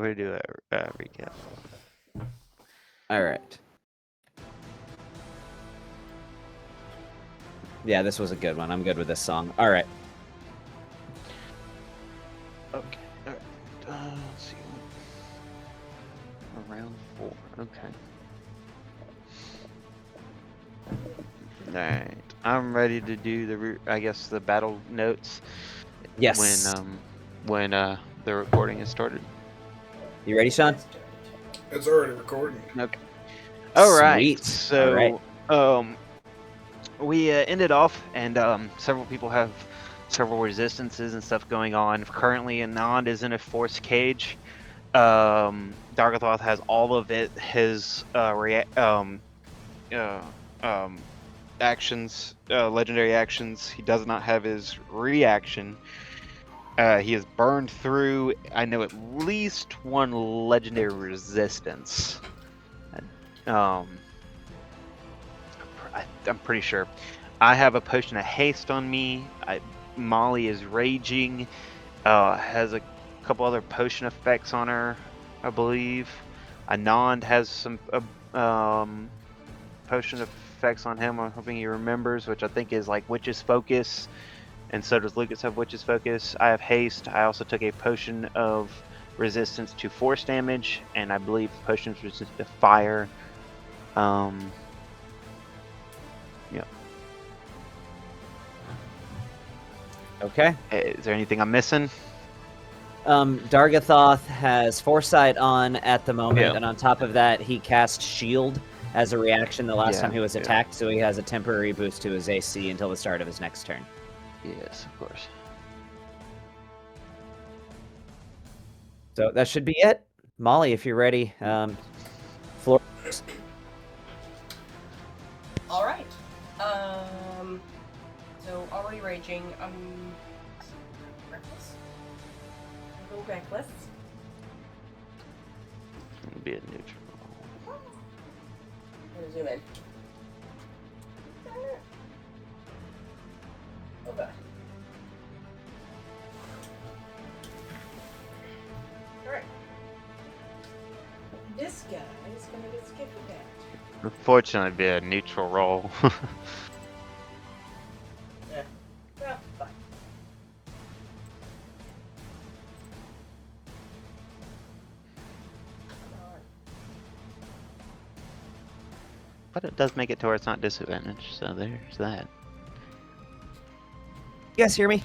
We do a recap. All right. Yeah, this was a good one. I'm good with this song. All right. Okay. All right. Let's see. Round 4. Okay. All right. I'm ready to do the battle notes. Yes. When the recording is started. You ready, Sean? It's already recording. Okay. All right. Sweet. So, All right. We ended off, and several people have several resistances and stuff going on. Currently, Anand is in a force cage. Dargathoth has all of his actions, legendary actions. He does not have his reaction. He has burned through, I know, at least one legendary resistance. I'm pretty sure. I have a potion of haste on me. Molly is raging. Has a couple other potion effects on her, I believe. Anand has some potion effects on him. I'm hoping he remembers, which I think is like Witch's Focus. And so does Lucas have Witch's Focus. I have haste. I also took a potion of resistance to force damage, and I believe potions resist to fire. Yeah. Okay. Is there anything I'm missing? Dargathoth has Foresight on at the moment, Yeah. and on top of that, he cast Shield as a reaction the last time he was attacked, so he has a temporary boost to his AC until the start of his next turn. Yes, of course. So that should be it. Molly, if you're ready, floor. All right. So already raging. Reckless. A little reckless. It'll be a neutral. I'm gonna zoom in. Oh god. Alright. This guy is gonna get skipped back. Unfortunately, it'd be a neutral roll. Yeah. Well, fine. But it does make it to where it's not disadvantaged, so there's that. You guys hear me?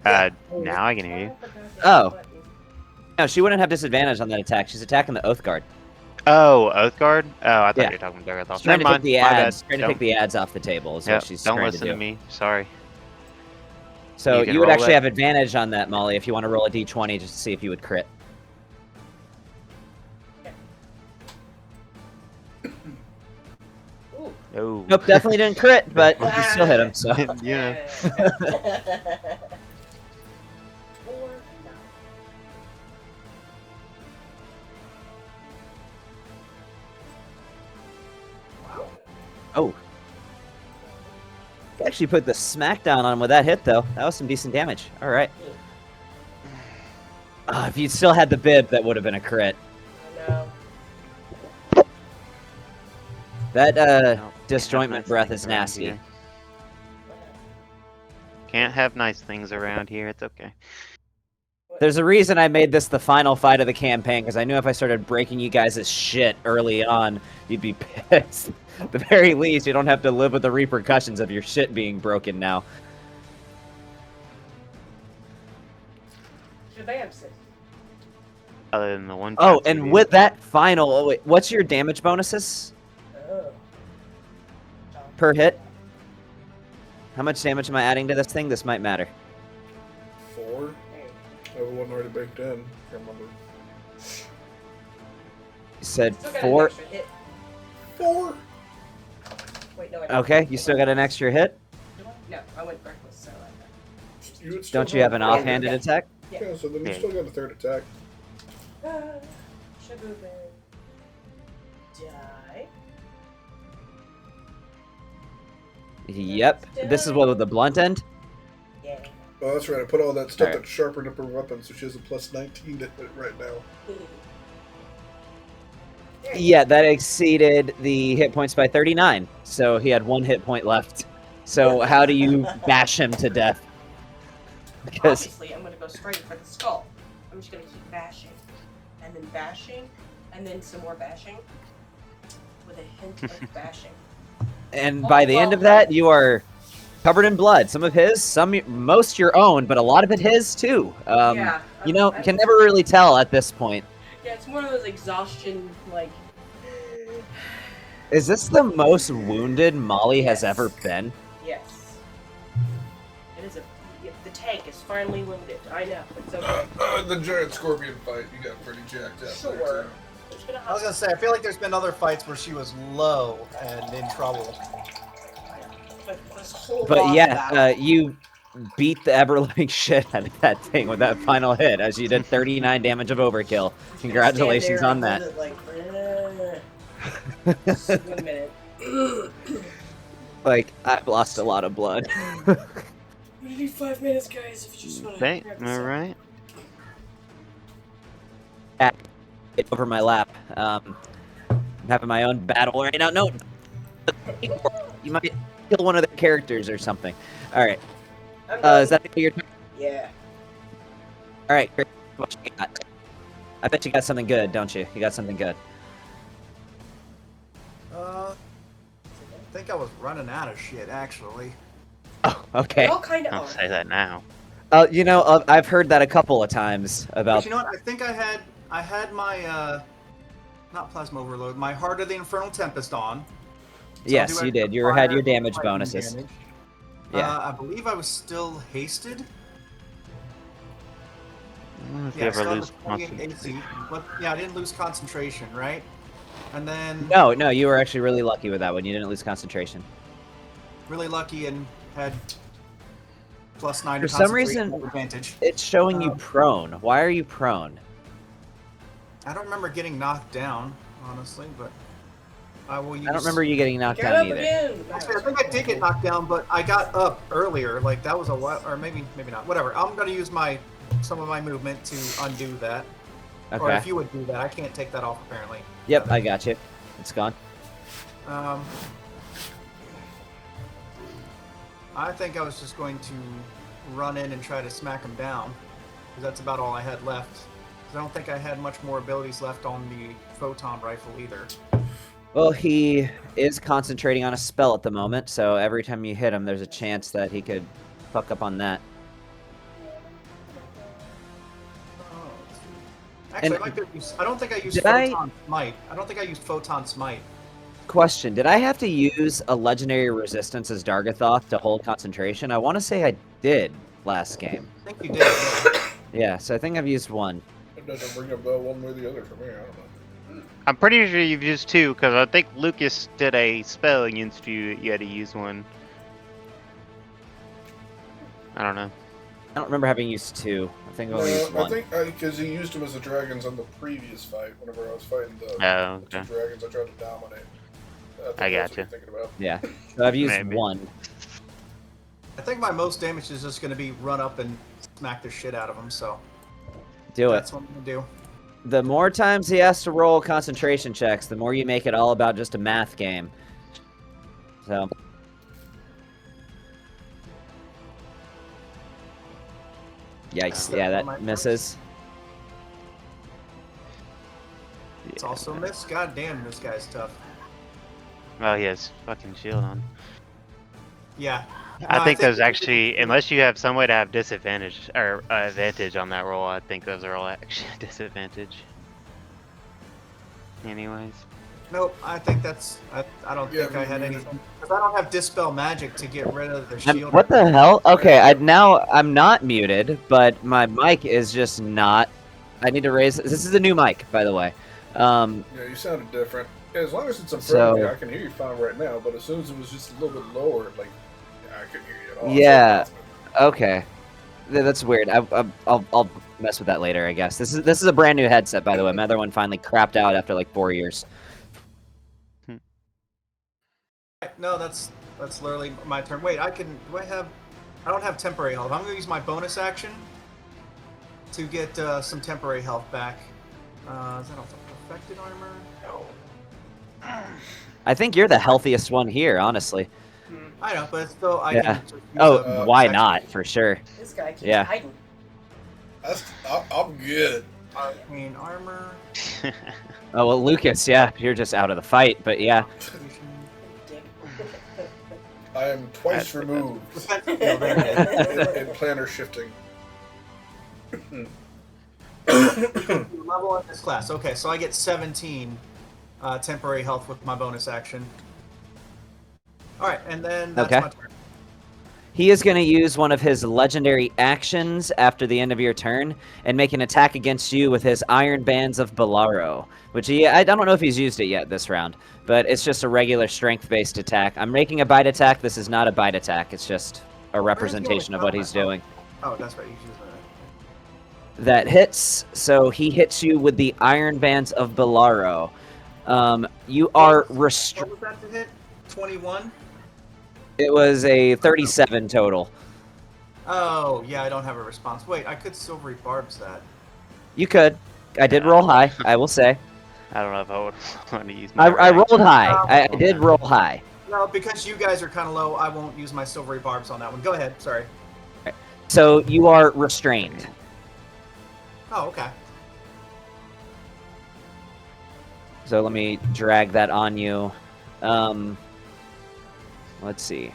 Now I can hear you. Oh. No, she wouldn't have disadvantage on that attack. She's attacking the Oath Guard. Oh, Oathguard? Oh, I thought Yeah. you were talking about Dargathoth. She's trying Never to mind. take the My ads. bad. Trying to take the ads off the table is what she's Don't trying listen to to do. me. Sorry. So can you would roll actually it. have advantage on that, Molly, if you want to roll a d20 just to see if you would crit. Ooh. Oh. Nope, definitely didn't crit, but you still hit him. So Yeah. Or no. oh, you actually put the smackdown on him with that hit, though. That was some decent damage. All right. If you'd still had the bib, that would have been a crit. I know. That No, disjointment nice breath things is around nasty. here. Can't have nice things around here. It's okay. There's a reason I made this the final fight of the campaign, because I knew if I started breaking you guys' shit early on, you'd be pissed. At the very least, you don't have to live with the repercussions of your shit being broken now. Shabamsis. Other than the one. Oh, shots you and do. with that final... Oh, wait, what's your damage bonuses Oh. per hit? How much damage am I adding to this thing? This might matter. 4? I have one already baked in. Can't remember. You said Still got an 4. extra hit. 4? Wait, no, I don't. Okay, you still got an extra hit? Do I? No, I went reckless, so I You would still Don't you have an oh, offhanded attack? Yeah, so then you Yeah. still got a third attack. Shaboobin. Die. Yep. This is what with the blunt end? Yeah. Oh, that's right. I put all that stuff Alright. that sharpened up her weapon, so she has a plus 19 to hit right now. Yeah, that exceeded the hit points by 39. So he had 1 hit point left. So how do you bash him to death? Because Obviously, I'm gonna go straight for the skull. I'm just gonna keep bashing, and then some more bashing, with a hint of bashing. and by the end of that, you are covered in blood. Some of his, most your own, but a lot of it his too. Yeah, You know, can never really tell at this point. Yeah, it's one of those exhaustion, like. Is this the most wounded Molly has ever been? Yes. It is a. The tank is finally wounded. I know. It's okay. The giant scorpion fight, you got pretty jacked up. Sure. There, too. I was gonna say, I feel like there's been other fights where she was low and in trouble. But yeah, you beat the ever-living shit out of that thing with that final hit, as you did 39 damage of overkill. Congratulations on that. Just 1 minute. Like, I've lost a lot of blood. We need 5 minutes, guys. If you just want to. Okay, all right. It's over my lap. I'm having my own battle right now. No, you might kill one of the characters or something. All right. Is that your turn? Yeah. All right. Great. What you got? I bet you got something good, don't you? You got something good. I think I was running out of shit, actually. Oh, okay. We all kind of I'll are. say that now. You know, I've heard that a couple of times about. But you know what? I think I had my not plasma overload, my Heart of the Infernal Tempest on. So Yes, you did. You had your damage bonuses. Damage. Yeah. I believe I was still hasted. I don't know if you Yeah, ever still lose had 28 concentration. AC. But yeah, I didn't lose concentration, right? And then No, you were actually really lucky with that one. You didn't lose concentration. really lucky and had plus 9 For to some concentration reason- advantage. It's showing you prone. Why are you prone? I don't remember getting knocked down, honestly, but I will use. I don't remember you getting knocked Get down up either. again. Actually, I think I did get knocked down, but I got up earlier. Like that was a while, or maybe not. Whatever. I'm gonna use some of my movement to undo that. Or Okay. if you would do that, I can't take that off apparently. Yep, I got you. It's gone. I think I was just going to run in and try to smack him down, because that's about all I had left. 'Cause I don't think I had much more abilities left on the photon rifle either. Well, he is concentrating on a spell at the moment, so every time you hit him, there's a chance that he could fuck up on that. Actually, And- I don't think I used Did I- photon smite. I don't think I used photon smite. Question: did I have to use a legendary resistance as Dargathoth to hold concentration? I want to say I did last game. I think you did. Yeah. Yeah, so I think I've used one. It doesn't bring up that one way or the other for me. I don't know. I'm pretty sure you've used 2, because I think Lucas did a spell against you. You had to use 1. I don't know. I don't remember having used 2. I think I only used No, I 1. think because he used them as the dragons on the previous fight. Whenever I was fighting the Oh, two okay. dragons, I tried to dominate. think I that's what gotcha. you're thinking about. Yeah, so I've used Maybe. 1. I think my most damage is just going to be run up and smack the shit out of him, so Do it. that's what I'm going to do. The more times he has to roll concentration checks, the more you make it all about just a math game. So. Yikes. Yeah, that misses. It's also a miss. God damn, this guy's tough. Oh, he has fucking shield on. Yeah. I No, think those actually, unless you have some way to have disadvantage or advantage on that roll, I think those are all actually disadvantage. Anyways. Nope, I think that's. I don't Yeah, think I had me anything. Because I don't have Dispel Magic to get rid of the I'm- shield. what the hell? Okay, I'm not muted, but my mic is just not. I need to raise. This is a new mic, by the way. Yeah, you sounded different. As long as it's in front So- of me, I can hear you fine right now. But as soon as it was just a little bit lower, like, I couldn't hear you at all. Yeah. So- Okay, that's weird. I'll mess with that later, I guess. This is a brand new headset, by the way. My other one finally crapped out after like 4 years. No, that's literally my turn. Wait, I can. Do I have? I don't have temporary health. I'm going to use my bonus action to get some temporary health back. Is that also affected armor? No. I think you're the healthiest one here, honestly. I know, but still, I Yeah. can just use Oh, a why bonus not? action. For sure. This guy keeps Yeah. hiding. I'm good. Arcane armor. Oh well, Lucas. Yeah, you're just out of the fight. But yeah, Dick. I am twice removed Defensive. No, there it is. in planner shifting. Level in this class. Okay, so I get 17 temporary health with my bonus action. All right, and then that's Okay. my turn. he is going to use one of his legendary actions after the end of your turn and make an attack against you with his Iron Bands of Balaro, which I don't know if he's used it yet this round, but it's just a regular strength-based attack. I'm making a bite attack. This is not a bite attack. It's just a representation of what he's doing. Oh, that's right. You use that. That hits, so he hits you with the Iron Bands of Balaro. You are What restricted. was that to hit? 21? It was a 37 total. Oh, yeah, I don't have a response. Wait, I could silvery barbs that. You could. I did roll high, I will say. I don't know if I would want to use my. I rolled high. Oh. I did roll high. No, because you guys are kind of low, I won't use my silvery barbs on that one. Go ahead, sorry. So you are restrained. Oh, okay. So let me drag that on you. Let's see.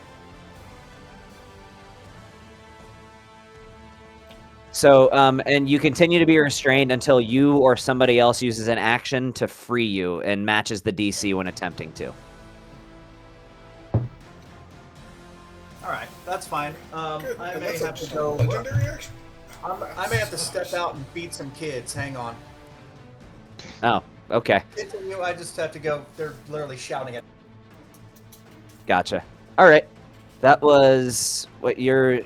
So, and you continue to be restrained until you or somebody else uses an action to free you and matches the DC when attempting to. All right, that's fine. Good. I And may that's a have to go. legendary action. I may have to step out and beat some kids. Hang on. Oh, okay. Continue. I just have to go. They're literally shouting at. Gotcha. All right. That was what you're...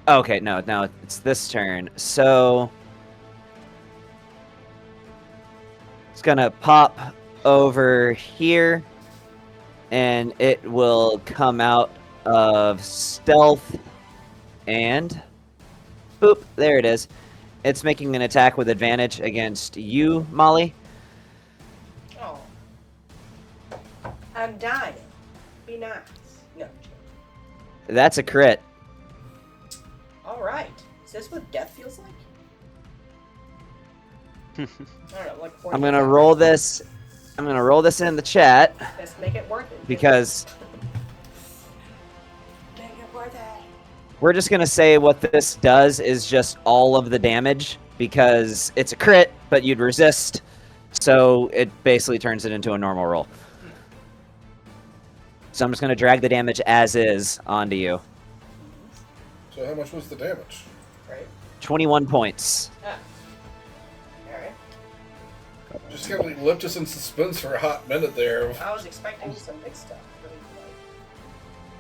Okay, no, it's this turn. So... It's gonna pop over here, and it will come out of stealth, and... Boop, there it is. It's making an attack with advantage against you, Molly. Oh. I'm dying. Be nice. No. That's a crit. All right. Is this what death feels like? I don't know. Like I'm gonna roll this. I'm gonna roll this in the chat Let's make it worth it. because Make it worth it. we're just gonna say what this does is just all of the damage because it's a crit, but you'd resist, so it basically turns it into a normal roll. So I'm just gonna drag the damage as is onto you. So how much was the damage? Right. 21 points. Ah. All right. Just kind of left us in suspense for a hot minute there. I was expecting some big stuff.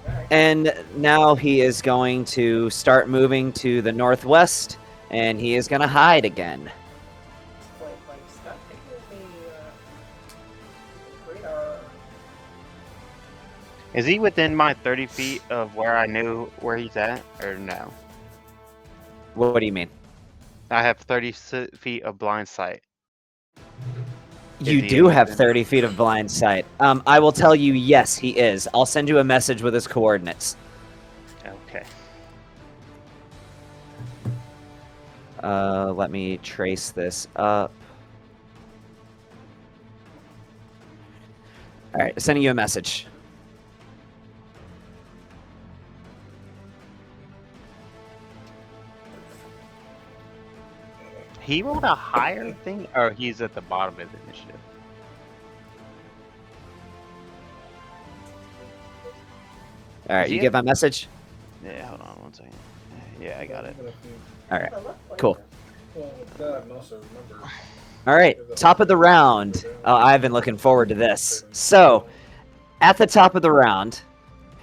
All right. And now he is going to start moving to the northwest, and he is gonna hide again. Like, stop taking me. Radar. Is he within my 30 feet of where I knew where he's at, or no? What do you mean? I have 30 feet of blind sight. You he do is have within- 30 feet of blind sight. I will tell you, yes, he is. I'll send you a message with his coordinates. Okay. Let me trace this up. All right, sending you a message. He rolled a higher thing, or he's at the bottom of the initiative. All right, Is you he get my message? Yeah, hold on one second. Yeah, I got it. All right, I look like cool. Well, that and also remember. All right, top of the round. I've been looking forward to this. So, at the top of the round,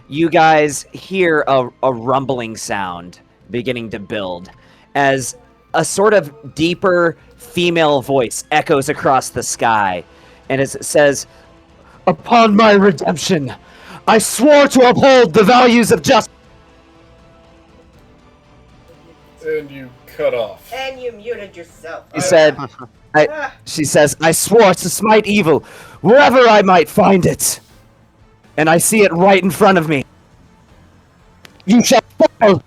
you guys hear a rumbling sound beginning to build as a sort of deeper female voice echoes across the sky. And as it says, "Upon my redemption, I swore to uphold the values of justice." And you cut off. And you muted yourself. She said, she says, I swore to smite evil wherever I might find it. And I see it right in front of me. You shall fall.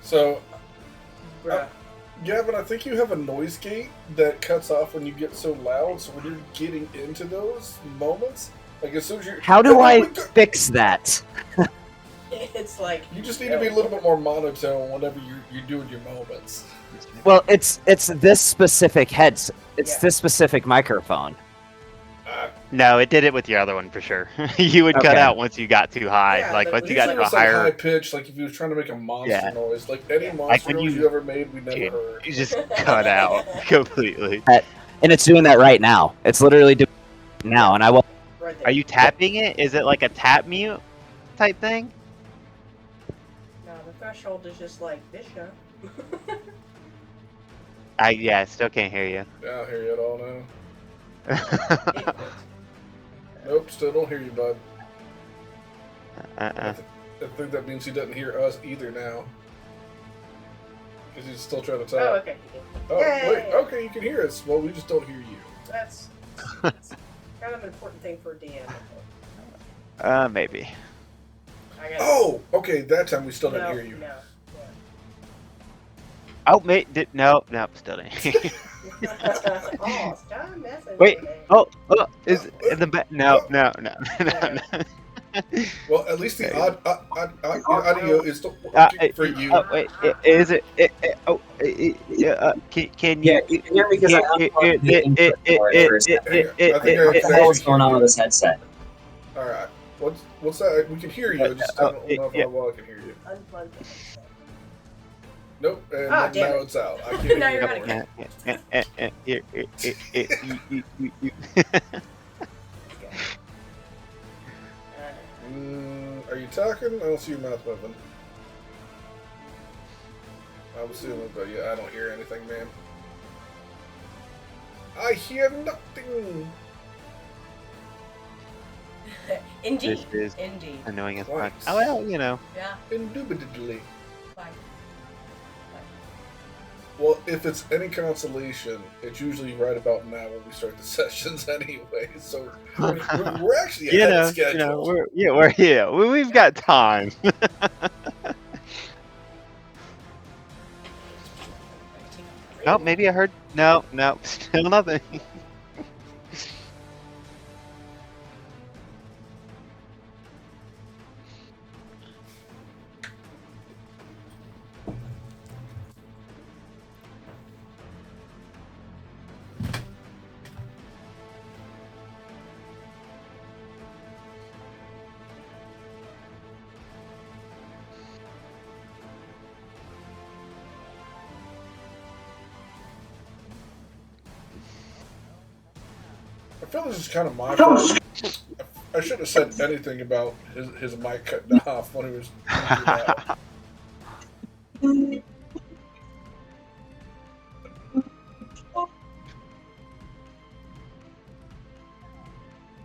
So, Bruh. Gavin, I think you have a noise gate that cuts off when you get so loud. So when you're getting into those moments, like as soon as you're, How do I fix that? It's like You just need to be a little bit more monotone whenever you're doing your moments. Well, it's this specific headset. It's Yeah. this specific microphone. No, it did it with your other one for sure. You would cut Okay. out once you got too high. Yeah, Like but once you Usually got to a it's like high higher, pitch, like if you was trying to make a monster Yeah. noise, like any Yeah. monster Like when noise you- you ever made, we never Dude, heard. you just cut out completely. And it's doing that right now. It's literally doing it now, and I will. right there. Are you tapping it? Is it like a tap mute type thing? No, the threshold is just like this show. I still can't hear you. Yeah, I don't hear you at all now. It- Nope, still don't hear you, bud. uh-uh. I think that means he doesn't hear us either now. Because he's still trying to talk. Oh, okay. Oh, Yay! wait, okay, you can hear us. Well, we just don't hear you. That's kind of an important thing for a DM. Maybe. I got Oh, okay, that time we still didn't no, hear you. No. Oh, no, still didn't. Oh, stop messing Wait, with me. oh, is it in the back? No. Well, at least the audio is still Uh, working for you. Wait, is it? Can you? Yeah, you can hear me because I unplugged the input for it for a second. What the hell is going on with this headset? Alright, what's that? We can hear you, I just don't know how well I can hear you. Unplug it. Nope, and Oh, now damn it. it's out. I can't Now hear you're you running. Are you talking? I don't see your mouth moving. I'm assuming, but yeah, I don't hear anything, man. I hear nothing. Indeed. This is Indeed. annoying as fuck. Twice. Oh well, you know. Yeah. Indubitably. Fine. Well, if it's any consolation, it's usually right about now when we start the sessions anyway. So we're actually ahead of schedule. We've got time. Oh, maybe I heard. No, still nothing. I feel this is kind of my fault. I shouldn't have said anything about his mic cutting off when he was doing that.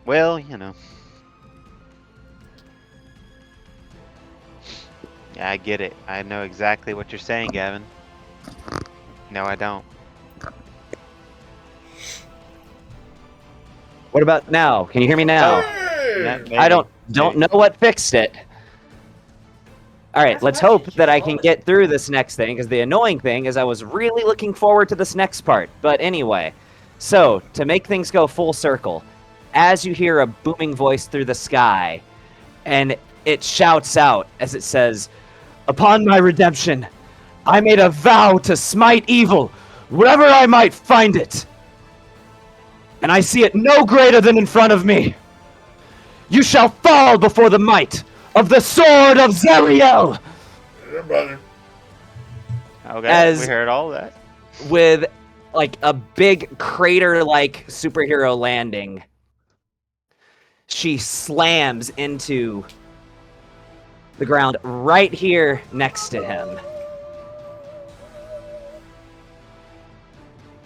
Well, you know. Yeah, I get it. I know exactly what you're saying, Gavin. No, I don't. What about now? Can you hear me now? Hey! I don't know what fixed it. All right, That's let's right, hope it's that your I can moment. get through this next thing, because the annoying thing is I was really looking forward to this next part. But anyway, so to make things go full circle, as you hear a booming voice through the sky, and it shouts out as it says, "Upon my redemption, I made a vow to smite evil wherever I might find it. And I see it no greater than in front of me. You shall fall before the might of the sword of Zeriel!" Yeah, brother. Okay, As- we heard all that. With like a big crater-like superhero landing, she slams into the ground right here next to him.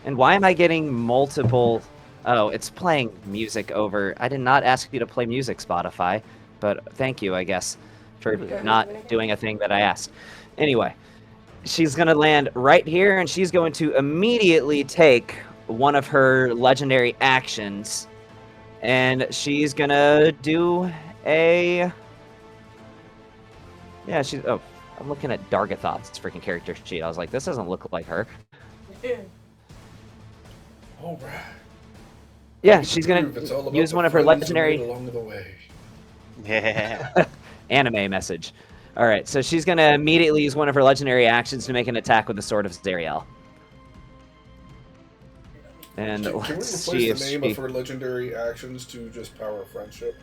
And why am I getting multiple... Oh, it's playing music over... I did not ask you to play music, Spotify, but thank you, I guess. for not doing a thing that I asked. Anyway, she's going to land right here, and she's going to immediately take one of her legendary actions, and she's going to do a... Yeah, she's... Oh, I'm looking at Dargathoth's freaking character sheet. I was like, this doesn't look like her. All right. Yeah, she's going to use one of her legendary... Along the way. Yeah. Anime message. All right, so she's going to immediately use one of her legendary actions to make an attack with the Sword of Zariel. And Can we let's replace see the name of her legendary actions to just Power of Friendship?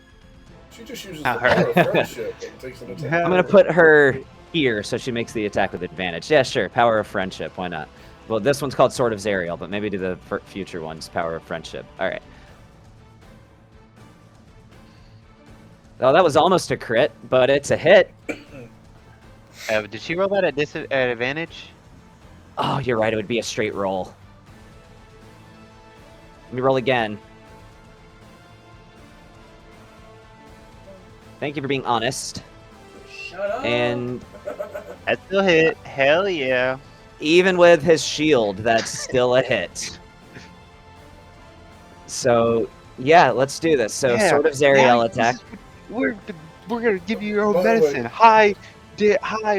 She just uses the Power of Friendship and takes an attack. I'm going to put her here so she makes the attack with advantage. Yeah, sure. Power of Friendship. Why not? Well, this one's called Sword of Zariel, but maybe do the future ones Power of Friendship. All right. Oh, that was almost a crit, but it's a hit. Did she roll that at advantage? Oh, you're right. It would be a straight roll. Let me roll again. Thank you for being honest. Shut up. And That still hit. Hell yeah. even with his shield, that's still a hit. So, yeah, let's do this. So, Yeah, Sword of Zariel now attack. We're gonna give you your own By the way- medicine. High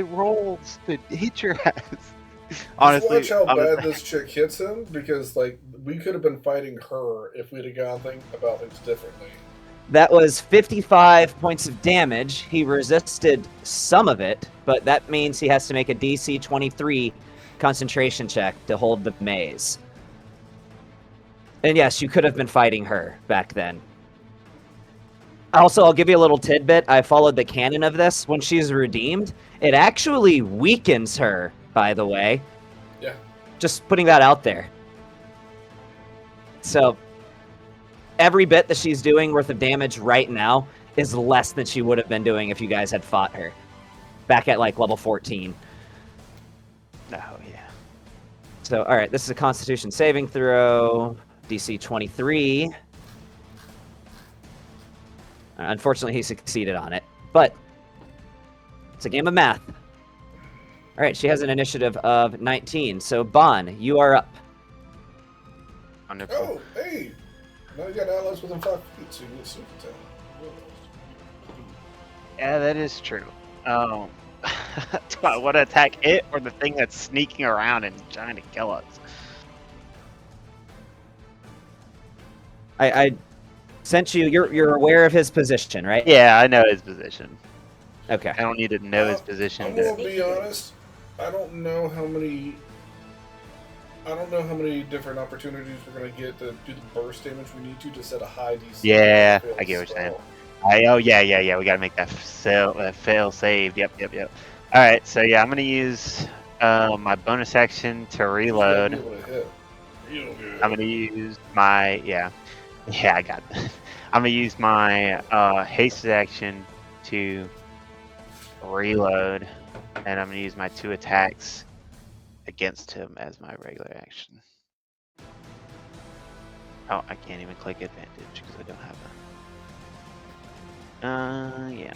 rolls to hit your ass. Honestly, Just watch how bad this chick hits him, because like we could have been fighting her if we'd have gone about things differently. That was 55 points of damage. He resisted some of it, but that means he has to make a DC 23 concentration check to hold the maze. And yes, you could have been fighting her back then. Also, I'll give you a little tidbit. I followed the canon of this. When she's redeemed, it actually weakens her, by the way. Yeah. Just putting that out there. So, every bit that she's doing worth of damage right now is less than she would have been doing if you guys had fought her. Back at, like, level 14. oh yeah. So, alright, this is a Constitution saving throw. DC 23. Unfortunately, he succeeded on it. But, it's a game of math. Alright, she has an initiative of 19. So, Bon, you are up. Wonderful. Oh, hey! Now you got allies within 5 feet, so you get sneak attack. Yeah, that is true. Do I want to attack it or the thing that's sneaking around and trying to kill us? I sent you. You're aware of his position, right? Yeah, I know his position. Okay. I don't need to know his I'm position. gonna be honest. I don't know how many different opportunities we're gonna get to do the burst damage we need to set a high DC. Yeah, I get what you're saying. Yeah. We gotta make that fail save. Yep. All right, so yeah, I'm gonna use my bonus action to reload. I'm gonna use my I got it. I'm gonna use my hasted action to reload, and I'm gonna use my 2 attacks against him as my regular action. Oh, I can't even click advantage because I don't have that. Yeah.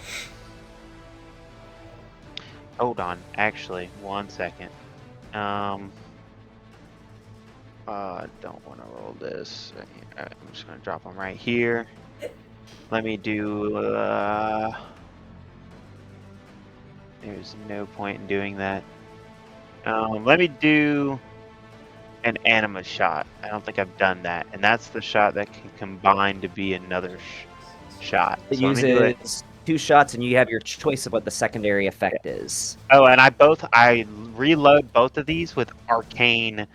Hold on, actually, 1 second. I don't want to roll this. I'm just gonna drop them right here. Let me do. There's no point in doing that. Let me do an anima shot. I don't think I've done that, and that's the shot that can combine to be another shot. It So let me do it. uses 2 shots, and you have your choice of what the secondary effect is. Oh, and I reload both of these with arcane,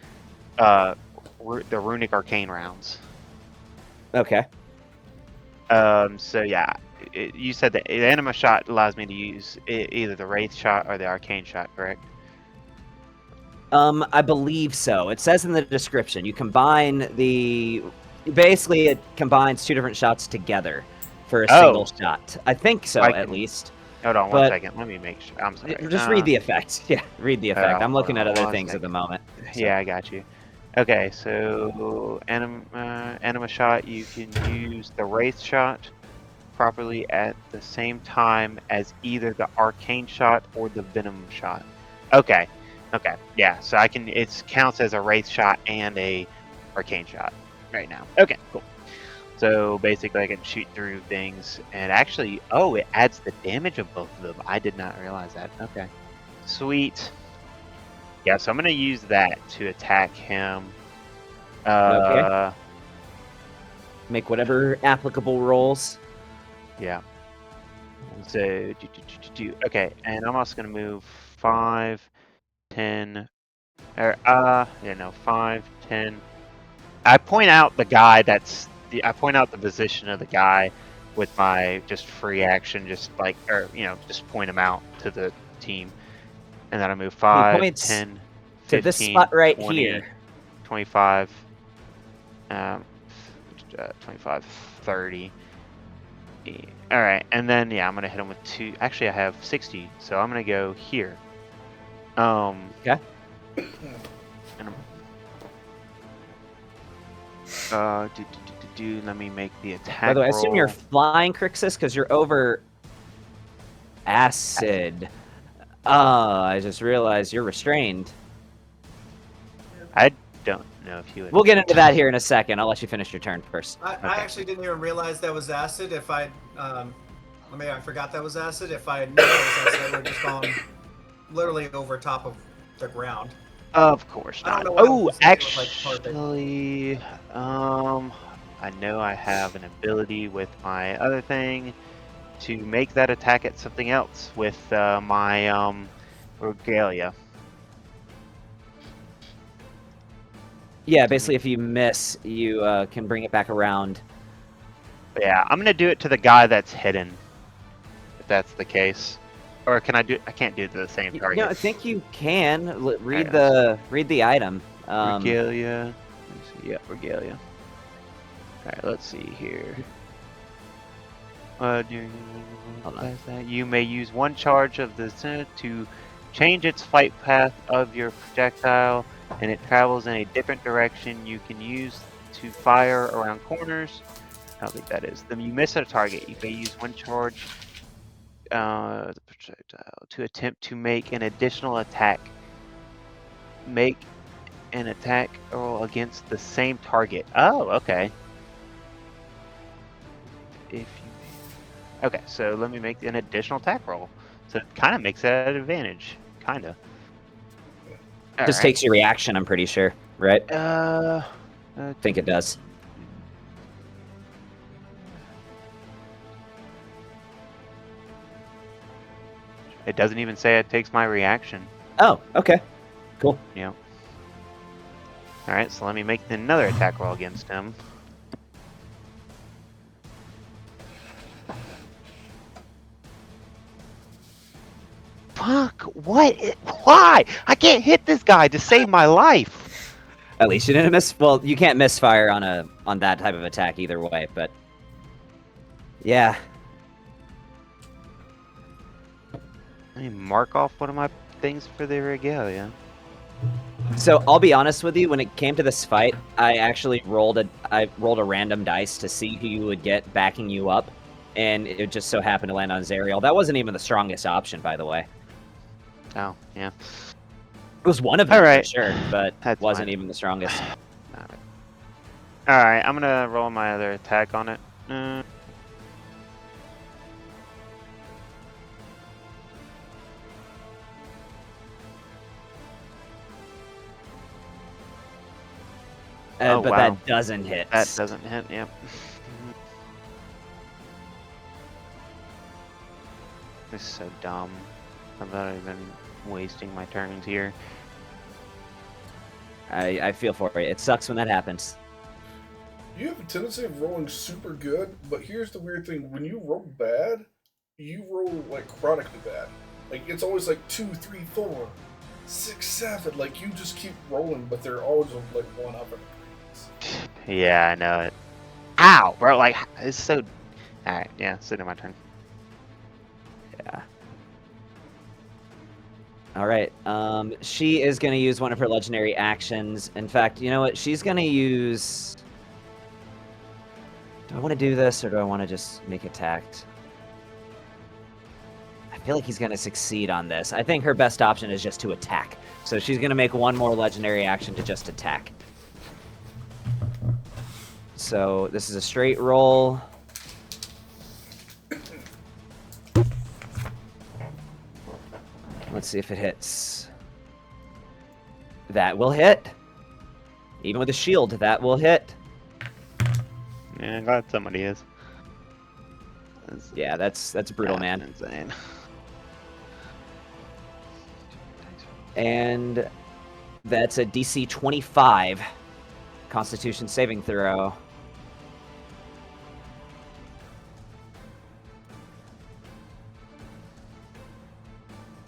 the runic arcane rounds. Okay. So yeah, you said that the anima shot allows me to use either the wraith shot or the arcane shot, correct? I believe so. It says in the description, you combine basically it combines 2 different shots together for a single shot. I think so, at least. Hold on one second. Let me make sure. I'm sorry. Just read the effect. Yeah, read the effect. I'm looking at other one things at the second. moment. So. Yeah, I got you. Okay, so anima shot, you can use the wraith shot properly at the same time as either the arcane shot or the venom shot. Okay. Okay. Yeah. So I can. It counts as a wraith shot and a arcane shot right now. Okay. Cool. So basically, I can shoot through things, and actually, oh, it adds the damage of both of them. I did not realize that. Okay. Sweet. Yeah. So I'm gonna use that to attack him. Okay. Make whatever applicable rolls. Yeah. So, okay, and I'm also gonna move 5, 10, or 5, 10. I point out the guy I point out the position of the guy with my just free action, just like, or just point him out to the team, and then I move 5, 10, 15, to this spot right 20, here. 25, 25, 30. All right, and then I'm gonna hit him with 2. Actually, I have 60, so I'm gonna go here. Okay. And let me make the attack. By the way, I assume roll. you're flying, Crixus, because you're over acid. I just realized you're restrained. I don't know if you would. We'll get into that here in a second. I'll let you finish your turn first. I actually didn't even realize that was acid. If I forgot that was acid. If I knew that was acid, I would have just gone literally over top of the ground. Of course I not. don't know what Oh, else it was like actually, I know I have an ability with my other thing to make that attack at something else with my regalia. Yeah, basically, if you miss, you can bring it back around. But yeah, I'm gonna do it to the guy that's hidden, if that's the case. Or can I do? I can't do it to the same target. No, I think you can read Yes. the item. Regalia. Let me see. Yeah, regalia. All right, let's see here. Hold on. You may use one charge of the Senate to change its flight path of your projectile, and it travels in a different direction. You can use to fire around corners. I don't think that is. Then you miss a target. You may use one charge the projectile to attempt to make an additional attack. Make an attack roll against the same target. Oh, okay. Okay, so let me make an additional attack roll. So it kind of makes that an advantage, kind of. Just takes your reaction, I'm pretty sure, right? I think it does. It doesn't even say it takes my reaction. Oh, okay. Cool. Yeah. Alright, so let me make another attack roll against him. Fuck, what? Why? I can't hit this guy to save my life. At least you didn't miss. Well, you can't misfire on that type of attack either way, but yeah. Let me mark off one of my things for the regalia. So I'll be honest with you. When it came to this fight, I actually rolled a random dice to see who you would get backing you up, and it just so happened to land on Zariel. That wasn't even the strongest option, by the way. Oh, yeah. It was one of them, Alright. for sure, but That's wasn't fine. even the strongest. Alright, I'm gonna roll my other attack on it. Oh, But wow. that doesn't hit. That doesn't hit, yep. This is so dumb. I'm not even wasting my turns here. I feel for you. It sucks when that happens. You have a tendency of rolling super good, but here's the weird thing: when you roll bad, you roll like chronically bad. Like it's always like 2, 3, 4, 6, 7. Like you just keep rolling, but they're always like one up in the previous. Yeah, I know it. Ow, bro! Like it's so. All right, yeah, it's my turn. Yeah. All right. She is going to use one of her legendary actions. In fact, you know what? She's going to use. Do I want to do this, or do I want to just make attacked? I feel like he's going to succeed on this. I think her best option is just to attack. So she's going to make one more legendary action to just attack. So this is a straight roll. Let's see if it hits. That will hit. Even with a shield, that will hit. Yeah, I'm glad somebody is. Yeah, that's brutal, man. Insane. And that's a DC 25 Constitution saving throw.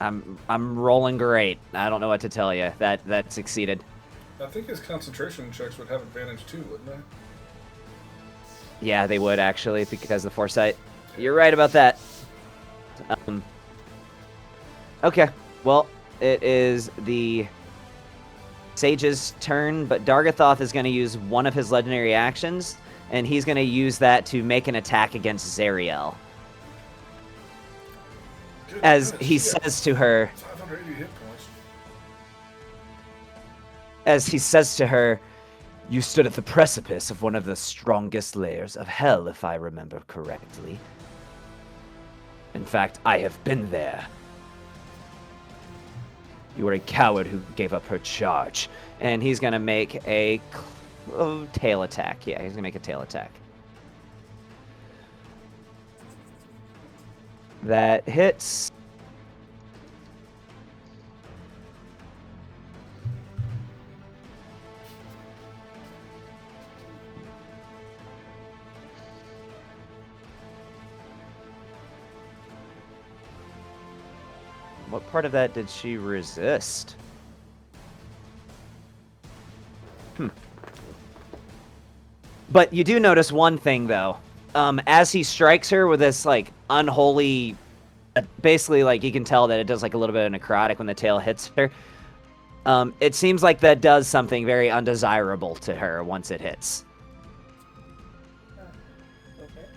I'm rolling great. I don't know what to tell you. That succeeded. I think his concentration checks would have advantage too, wouldn't they? Yeah, they would actually because of the foresight. You're right about that. Okay, well, it is the Sage's turn, but Dargathoth is going to use one of his legendary actions, and he's going to use that to make an attack against Zariel. As he says to her, 580 hit points. as he says to her, "You stood at the precipice of one of the strongest layers of hell, if I remember correctly. In fact, I have been there. You were a coward who gave up her charge." And he's going to make a tail attack. Yeah, he's going to make a tail attack. That hits. What part of that did she resist? But you do notice one thing, though. As he strikes her with this, like, unholy... basically, like, you can tell that it does, like, a little bit of necrotic when the tail hits her. It seems like that does something very undesirable to her once it hits. Okay.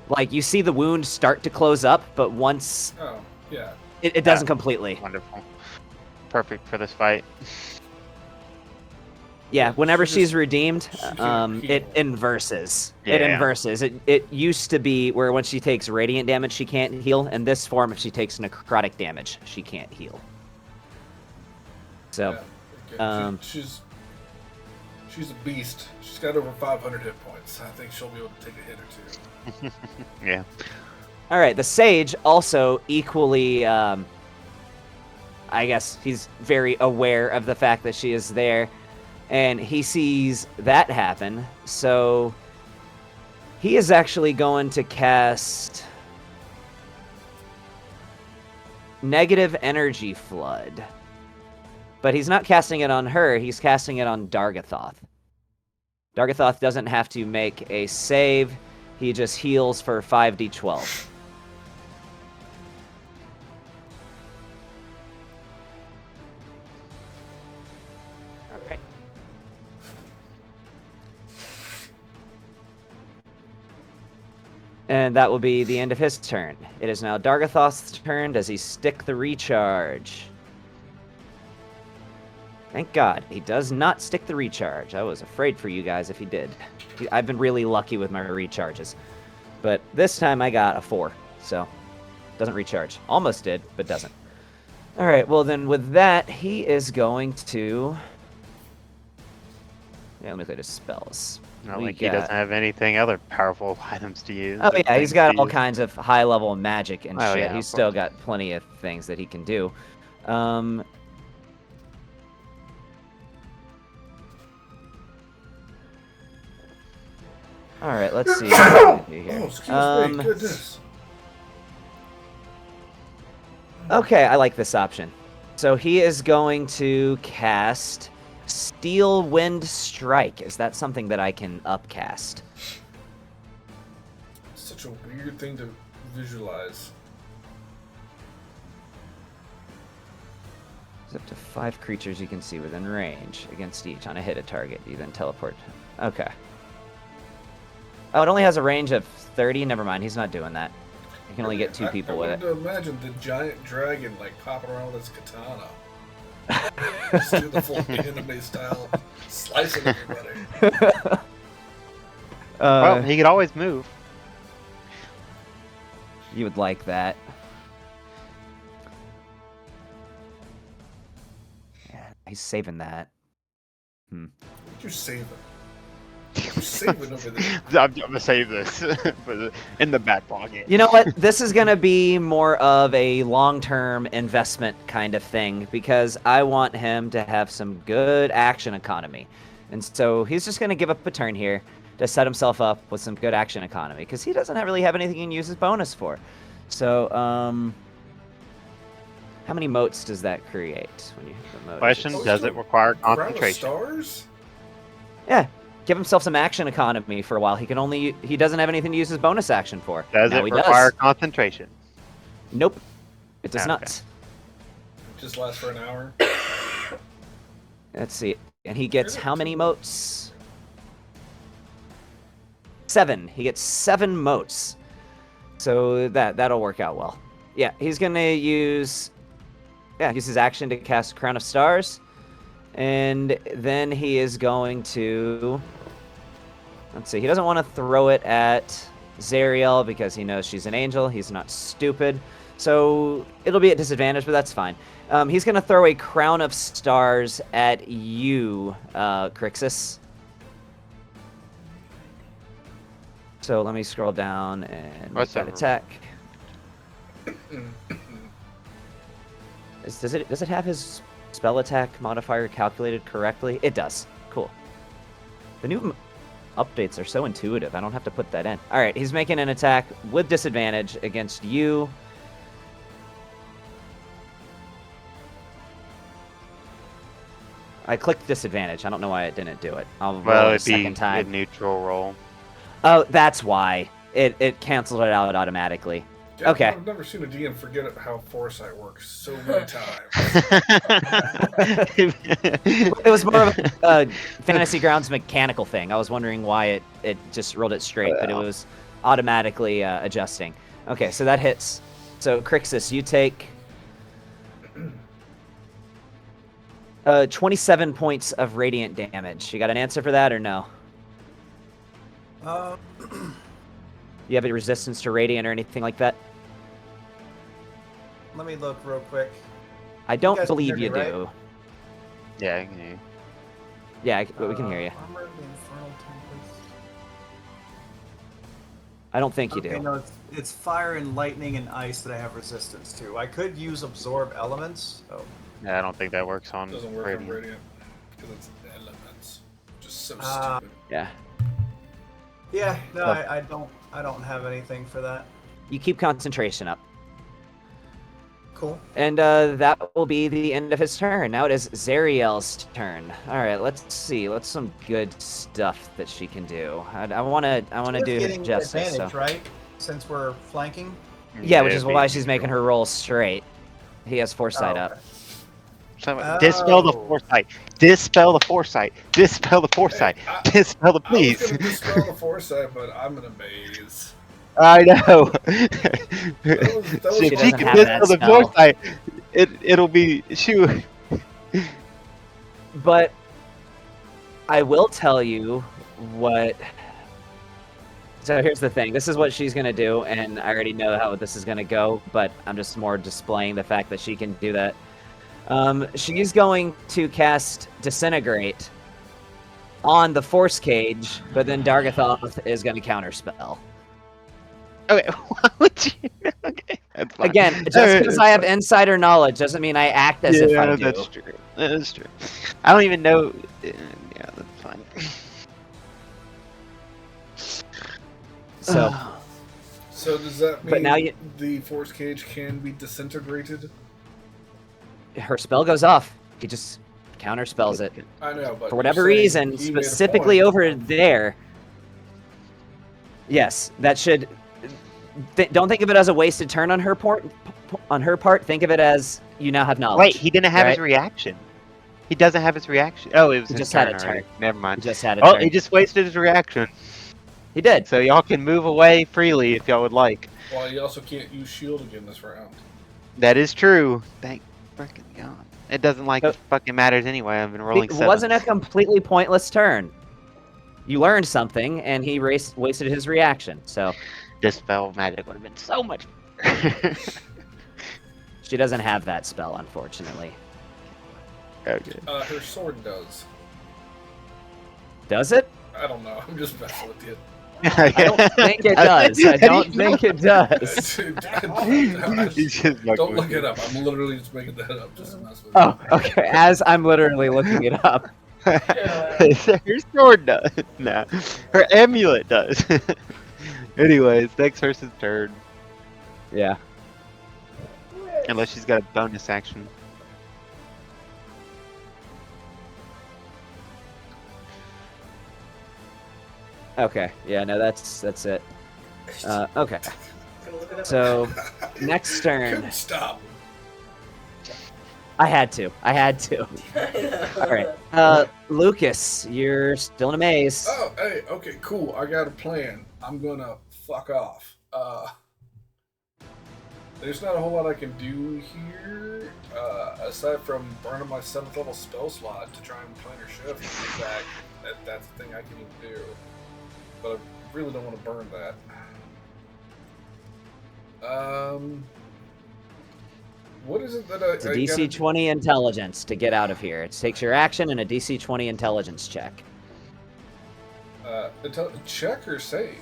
Like, you see the wound start to close up, but once... Oh, yeah. It doesn't completely. Wonderful. Perfect for this fight. Yeah, whenever She she's just- redeemed, she can't it heal. inverses. It Yeah. inverses. It used to be where when she takes radiant damage, she can't heal. In this form, if she takes necrotic damage, she can't heal. So, Yeah. Okay. She's a beast. She's got over 500 hit points. I think she'll be able to take a hit or two. Yeah. all right, the sage also equally, I guess he's very aware of the fact that she is there. And he sees that happen, so he is actually going to cast Negative Energy Flood. But he's not casting it on her, he's casting it on Dargathoth. Dargathoth doesn't have to make a save, he just heals for 5d12. Alright. And that will be the end of his turn. It is now Dargathoth's turn. Does he stick the recharge? Thank God, he does not stick the recharge. I was afraid for you guys if he did. I've been really lucky with my recharges. But this time I got a 4, so doesn't recharge. Almost did, but doesn't. Alright, well then with that, he is going to... Yeah, let me look at his spells. Not We like he got- doesn't have anything other powerful items to use. Oh or yeah, he's things got to all use. kinds of high-level magic and Oh, shit. yeah, He's of still course. got plenty of things that he can do. All right, let's see. What we can do here. Oh, excuse me. Goodness. Okay, I like this option. So he is going to cast Steel Wind Strike. Is that something that I can upcast? Such a weird thing to visualize. There's up to 5 creatures you can see within range against each on a hit a target. You then teleport. Okay. Oh, it only has a range of 30. Never mind, he's not doing that. You can only get 2 people with it. I wanted to imagine the giant dragon like popping around with his katana. Just do the full anime style, slicing everybody. Well, he could always move. You would like that. Yeah, he's saving that. You're saving. You're saving over there. I'm gonna save this in the back pocket. You know what? This is going to be more of a long-term investment kind of thing because I want him to have some good action economy. And so he's just going to give up a turn here to set himself up with some good action economy because he doesn't really have anything he can use his bonus for. So, how many motes does that create when you hit the mote? Question: does it require Crown of concentration? Stars? Yeah. Give himself some action economy for a while. He doesn't have anything to use his bonus action for. Does Now it he require does. concentration? Nope. It does Okay. not. Just lasts for an hour. Let's see. And he gets how many motes? 7. He gets 7 motes. So that'll work out well. Yeah, he's gonna use his action to cast Crown of Stars. And then he is going to, let's see, he doesn't want to throw it at Zariel because he knows she's an angel. He's not stupid. So it'll be at disadvantage, but that's fine. He's going to throw a Crown of Stars at you, Crixus. So let me scroll down and make that attack. Does it have his spell attack modifier calculated correctly? It does. Cool. The new updates are so intuitive. I don't have to put that in. All right, he's making an attack with disadvantage against you. I clicked disadvantage. I don't know why it didn't do it. I'll roll it a second time. A neutral roll. Oh, that's why. It canceled it out automatically. Yeah, Okay. I've never seen a DM forget how foresight works so many times. It was more of a Fantasy Grounds mechanical thing. I was wondering why it just rolled it straight, but it was automatically adjusting. Okay, so that hits. So, Crixus, you take 27 points of radiant damage. You got an answer for that or no? You have any resistance to radiant or anything like that? Let me look real quick. I don't guys believe can hear you me, do. Yeah, I can hear you. Yeah, we can hear you. Armor of the Infernal Tempest. I don't think you Okay, do. no, it's fire and lightning and ice that I have resistance to. I could use absorb elements. Oh, Yeah, I don't think that works on Doesn't work Radiant. on Radiant because it's elements. Just so Ah. stupid. Yeah. yeah. No, Oh. I don't have anything for that. You keep concentration up. Cool. And that will be the end of his turn. Now it is Zariel's turn. All right, let's see. What's some good stuff that she can do? I want to do Getting justice. advantage, So. right? Since we're flanking. Yeah, which is it'd be why she's neutral. making her roll straight. He has foresight Oh, up. okay. So, dispel the Oh. foresight. Dispel the foresight. Dispel the foresight. Hey, Dispel the I was please. going to dispel the foresight, but I'm in a maze. I know. That was If She she doesn't can have dispel that the spell. foresight, it'll be shoot. But I will tell you what. So here's the thing. This is what she's going to do, and I already know how this is going to go, but I'm just more displaying the fact that she can do that. She's going to cast Disintegrate on the Force Cage, but then Dargathoth is going to counterspell. Okay, why would you? Okay, that's fine. Again, just because I have insider knowledge doesn't mean I act as if I do. that's true. That is true. I don't even know. Yeah, that's fine. So, So does that mean But now you- the force cage can be disintegrated? her spell goes off. He just counterspells it. I know, but For whatever you're saying reason, he made a specifically point. over there. Yes, that should. Don't think of it as a wasted turn on her part. Think of it as you now have knowledge. Wait, he didn't have his right? reaction. He doesn't have his reaction. Oh, it was He his just had turn a turn. already. Never He mind. just had a Oh, turn. he just wasted his reaction. He did. So y'all can move away freely if y'all would like. Well, you also can't use shield again this round. That is true. Thank fucking God. It doesn't like So- it fucking matters anyway. I've been rolling It sevens. wasn't a completely pointless turn. You learned something, and he wasted his reaction. So Dispel magic would have been so much better. she doesn't have that spell, unfortunately. Okay. Her sword does. Does it? I don't know. I'm just messing with you. I don't think it does. I don't think it does. Don't look it up. I'm literally just making that up just to mess with you. Oh, okay. As I'm literally looking it up. Her sword does. Nah. Her amulet does. Anyways, next person's turn. Yeah. Unless she's got a bonus action. Okay. Yeah. No, that's it. Okay. Gonna look it up. So next turn, Couldn't stop. I had to. All right. Lucas, you're still in a maze. Oh, hey, okay, cool. I got a plan. I'm gonna fuck off. There's not a whole lot I can do here, aside from burning my 7th level spell slot to try and plan her shift and get back. That's the thing I can even do. But I really don't want to burn that. What is it that It's a DC 20 intelligence to get out of here. It takes your action and a DC 20 intelligence check. Check or save?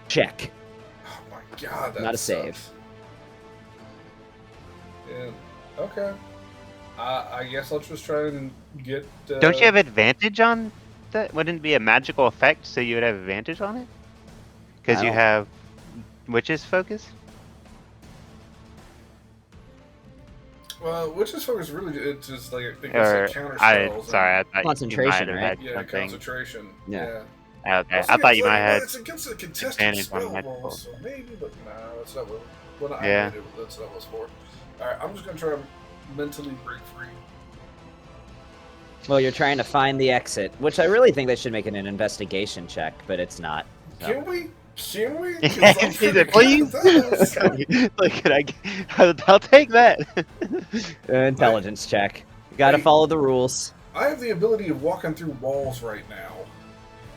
Check. Oh my god, that Not a sucks. save. Yeah. Okay. I guess I'll just try and get. Don't you have advantage on that? Wouldn't it be a magical effect, so you would have advantage on it? Because you don't- have witch's focus? Well, Witch's Focus really, it's just like, I think Or it's like counter spells. sorry, I thought you Concentration, might have right? had Yeah, something. concentration. Yeah. Okay, was I thought you thinking, might have had. It's against a contested advantage on spell magical. roll, so maybe, but no, that's not what I Yeah. did. That's not what it's for. Alright, I'm just gonna try to mentally break free. Well, you're trying to find the exit, which I really think they should make it an investigation check, but it's not. So. Can we? Can we? 'Cause Yeah, I'm she pretty said, good please. at those. Look, I'll take that. Intelligence check. You gotta Wait. follow the rules. I have the ability of walking through walls right now.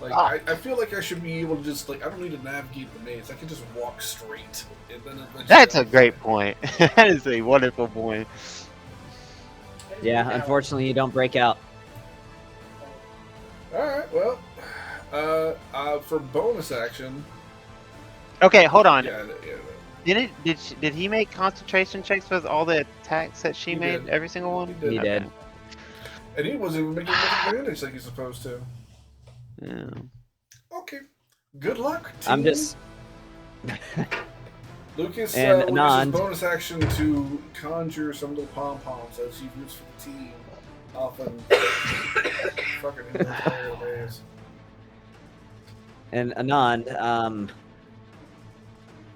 Like, I feel like I should be able to just, like, I don't need to navigate the maze. I can just walk straight. And then eventually That's a I'll- great point. That is a wonderful point. Yeah, unfortunately, you don't break out. Alright, well, for bonus action, Okay, hold on. yeah. Did he make concentration checks with all the attacks that she He made? did. Every single one? He He did. did. And he wasn't even making advantage like he's supposed to. Yeah. Okay. Good luck, team. I'm just. Lucas, And Lucas's Anand. bonus action to conjure some little pom-poms as he roots for the team. Often. Fucking entire days. And Anand,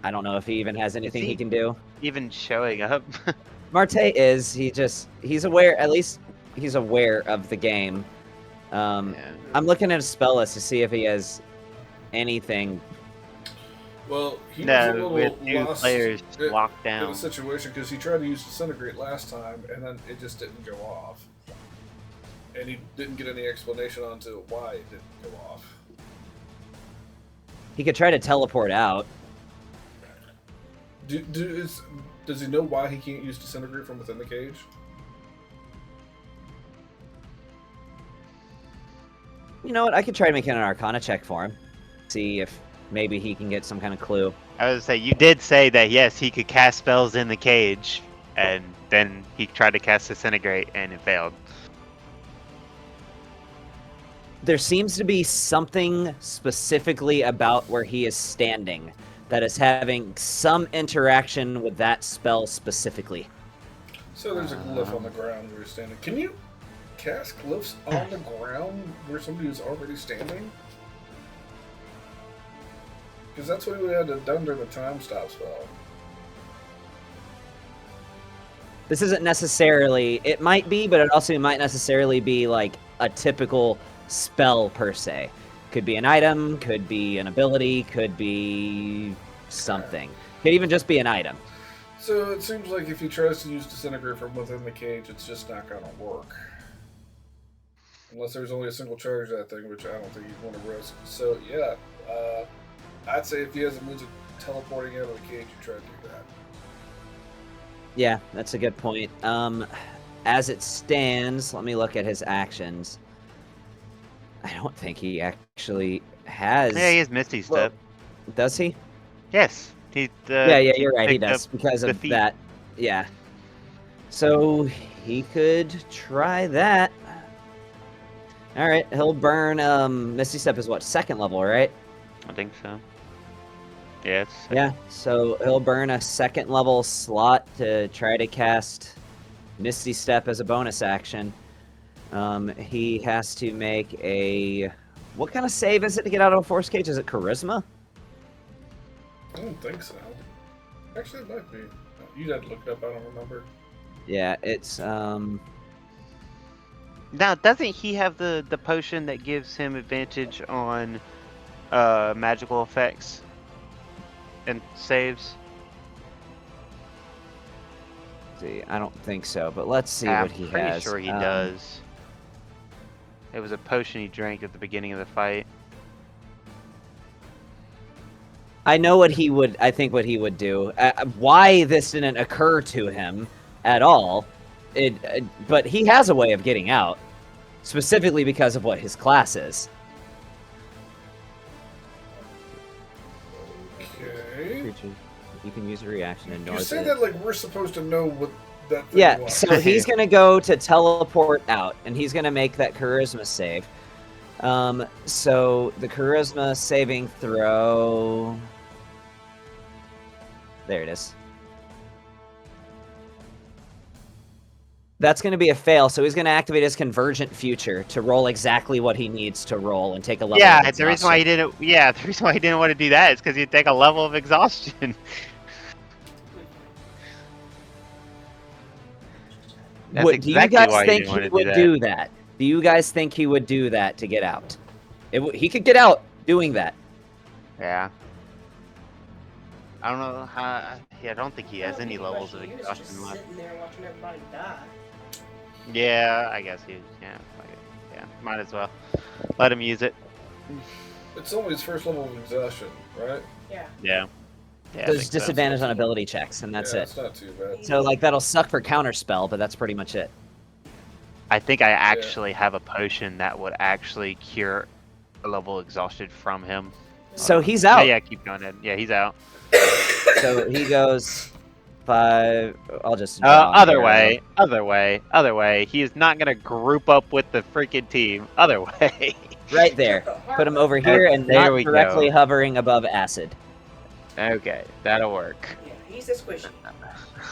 I don't know if he even has anything he can do. Even showing up. Marte is. He's aware. At least he's aware of the game. Yeah. I'm looking at his spell list to see if he has anything. Well, he was a No, little with two lost players in- locked in down. a situation because he tried to use Disintegrate last time and then it just didn't go off. And he didn't get any explanation onto why it didn't go off. He could try to teleport out. Does he know why he can't use Disintegrate from within the cage? You know what? I could try making an Arcana check for him. See if maybe he can get some kind of clue. I was gonna say, you did say that yes, he could cast spells in the cage, and then he tried to cast Disintegrate and it failed. There seems to be something specifically about where he is standing that is having some interaction with that spell specifically. So there's a glyph on the ground where you're standing. Can you cast glyphs on the ground where somebody is already standing? Because that's what we would have done during the time stop spell. This isn't necessarily, it might be, but it also might necessarily be like a typical spell per se. Could be an item, could be an ability, could be something. Could even just be an item. So it seems like if he tries to use Disintegrate from within the cage, it's just not going to work. Unless there's only a single charge of that thing, which I don't think you'd want to risk. So yeah, I'd say if he has a means of teleporting out of the cage, you try to do that. Yeah, that's a good point. As it stands, let me look at his actions. I don't think he actually has... Yeah, he has Misty Step. Does he? Yes. Yeah, you're right, he does, because of feet. that. Yeah. So, he could try that. Alright, he'll burn, Misty Step is what, 2nd level, right? I think so. Yeah, Yeah, so he'll burn a 2nd level slot to try to cast Misty Step as a bonus action. He has to make a... What kind of save is it to get out of a force cage? Is it Charisma? I don't think so. Actually, it might be. You'd have to look it up, I don't remember. Yeah, it's, Now, doesn't he have the potion that gives him advantage on magical effects and saves? see, I don't think so, but let's see I'm what he pretty has. sure he does. It was a potion he drank at the beginning of the fight. I know what he would. I think what he would do. Why this didn't occur to him at all? But he has a way of getting out, specifically because of what his class is. Okay. You can use a reaction and You say that like we're supposed to know what that thing Yeah, was. so he's gonna go to teleport out, and he's gonna make that charisma save. So the charisma saving throw. There it is. That's going to be a fail, so he's going to activate his Convergent Future to roll exactly what he needs to roll and take a level Yeah, of the reason why he didn't. Yeah, the reason why he didn't want to do that is because he'd take a level of exhaustion. That's Do exactly you guys why he think didn't want he to would do that? Do you guys think he would do that to get out? He could get out doing that. Yeah. I don't know how. Yeah, I don't think he has any levels of He was exhaustion just left. sitting there watching everybody die. Yeah, I guess he. Yeah, might as well let him use it. It's only his first level of exhaustion, right? Yeah. Yeah. Yeah. I There's think so. disadvantage on ability checks, and that's yeah, it. It's not too bad. So, like, that'll suck for counterspell, but that's pretty much it. I think I actually have a potion that would actually cure a level exhausted from him. So he's out. Yeah, keep going ahead. Yeah, he's out. So he goes 5. I'll just. Other way. He is not gonna group up with the freaking team. Other way. Right there. Put him over here and There not we directly go. hovering above acid. Okay, that'll work. Yeah, he's a squishy.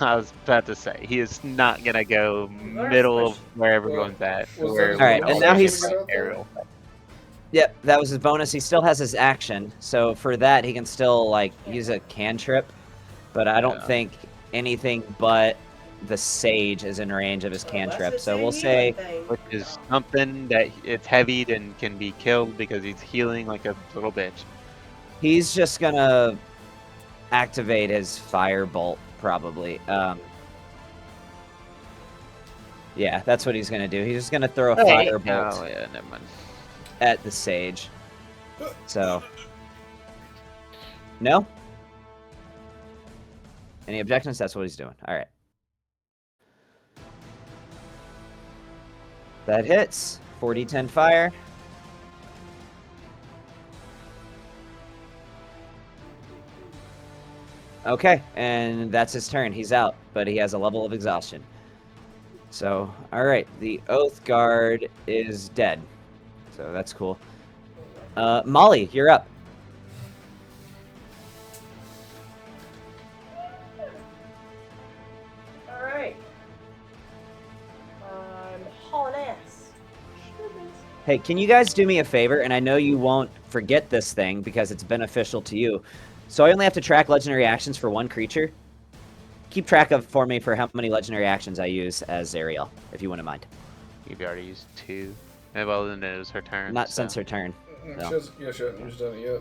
I was about to say he is not gonna go middle of where everyone's at. Was Where that Alright, and now his he's- bonus to get out there? aerial. Yep, that was his bonus. He still has his action, so for that he can still like use a cantrip, but I don't Yeah. think anything but the sage is in range of his cantrip. Unless So it's we'll a say healing thing. Which is something that it's heavied and can be killed because he's healing like a little bitch. he's just gonna activate his firebolt probably. Yeah, that's what he's gonna do. He's just gonna throw a firebolt Oh yeah, never mind. at the sage. So, no? Any objections? That's what he's doing. All right. That hits. 4d10 fire. Okay, and that's his turn. He's out, but he has a level of exhaustion. So, all right, the Oath Guard is dead. So that's cool. Molly, you're up. Alright. I'm hauling ass. Sure is. Hey, can you guys do me a favor? And I know you won't forget this thing because it's beneficial to you. So I only have to track legendary actions for one creature. Keep track of for me for how many legendary actions I use as Ariel, if you wouldn't mind. You've already used 2. Well, then it was her turn. Not so. since her turn. No. She hasn't used any yet.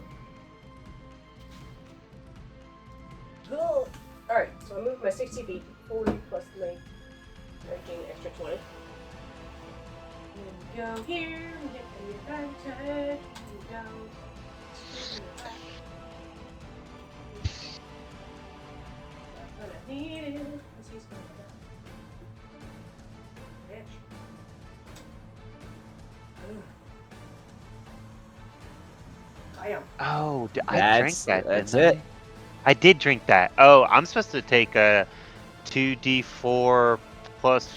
Cool. Alright, so I moved my 60 feet, 40 plus my making extra 20. And go here, and get the advantage, and go to the back. That's what I needed, because he's going to die. Bitch. I am. Oh, I drank that. That's didn't it. I did drink that. Oh, I'm supposed to take a 2d4 plus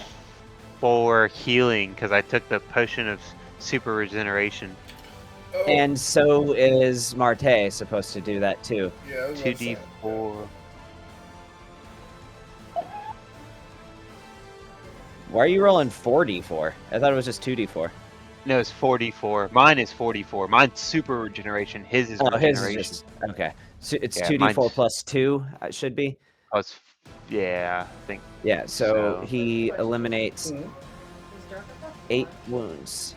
4 healing because I took the potion of super regeneration. Oh, And so is Marte supposed to do that too. yeah, I was about to say. 2d4. Why are you rolling 4d4? I thought it was just 2d4. No, it's 44. Mine is 44. Mine's super regeneration. His is Oh, his regeneration. is just okay. So it's Yeah, 2d4 mine's- plus 2. It should be. Plus, yeah, I think. Yeah. So So- he eliminates Mhm. Is Dark Elf? 8 wounds.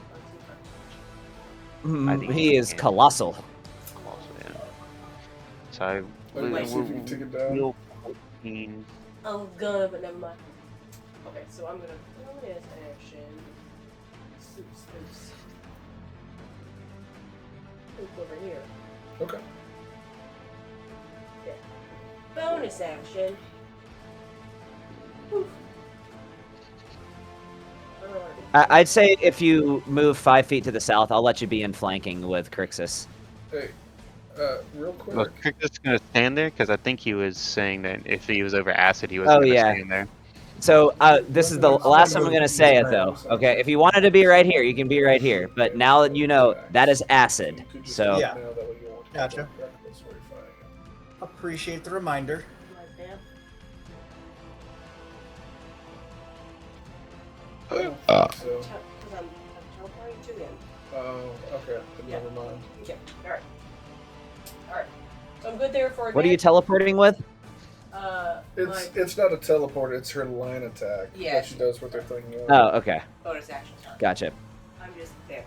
I think He he is can. colossal. Also, yeah. So Let's see if you can take it down. Heal 14. I was gonna, but never mind. Okay, so I'm gonna bonus action. Oops. Over here. Okay. Yeah. Bonus action. Oof. I'd say if you move 5 feet to the south, I'll let you be in flanking with Crixus. Hey, real quick. Well, Cricket's gonna stand there because I think he was saying that if he was over acid, he wasn't Oh, gonna yeah. stand there. So this is the last time I'm going to say it, though. Okay, if you wanted to be right here, you can be right here. But now that you know, that is acid. You could just So Yeah. now that way you won't Gotcha. have to reckless where you're fighting. Appreciate the reminder. Like that. I don't think so. Because I'm teleporting to him. Oh, okay. Then Yeah. never mind. Okay, alright. Alright. So I'm good there for what are you teleporting with? It's not a teleport. It's her line attack Yeah. that she does with her thing. Oh, okay. bonus action. Sorry. Gotcha. I'm just there.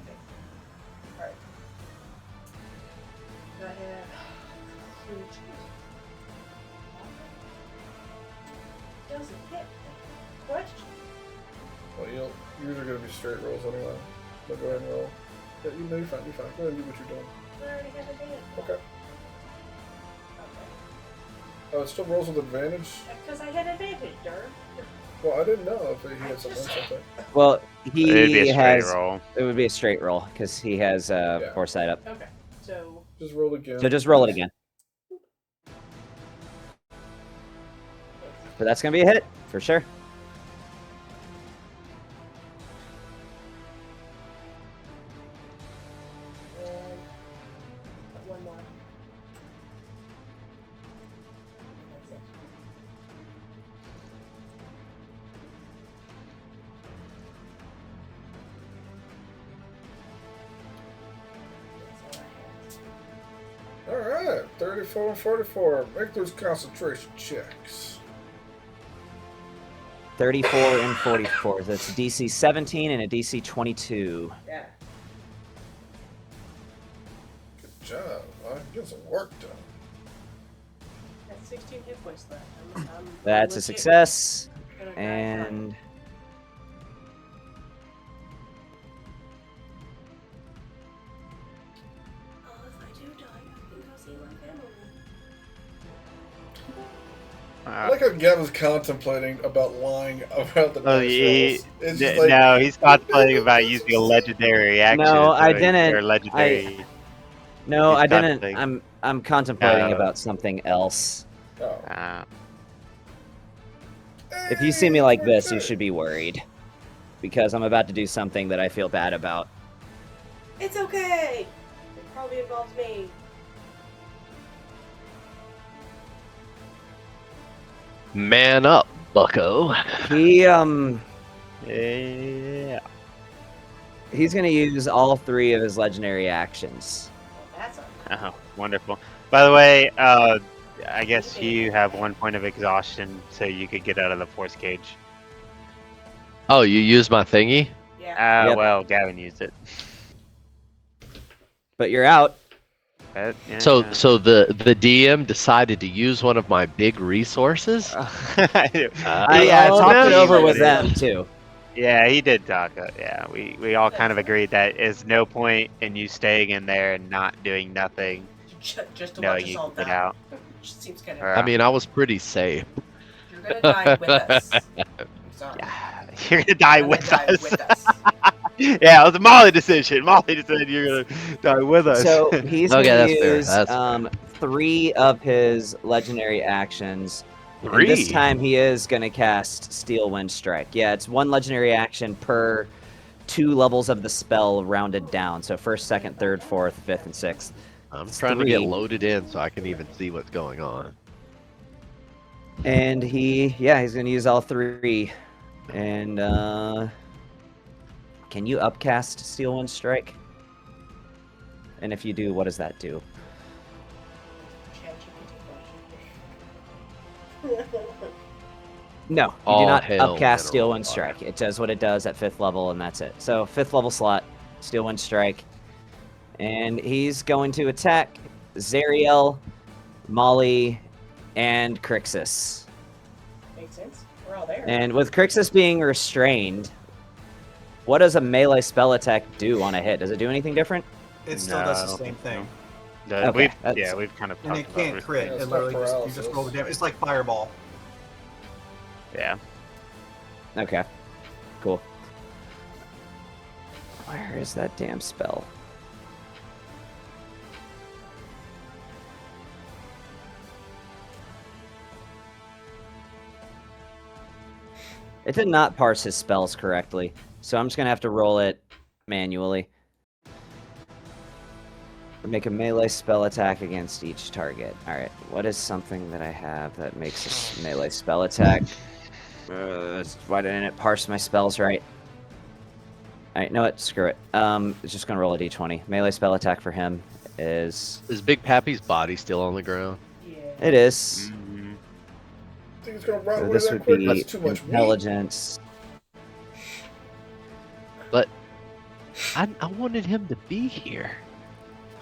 Alright. Do I have doesn't hit. Question. Well, yours are going to be straight rolls anyway. So go ahead and roll. Yeah, you're fine. You're fine. Go ahead and do what you're doing. I already have advantage. Okay. Okay. Oh, it still rolls with advantage? Because I had advantage, Dirk. Well, I didn't know if he had something. Well, It'd be he a straight has. roll. It would be a straight roll because he has Yeah. foresight up. Okay. So Just roll again. So just roll it again. But that's gonna be a hit for sure. and one more. That's it. That's all I have. Alright, 34 and 44. Make those concentration checks. 34 and 44. That's a DC 17 and a DC 22. Yeah. Good job. I get some work done. That's 16 hit points left. I'm That's a legit success. gonna die And oh, if I do die, I can go see my family. I like how Gavin's contemplating about lying about the Oh, dice he, rolls. It's just like, no, he's contemplating about using a legendary reaction. No, I so- didn't. Or legendary. no, He's I didn't. contemplating. I'm contemplating Oh. about something else. oh. If you see me like this, you should be worried. Because I'm about to do something that I feel bad about. It's okay. It probably involves me. Man up, bucko. He Yeah. he's gonna use all 3 of his legendary actions. Well, that's a Oh, wonderful. By the way, I guess you have 1 point of exhaustion, so you could get out of the force cage. Oh, you used my thingy? yeah. Yep. Well, Gavin used it. but you're out. Yeah, So yeah. so the DM decided to use one of my big resources. I Oh, talked no, it over you with didn't. them too. Yeah, he did talk. Yeah, we all kind of agreed that there's no point in you staying in there and not doing nothing, Just to watch knowing us you all can get die. out. Which seems kind Or, of. I mean, I was pretty safe. You're gonna die with us. I'm sorry. yeah, you're gonna die You're gonna with die us. with us. Yeah, it was a Molly decision. Molly decided you're gonna die with us. So he's Okay, gonna that's fair, use that's fair. 3 of his legendary actions. And this 3. time he is gonna cast Steel Wind Strike. Yeah, it's 1 legendary action per 2 levels of the spell rounded down. So 1st, 2nd, 3rd, 4th, 5th, and 6th. I'm It's trying to get 3. loaded in so I can even see what's going on. And he's gonna use all 3. And can you upcast Steel Wind Strike? And if you do, what does that do? No, you All do not hail upcast Steel Mineral Wind Fire. Strike. It does what it does at 5th level, and that's it. So 5th level slot, Steel Wind Strike. And he's going to attack Zariel, Molly, and Crixus. Makes sense. We're all there. And with Crixus being restrained, what does a melee spell attack do on a hit? Does it do anything different? It still No, does I the don't same think so. thing. Okay, We've kind of And talked it about can't it. crit. Yeah, It it's literally not just, you paralysis. just roll the damage. It's like fireball. Yeah. Okay, cool. Where is that damn spell? It did not parse his spells correctly, so I'm just going to have to roll it manually. Make a melee spell attack against each target. Alright, what is something that I have that makes a melee spell attack? Why didn't it parse my spells right? Alright, know what? Screw it. It's just going to roll a d20. Melee spell attack for him is... Is Big Pappy's body still on the ground? Yeah. It is. Mhm. Think it's gonna run So away this that would quick? be That's too much meat. intelligence. But I wanted him to be here.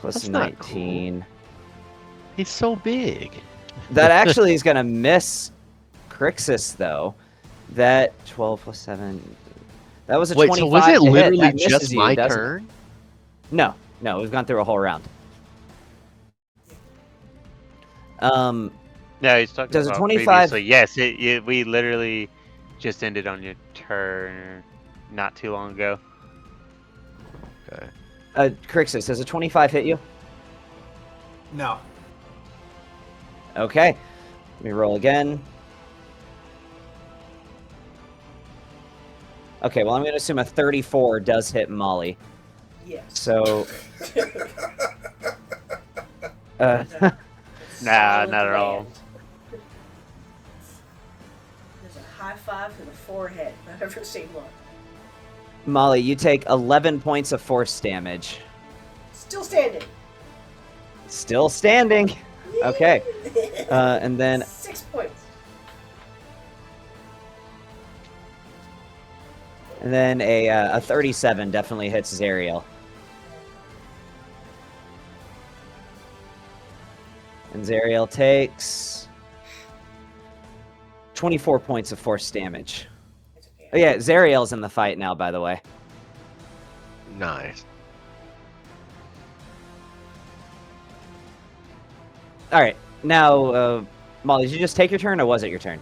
Plus That's not 19. He's so big. That actually is going to miss Crixus, though. That 12 plus 7. That was a Wait, 25 so was it to hit. literally That misses just you, my doesn't it? turn? No, we've gone through a whole round. No, he's talking Does a about 25 previously. Yes, we literally just ended on your turn not too long ago. Okay. Crixus, does a 25 hit you? No. Okay. Let me roll again. Okay, well, I'm going to assume a 34 does hit Molly. Yes. So, Nah, Solid not at all. land. There's a high five to the forehead. I've ever seen one. Molly, you take 11 points of force damage. Still standing. Still standing. Okay. And then 6 points. a 37 definitely hits Zariel. And Zariel takes 24 points of force damage. It's okay. Oh yeah, Zariel's in the fight now, by the way. Nice. All right, now, Molly, did you just take your turn, or was it your turn?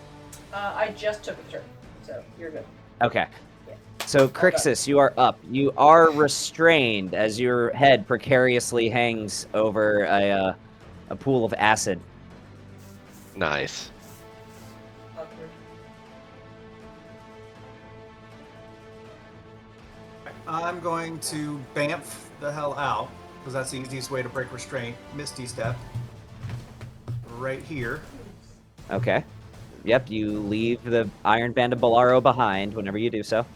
I just took a turn, so you're good. Okay. Yeah. So, Crixus, you are up. You are restrained as your head precariously hangs over a pool of acid. Nice. Awkward. I'm going to bamf the hell out, because that's the easiest way to break restraint. Misty Step. Right here. Okay. Yep, you leave the Iron Band of Bolaro behind whenever you do so.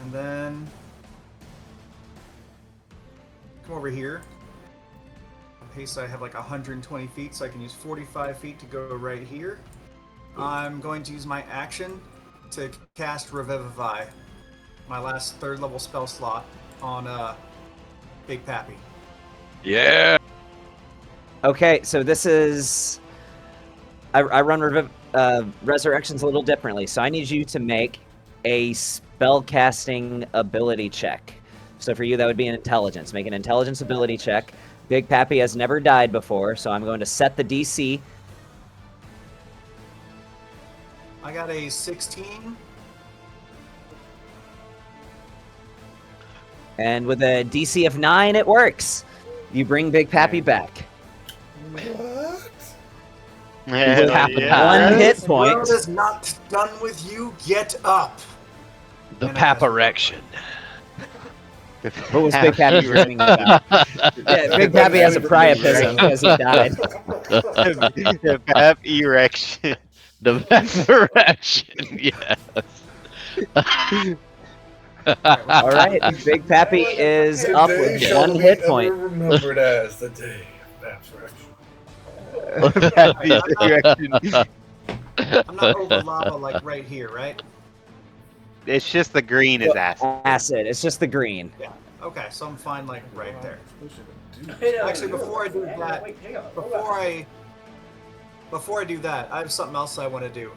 And then come over here. In case I have like 120 feet, so I can use 45 feet to go right here. I'm going to use my action to cast Revivify, my last 3rd level spell slot on Big Pappy. Yeah. Okay, so this is. I run resurrections a little differently, so I need you to make a spellcasting ability check. So for you, that would be an intelligence. Make an intelligence ability check. Big Pappy has never died before, so I'm going to set the DC. I got a 16. And with a DC of 9, it works. You bring Big Pappy back. What? Yeah, One hit This point. world is not done with you. Get up. The And I guess- paparection. What was Big Pappy dreaming about? Yeah, Big Pappy has a priapism because he died. The pap erection. The paparection. Yes. All right, Big Pappy is up with Today shall 1 be hit ever point. remembered as the day of Bab's Erection. I'm not over lava like right here, right? It's just the green is acid. Acid. It's just the green. Yeah. Okay, so I'm fine like right there. Hey, no, Actually, before I do that, wait, hang on. Hold on. before I do that, I have something else I want to do.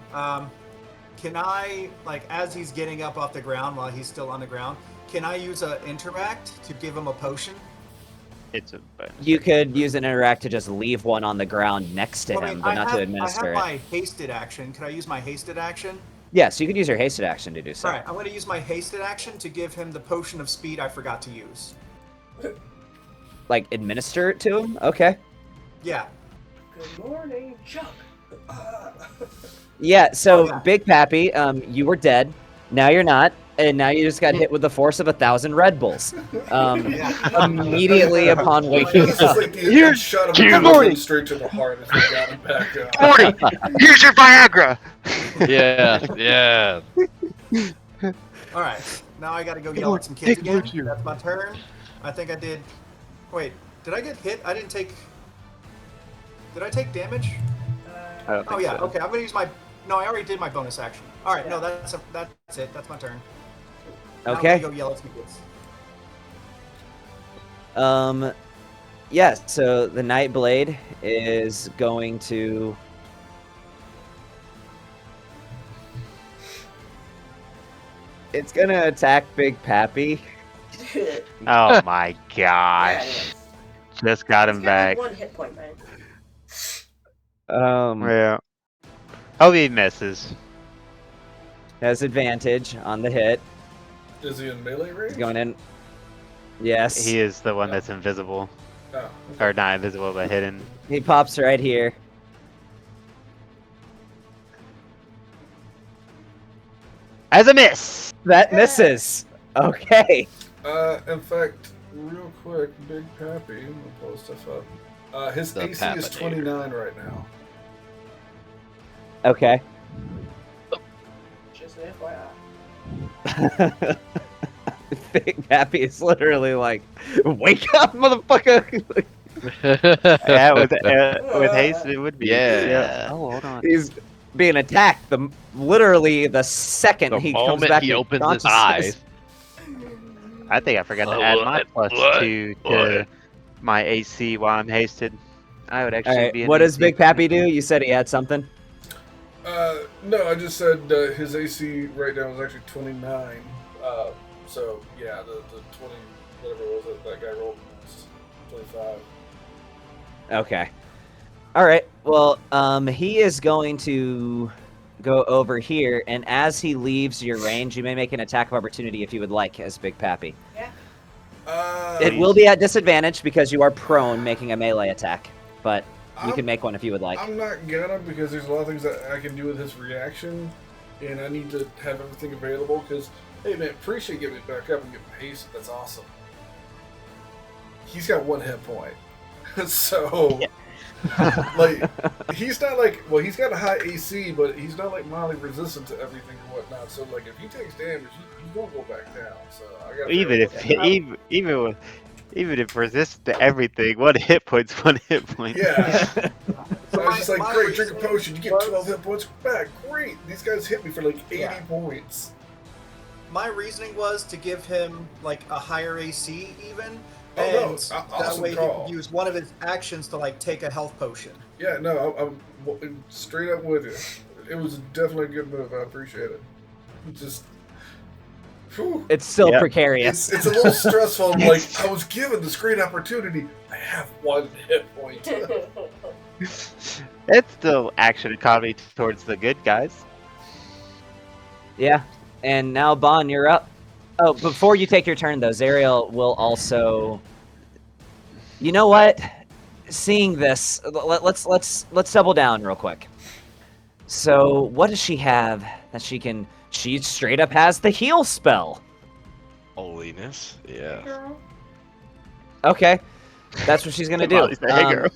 Can I, like, as he's getting up off the ground while he's still on the ground, can I use a interact to give him a potion? It's a bonus. You could use an interact to just leave one on the ground next to Well, I him, mean, but not to I administer have it. my hasted action. Could I use my hasted action? Yes, you could use your hasted action to do so. All right, I'm going to use my hasted action to give him the potion of speed I forgot to use. Like, administer it to him? Okay. Yeah. Good morning, Chuck. Yeah, so Oh, yeah. Big Pappy, you were dead. Now you're not. And now you just got hit with the force of 1,000 Red Bulls. Immediately upon waking This is up. like the Here's- shot of Good a morning. gun straight to the heart as we got him back up. 40! Here's your Viagra! Yeah. All right. Now I got to go yell at some kids again. That's my turn. I think I did. Wait, did I get hit? I didn't take. Did I take damage? I don't Oh think yeah. so. Okay, I'm gonna use my. No, I already did my bonus action. All right. No, that's it. That's my turn. Now Okay. I'm gonna go yell at some kids. Yeah, so the Nightblade is going to... It's gonna attack Big Pappy. Oh my gosh. Just got him He's got back. like 1 hit point, man. Yeah. Hope he misses. Has advantage on the hit. Is he in melee range? He's going in. Yes. He is the one that's invisible. Oh. Or not invisible, but hidden. He pops right here. As a miss! That misses. Okay. In fact, real quick, Big Pappy, I'm gonna pull stuff up. His The AC is Papinator. 29 right now. Okay. Just an FYI. Big Pappy is literally like, wake up, motherfucker! Yeah, with haste, it would be. Yeah. Oh, hold on. He's being attacked literally the second The he comes moment back he to opens his consciousness. eyes. I think I forgot to add my +2 to my AC while I'm hasted. I would actually Alright, be an what does AC Big Pappy do? You said he had something? No, I just said his AC right now is actually 29. So, yeah, the 20, whatever it was that guy rolled was 25. Okay. Alright, well, he is going to go over here, and as he leaves your range, you may make an attack of opportunity if you would like, as Big Pappy. It will be at disadvantage because you are prone making a melee attack, but you can make one if you would like. I'm not gonna because there's a lot of things that I can do with his reaction, and I need to have everything available. Because, hey man, appreciate getting it back up and getting haste. That's awesome. He's got 1 hit point, so like he's not like he's got a high AC, but he's not like mildly resistant to everything and whatnot. So like if he takes damage, he's gonna go back down. So I got even if resist to everything, 1 hit point's 1 hit point. Yeah. So I was just like, My great, drink a potion, you get was- 12 hit points back. Great. These guys hit me for like 80 Yeah. points. my reasoning was to give him like a higher AC even, Oh, and no, that awesome way he call. could use one of his actions to like take a health potion. Yeah, no, I'm straight up with you. It was definitely a good move. I appreciate it. Just, whew. It's still Yep. precarious. It's a little stressful. I'm like, I was given this great opportunity. I have 1 hit point. It's still action economy towards the good guys. Yeah. And now, Bon, you're up. Oh, before you take your turn, though, Zariel will also. You know what? Seeing this, let's double down real quick. So, what does she have that she can? She straight up has the heal spell. Holiness. Yeah. Girl. Okay, that's what she's gonna do. Molly's the hey girl.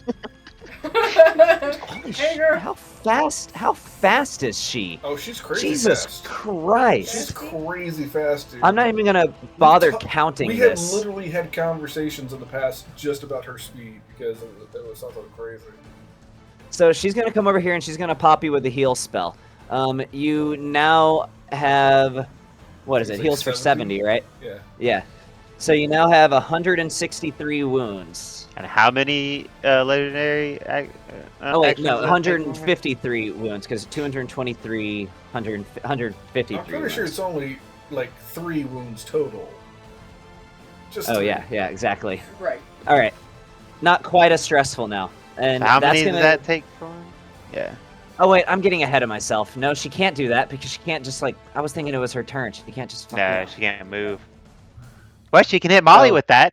Holy Hey, shit! girl. How fast is she? Oh, she's crazy Jesus fast. Christ! She's crazy fast, dude. I'm not even gonna bother We counting We have this. literally had conversations in the past just about her speed because it was something crazy. So she's gonna come over here and she's gonna pop you with the heal spell. You now have, what is It's it? like Heals for 70? 70, right? Yeah. Yeah. So you now have 163 wounds. And how many legendary? Oh wait, actions no, does that take? 153 wounds because 223, 153. I'm pretty sure wounds. it's only like 3 wounds total. Just Oh 3. yeah, exactly. Right. All right, not quite as stressful now. And How that's many gonna... does that take for him? Yeah. Oh wait, I'm getting ahead of myself. No, she can't do that because she can't just like. I was thinking it was her turn. She can't just. No, she can't move. Well, she can hit Molly Oh. with that.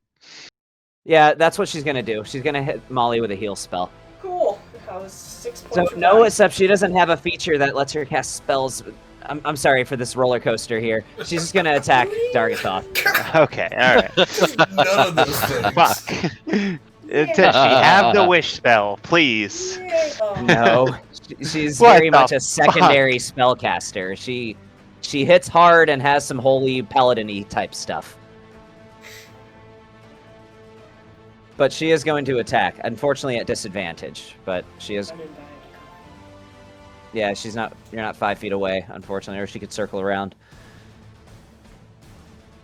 Yeah, that's what she's gonna do. She's gonna hit Molly with a heal spell. Cool. I was 6 So points. no, except she doesn't have a feature that lets her cast spells. I'm sorry for this roller coaster here. She's just gonna attack Dargathoth. Okay, alright. None of those things. Fuck. Does she have the wish spell, please? Yay. Oh. No, she's What very the much a secondary spellcaster. She hits hard and has some holy paladin-y type stuff. But she is going to attack, unfortunately at disadvantage. But she is, I didn't die. yeah, she's not. You're not 5 feet away, unfortunately, or she could circle around.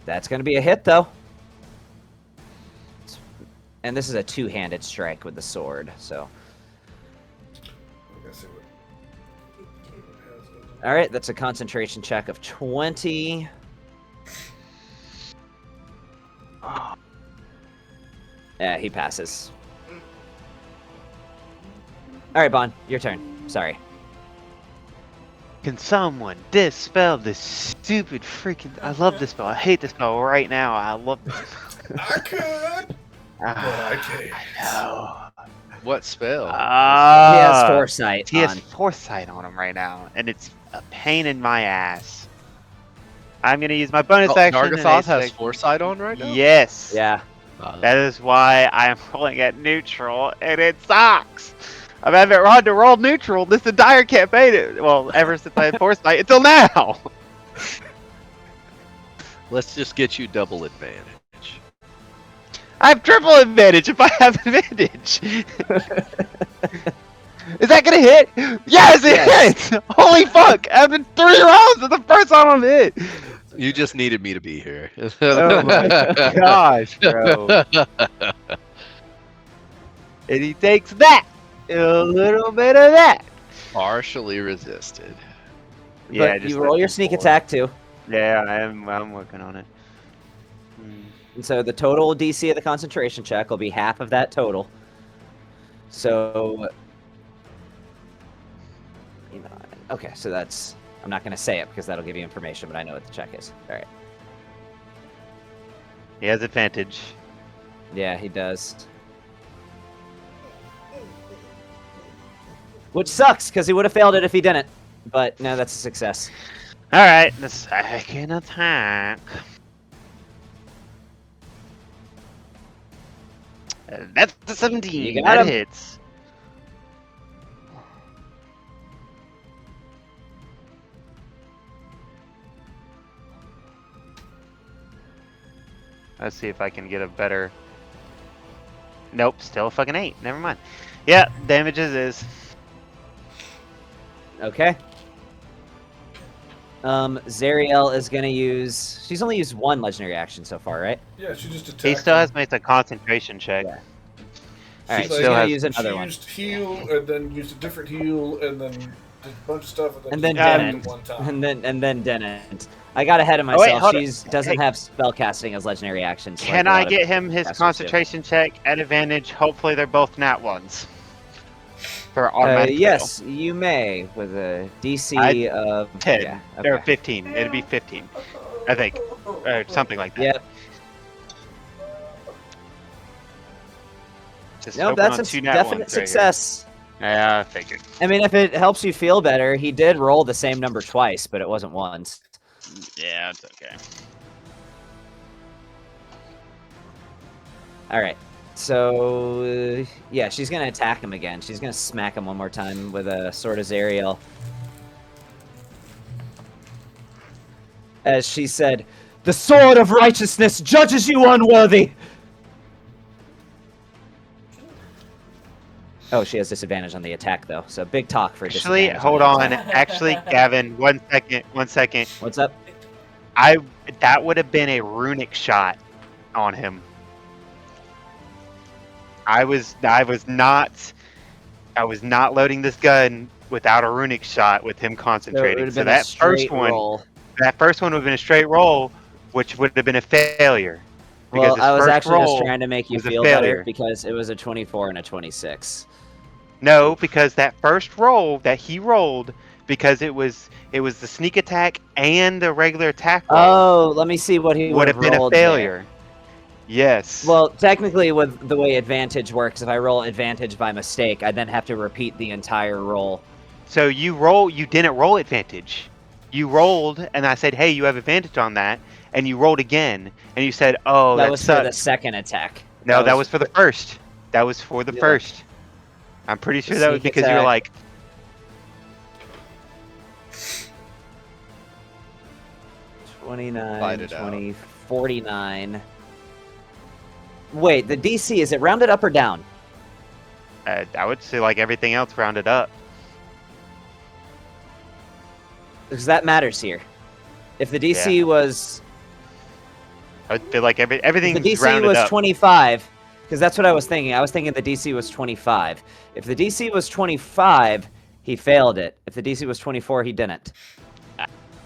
That's going to be a hit, though. And this is a two-handed strike with the sword, so. Let's see what it has. All right, that's a concentration check of 20. Yeah, he passes. All right, Bon, your turn. Sorry. Can someone dispel this stupid freaking... I love this spell. I hate this spell right now. I love it. I could, but I can't. No. What spell? He has foresight. He has on. foresight on him right now, and it's a pain in my ass. I'm gonna use my bonus action. and Dargathoth has ace- foresight on right now? Yes. Yeah. That is why I'm rolling at neutral, and it sucks. I've had to roll neutral this entire campaign. Well, ever since I had foresight until now. Let's just get you double advantage. I have triple advantage if I have advantage. Is that gonna hit? Yes, it Yes. hits! Holy fuck! After 3 rounds, it's the first time I'm hit. You just needed me to be here. Oh my gosh, bro. And he takes that. A little bit of that. Partially resisted. But you roll your sneak attack too. Yeah, I'm working on it. And so the total DC of the concentration check will be half of that total. So, okay, so that's, I'm not going to say it because that'll give you information, but I know what the check is. All right. He has advantage. Yeah, he does. Which sucks because he would have failed it if he didn't. But no, that's a success. Alright, the second attack. That's the 17. You got That him. hits. Let's see if I can get a better... Nope, still a fucking 8. Never mind. Yeah, damages is... Okay. Zariel is gonna use. She's only used one legendary action so far, right? Yeah, she just attacked. He still him. has to make a concentration check. Yeah. She, Alright, like, she's gonna has- use another she one. used heal and then used a different heal and then did a bunch of stuff And then then just didn't. one time. And then didn't. I got ahead of Oh, wait, myself. hold on. She's doesn't Hey. have spell casting as legendary actions. like Can a I lot of get him his casters do. concentration check at advantage? Hopefully they're both nat ones. For automatic fail. Yes, you may with a DC of 10. Yeah, Or okay. 15. It'd be 15. I think. Or something like that. Yep. Just No, hoping that's on a 2 nat definite ones right here. success. Yeah, I figured. I mean, if it helps you feel better, he did roll the same number twice, but it wasn't once. Yeah, it's okay. All right. So, yeah, she's going to attack him again. She's going to smack him one more time with a Sword of Zariel. As she said, "The sword of righteousness judges you unworthy." Oh, she has disadvantage on the attack, though. So big talk for Actually, disadvantage. hold the on. attack. Actually, Gavin, 1 second. 1 second. What's up? That would have been a runic shot on him. I was not loading this gun without a runic shot with him So it would concentrating. have So been a that first straight one, roll. would have been a straight roll, which would have been a failure. Because Well, his I was first actually just roll trying to make you was a feel better failure. because it was a 24 and a 26. No, because that first roll that he rolled, because it was the sneak attack and the regular attack roll, Oh, let me see what he would have been a rolled failure. there. Yes. Well, technically, with the way advantage works, if I roll advantage by mistake, I then have to repeat the entire roll. So you didn't roll advantage. You rolled, and I said, "Hey, you have advantage on that," and you rolled again, and you said, "Oh, that that was sucks." for the second attack. No, that was for the first. That was for the Yeah. first. I'm pretty sure that was Sneak because you were attack. like, 29, Fight it out. 20, 49. Wait, the DC, is it rounded up or down? I would say like everything else rounded up. Because that matters here. If the DC Yeah. was... I would feel like If everything's the DC rounded was up. 25, because that's what I was thinking. I was thinking the DC was 25. If the DC was 25, he failed it. If the DC was 24, he didn't.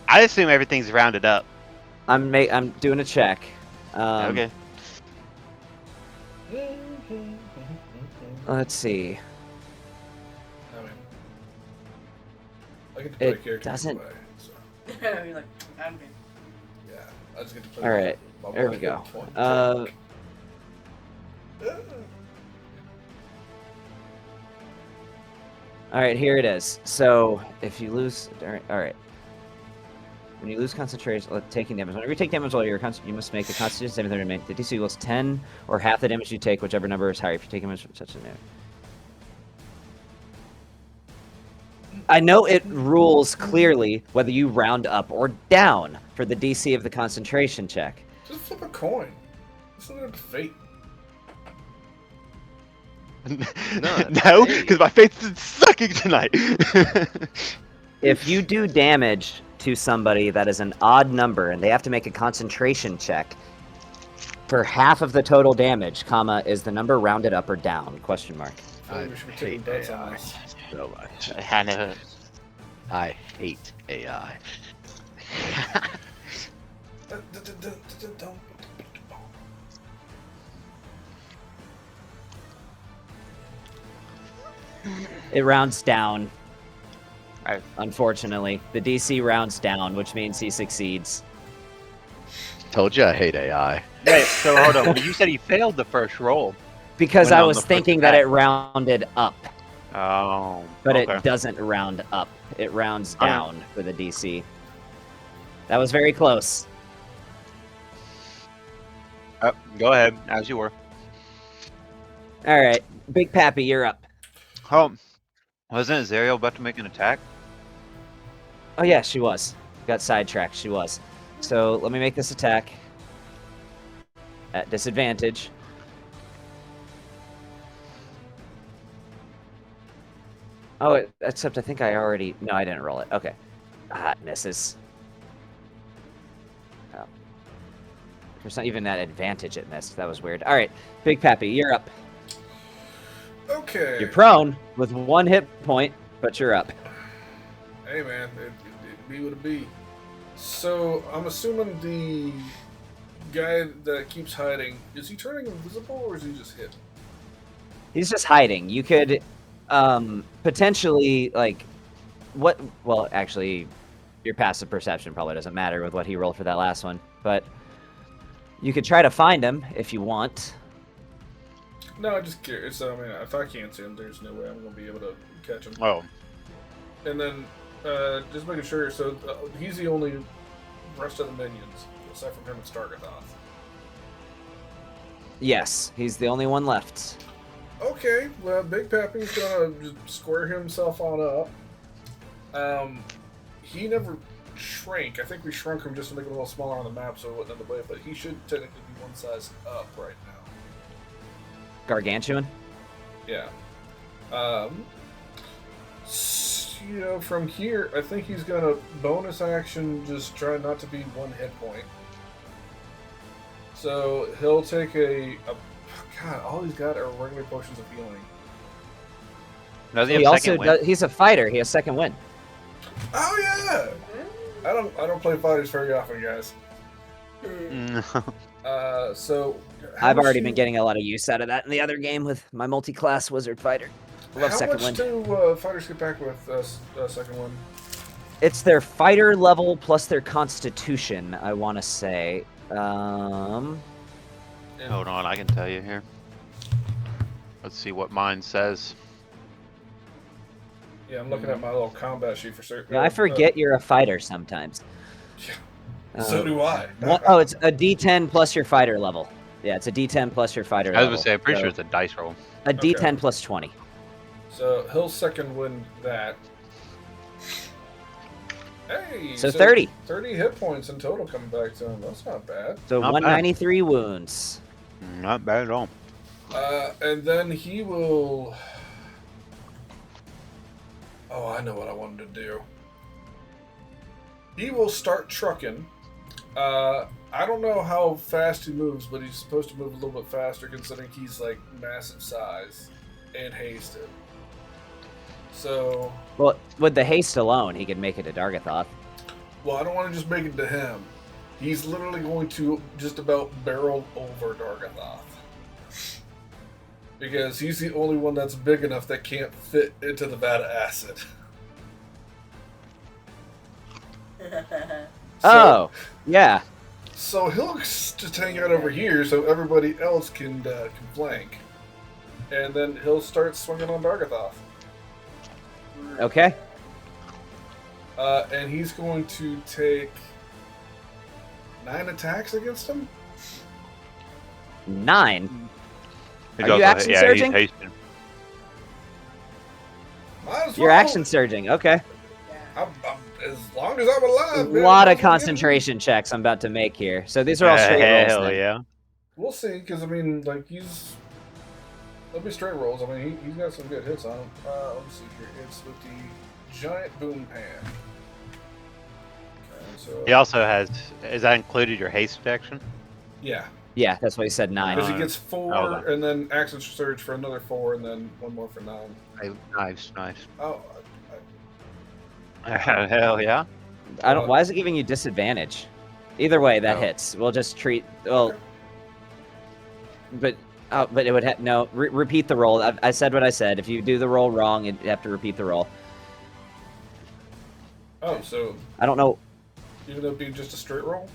I assume everything's rounded up. I'm doing a check. Okay. Let's see. I mean, I get to play It a character doesn't- anyway, so You're like, I'm good. yeah, I just get to play. All right, my there we one go. hit point. All right, here it is. So if you lose, all right. When you lose concentration, taking damage. Whenever you take damage while you're you must make a Constitution saving throw to make the DC equals 10 or half the damage you take, whichever number is higher. If you take damage from such a name. I know it rules clearly whether you round up or down for the DC of the concentration check. Just flip a coin. It's not up to fate. No, because my face is sucking tonight. If you do damage to somebody that is an odd number and they have to make a concentration check for half of the total damage, comma, is the number rounded up or down? Question mark. I feel like we should be taking bets on this. so much. I know. I hate AI. It rounds down. Alright. Unfortunately, the DC rounds down, which means he succeeds. Told you I hate AI. Wait, so hold on. When you said he failed the first roll. Because When I on was the first thinking that attack. it rounded up, Oh. but okay. it doesn't round up. It rounds Alright. down for the DC. That was very close. Go ahead, as you were. All right, Big Pappy, you're up. Oh, wasn't Zariel about to make an attack? Oh yeah, she was. Got sidetracked. She was. So let me make this attack at disadvantage. Oh, except I think I already... No, I didn't roll it. Okay. Ah, it misses. For some, even that advantage it missed. That was weird. All right, Big Pappy, you're up. Okay. You're prone with 1 hit point, but you're up. Hey man, it be what it be. So I'm assuming the guy that keeps hiding, is he turning invisible or is he just hidden? He's just hiding. You could potentially like what? Well, actually, your passive perception probably doesn't matter with what he rolled for that last one, but you could try to find him if you want. No, I'm just curious. I mean, if I can't see him, there's no way I'm going to be able to catch him. Oh, And then, just making sure, so he's the only rest of the minions, aside from him and Stargathoth. Yes, he's the only one left. Okay, well, Big Pappy's going to just square himself on up. He never shrank. I think we shrunk him just to make him a little smaller on the map so it wasn't in the way, but he should technically be one size up right now. Gargantuan? Yeah. You know, from here, I think he's gonna bonus action just try not to be 1 hit point. So he'll take a God, all he's got are regular potions of healing. does he He have also second win? does, he's a fighter. He has 2nd win. Oh yeah! I don't play fighters very often, guys. So how I've much already do- been getting a lot of use out of that in the other game with my multi-class wizard fighter. I love How 2nd much win. do fighters get back with second one? It's their fighter level plus their constitution, I want to say. Hold on, I can tell you here. Let's see what mine says. Yeah, I'm looking at my little combat sheet for certain. I forget you're a fighter sometimes. So do I. Oh, it's a D10 plus your fighter level. Yeah, it's a D10 plus your fighter I was level. gonna say, I'm pretty So sure it's a dice roll. a D10 Okay. plus 20. So he'll second win that. Hey, So 30. 30 hit points in total coming back to him. That's not bad. So Not bad. 193 wounds. Not bad at all. And then he will. Oh, I know what I wanted to do. He will start trucking. I don't know how fast he moves, but he's supposed to move a little bit faster considering he's like massive size and hasted. So, Well, with the haste alone, he could make it to Dargathoth. well, I don't want to just make it to him. He's literally going to just about barrel over Dargathoth. Because he's the only one that's big enough that can't fit into the vat of acid. Oh, yeah. So he'll just hang out over here so everybody else can flank. And then he'll start swinging on Dargathoth. Okay. And he's going to take 9 attacks against him? 9. He's Are you also- action yeah, surging? He's hasting. Might as You're well. action surging. Okay. As long as I'm alive, A man, lot might of as well get concentration checks I'm about to make here. So these are all straight rolls. Hell then. yeah. him. We'll see, because, I mean, like, they'll be straight rolls. I mean, he's got some good hits on him. Let me see here. It's with the giant boom pan. Okay, so, He also has. Is that included your haste action? yeah. Yeah, that's why he said 9. Because he gets 4, okay. and then action surge for another 4, and then 1 more for 9. Nice, nice. Oh, Hell yeah. I don't. Why is it giving you disadvantage? Either way, that Oh. hits. We'll just treat. Well, but it would have no. Repeat the roll. I said what I said. If you do the roll wrong, you have to repeat the roll. oh, so I don't know. even though it being just a straight roll?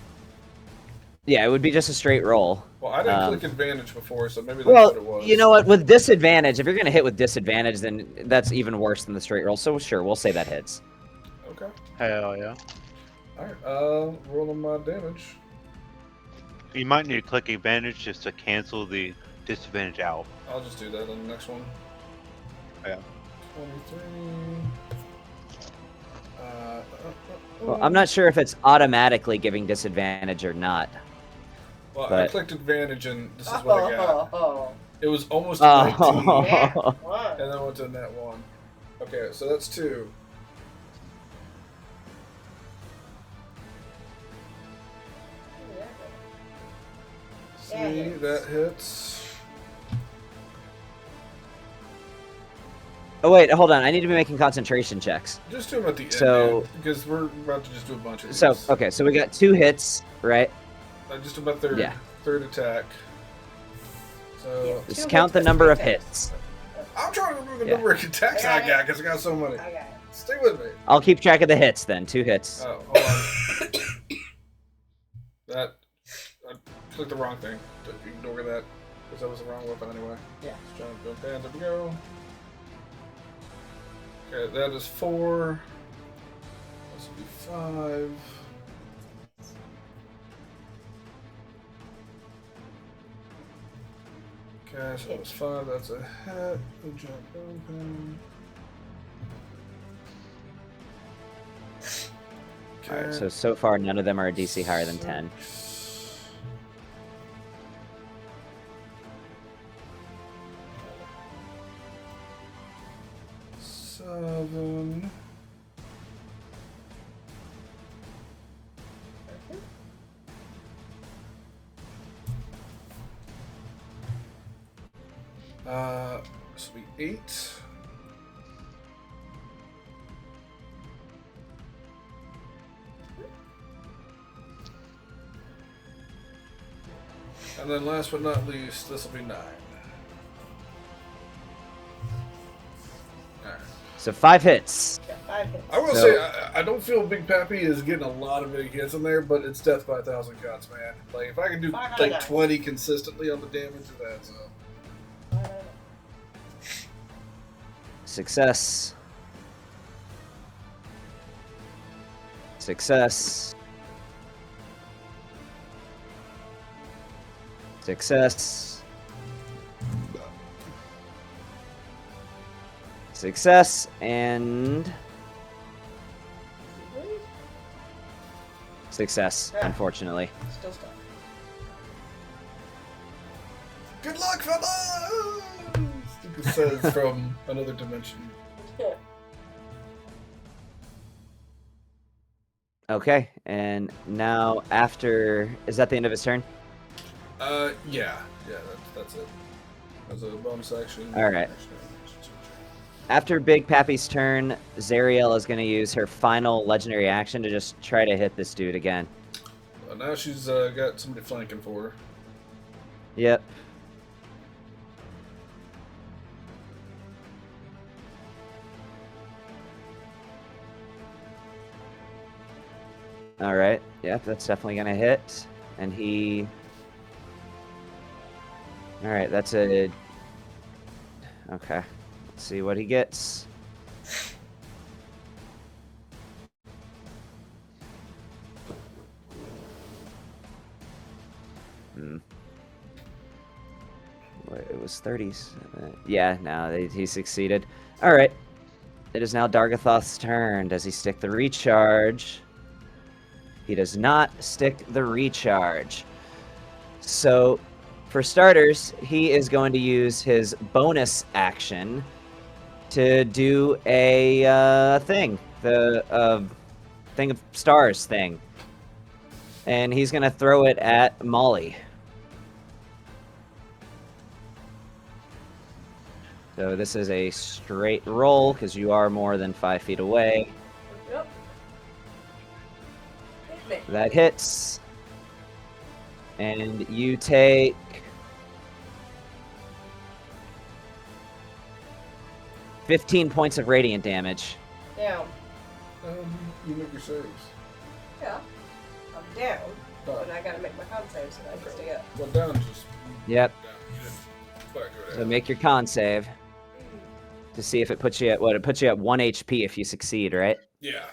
Yeah, it would be just a straight roll. Well, I didn't Um, click advantage before, so maybe that's Well, what it was. you know what? With disadvantage, if you're gonna hit with disadvantage, then that's even worse than the straight roll. So sure, we'll say that hits. Okay. Hell yeah. Alright, rolling my damage. You might need to click advantage just to cancel the disadvantage out. I'll just do that on the next one. Yeah. 23. Well, I'm not sure if it's automatically giving disadvantage or not. Well, I but- clicked advantage, and this is what I got. Oh, It was almost a 19, Oh. and then went to net 1. Okay, so that's 2. 3, that hits. Oh wait, hold on. I need to be making concentration checks. Just do them at the So- end, because we're about to just do a bunch of these. So okay, so we got 2 hits, right? Just about third, Yeah. third attack. So Just count the number of hits. I'm trying to remember the Yeah. number of attacks I got because I got so many. I got it. Stay with me. I'll keep track of the hits then. 2 hits. Oh, hold on. That I clicked the wrong thing. Ignore that because that was the wrong weapon anyway. Yeah. Let's try and jump down. There we go. Okay, that is 4. This will be 5. Okay, so that was 5. That's a hit. We jump open. Alright, so far none of them are a DC higher than 10. 7. This will be 8. And then last but not least, this will be 9. Alright. So 5 hits. Got 5 hits. I will So- say, I don't feel Big Pappy is getting a lot of big hits in there, but it's death by 1,000 cuts, man. Like, if I can do Fine, like I know. 20 consistently on the damage, that's Success. Success. Success. Success and success, Yeah. unfortunately. Still stuck. good luck, fellas! It says from another dimension. Okay, and now after is that the end of his turn? Yeah, that's it. As a bonus action. All right. After Big Pappy's turn, Zariel is going to use her final legendary action to just try to hit this dude again. Now she's got somebody flanking for her. Yep. All right. Yep, that's definitely going to hit. And he... All right, that's a... Okay. Let's see what he gets. Wait, it was 30s. Yeah, no, he succeeded. All right. It is now Dargathoth's turn. Does he stick the recharge? He does not stick the recharge. So, for starters, he is going to use his bonus action to do a thing. The Thing of Stars thing. And he's going to throw it at Molly. So this is a straight roll, because you are more than 5 feet away. Yep. Hit me. That hits. And you take... $15 points of radiant damage. Down. You make your saves. Yeah. I'm down, But, but I gotta make my con save so that I can stay up. well, down is just. Yep. Down. You didn't quite go So down. make your con save to see if it puts you at what? It puts you at 1 HP if you succeed, right? Yeah.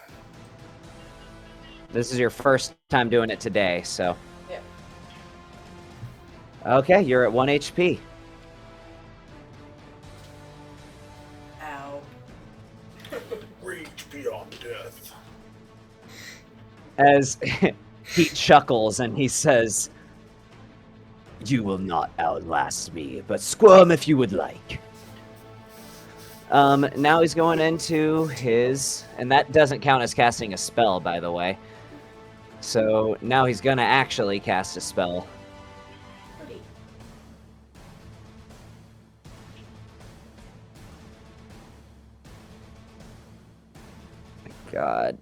This is your first time doing it today, so. Yeah. Okay, you're at 1 HP. Ow. Reach beyond death. As he chuckles and he says, "You will not outlast me, but squirm if you would like." Now he's going into his, and that doesn't count as casting a spell, by the way. So now he's gonna actually cast a spell. Pretty. God.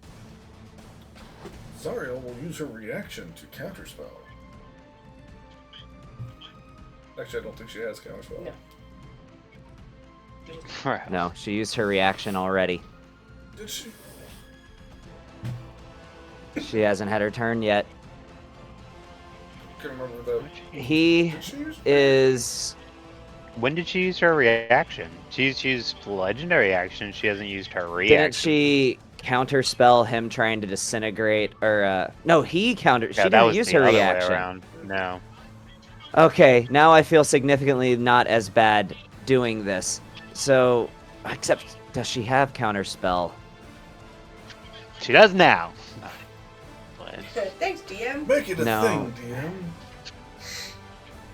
Zariel will use her reaction to counterspell. Actually, I don't think she has counterspell. No. Right. No, she used her reaction already. Did she? She hasn't had her turn yet. Can't remember that. He Did she use? is... When did she use her reaction? She's used legendary action. She hasn't used her reaction. Didn't she counterspell him trying to disintegrate? Or, no, he countered... Yeah, she that didn't was use the her other way reaction. around. No. Okay, now I feel significantly not as bad doing this. So, except, does she have counterspell? She does now. Thanks, DM. Make it a No. thing, DM.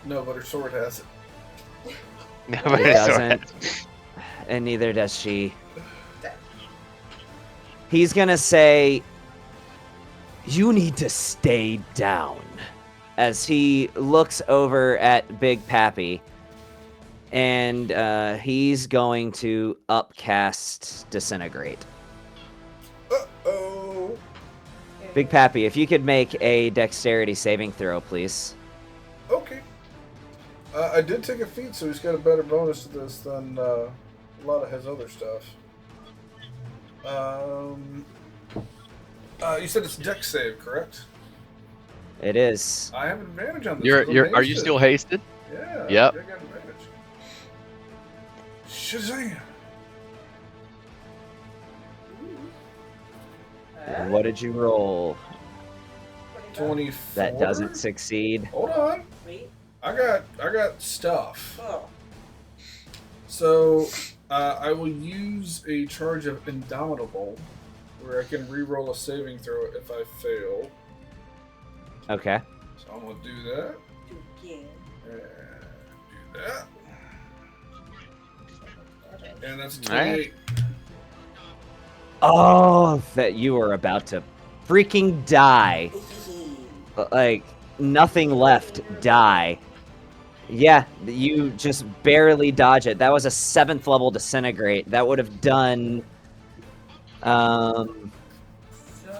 No, but her sword has it. No, It but it's doesn't. And neither does she. He's gonna say, "You need to stay down," as he looks over at Big Pappy, and he's going to upcast Disintegrate. Uh-oh. Big Pappy, if you could make a Dexterity saving throw, please. Okay. I did take a feat, so he's got a better bonus to this than a lot of his other stuff. You said it's Dex save, correct? It is. I have advantage on this. Are you hasted. still hasted? Yeah. Yep. I got advantage. Shazam! What did you roll? 24. That doesn't succeed. Hold on. Wait. I got stuff. Oh. So I will use a charge of Indomitable, where I can re-roll a saving throw if I fail. Okay. So I'm gonna do that. Again. And do that. And that's a Alright. 28. Oh, that you were about to freaking die. Like, nothing left, die. Yeah, you just barely dodge it. That was a 7th level disintegrate. That would have done It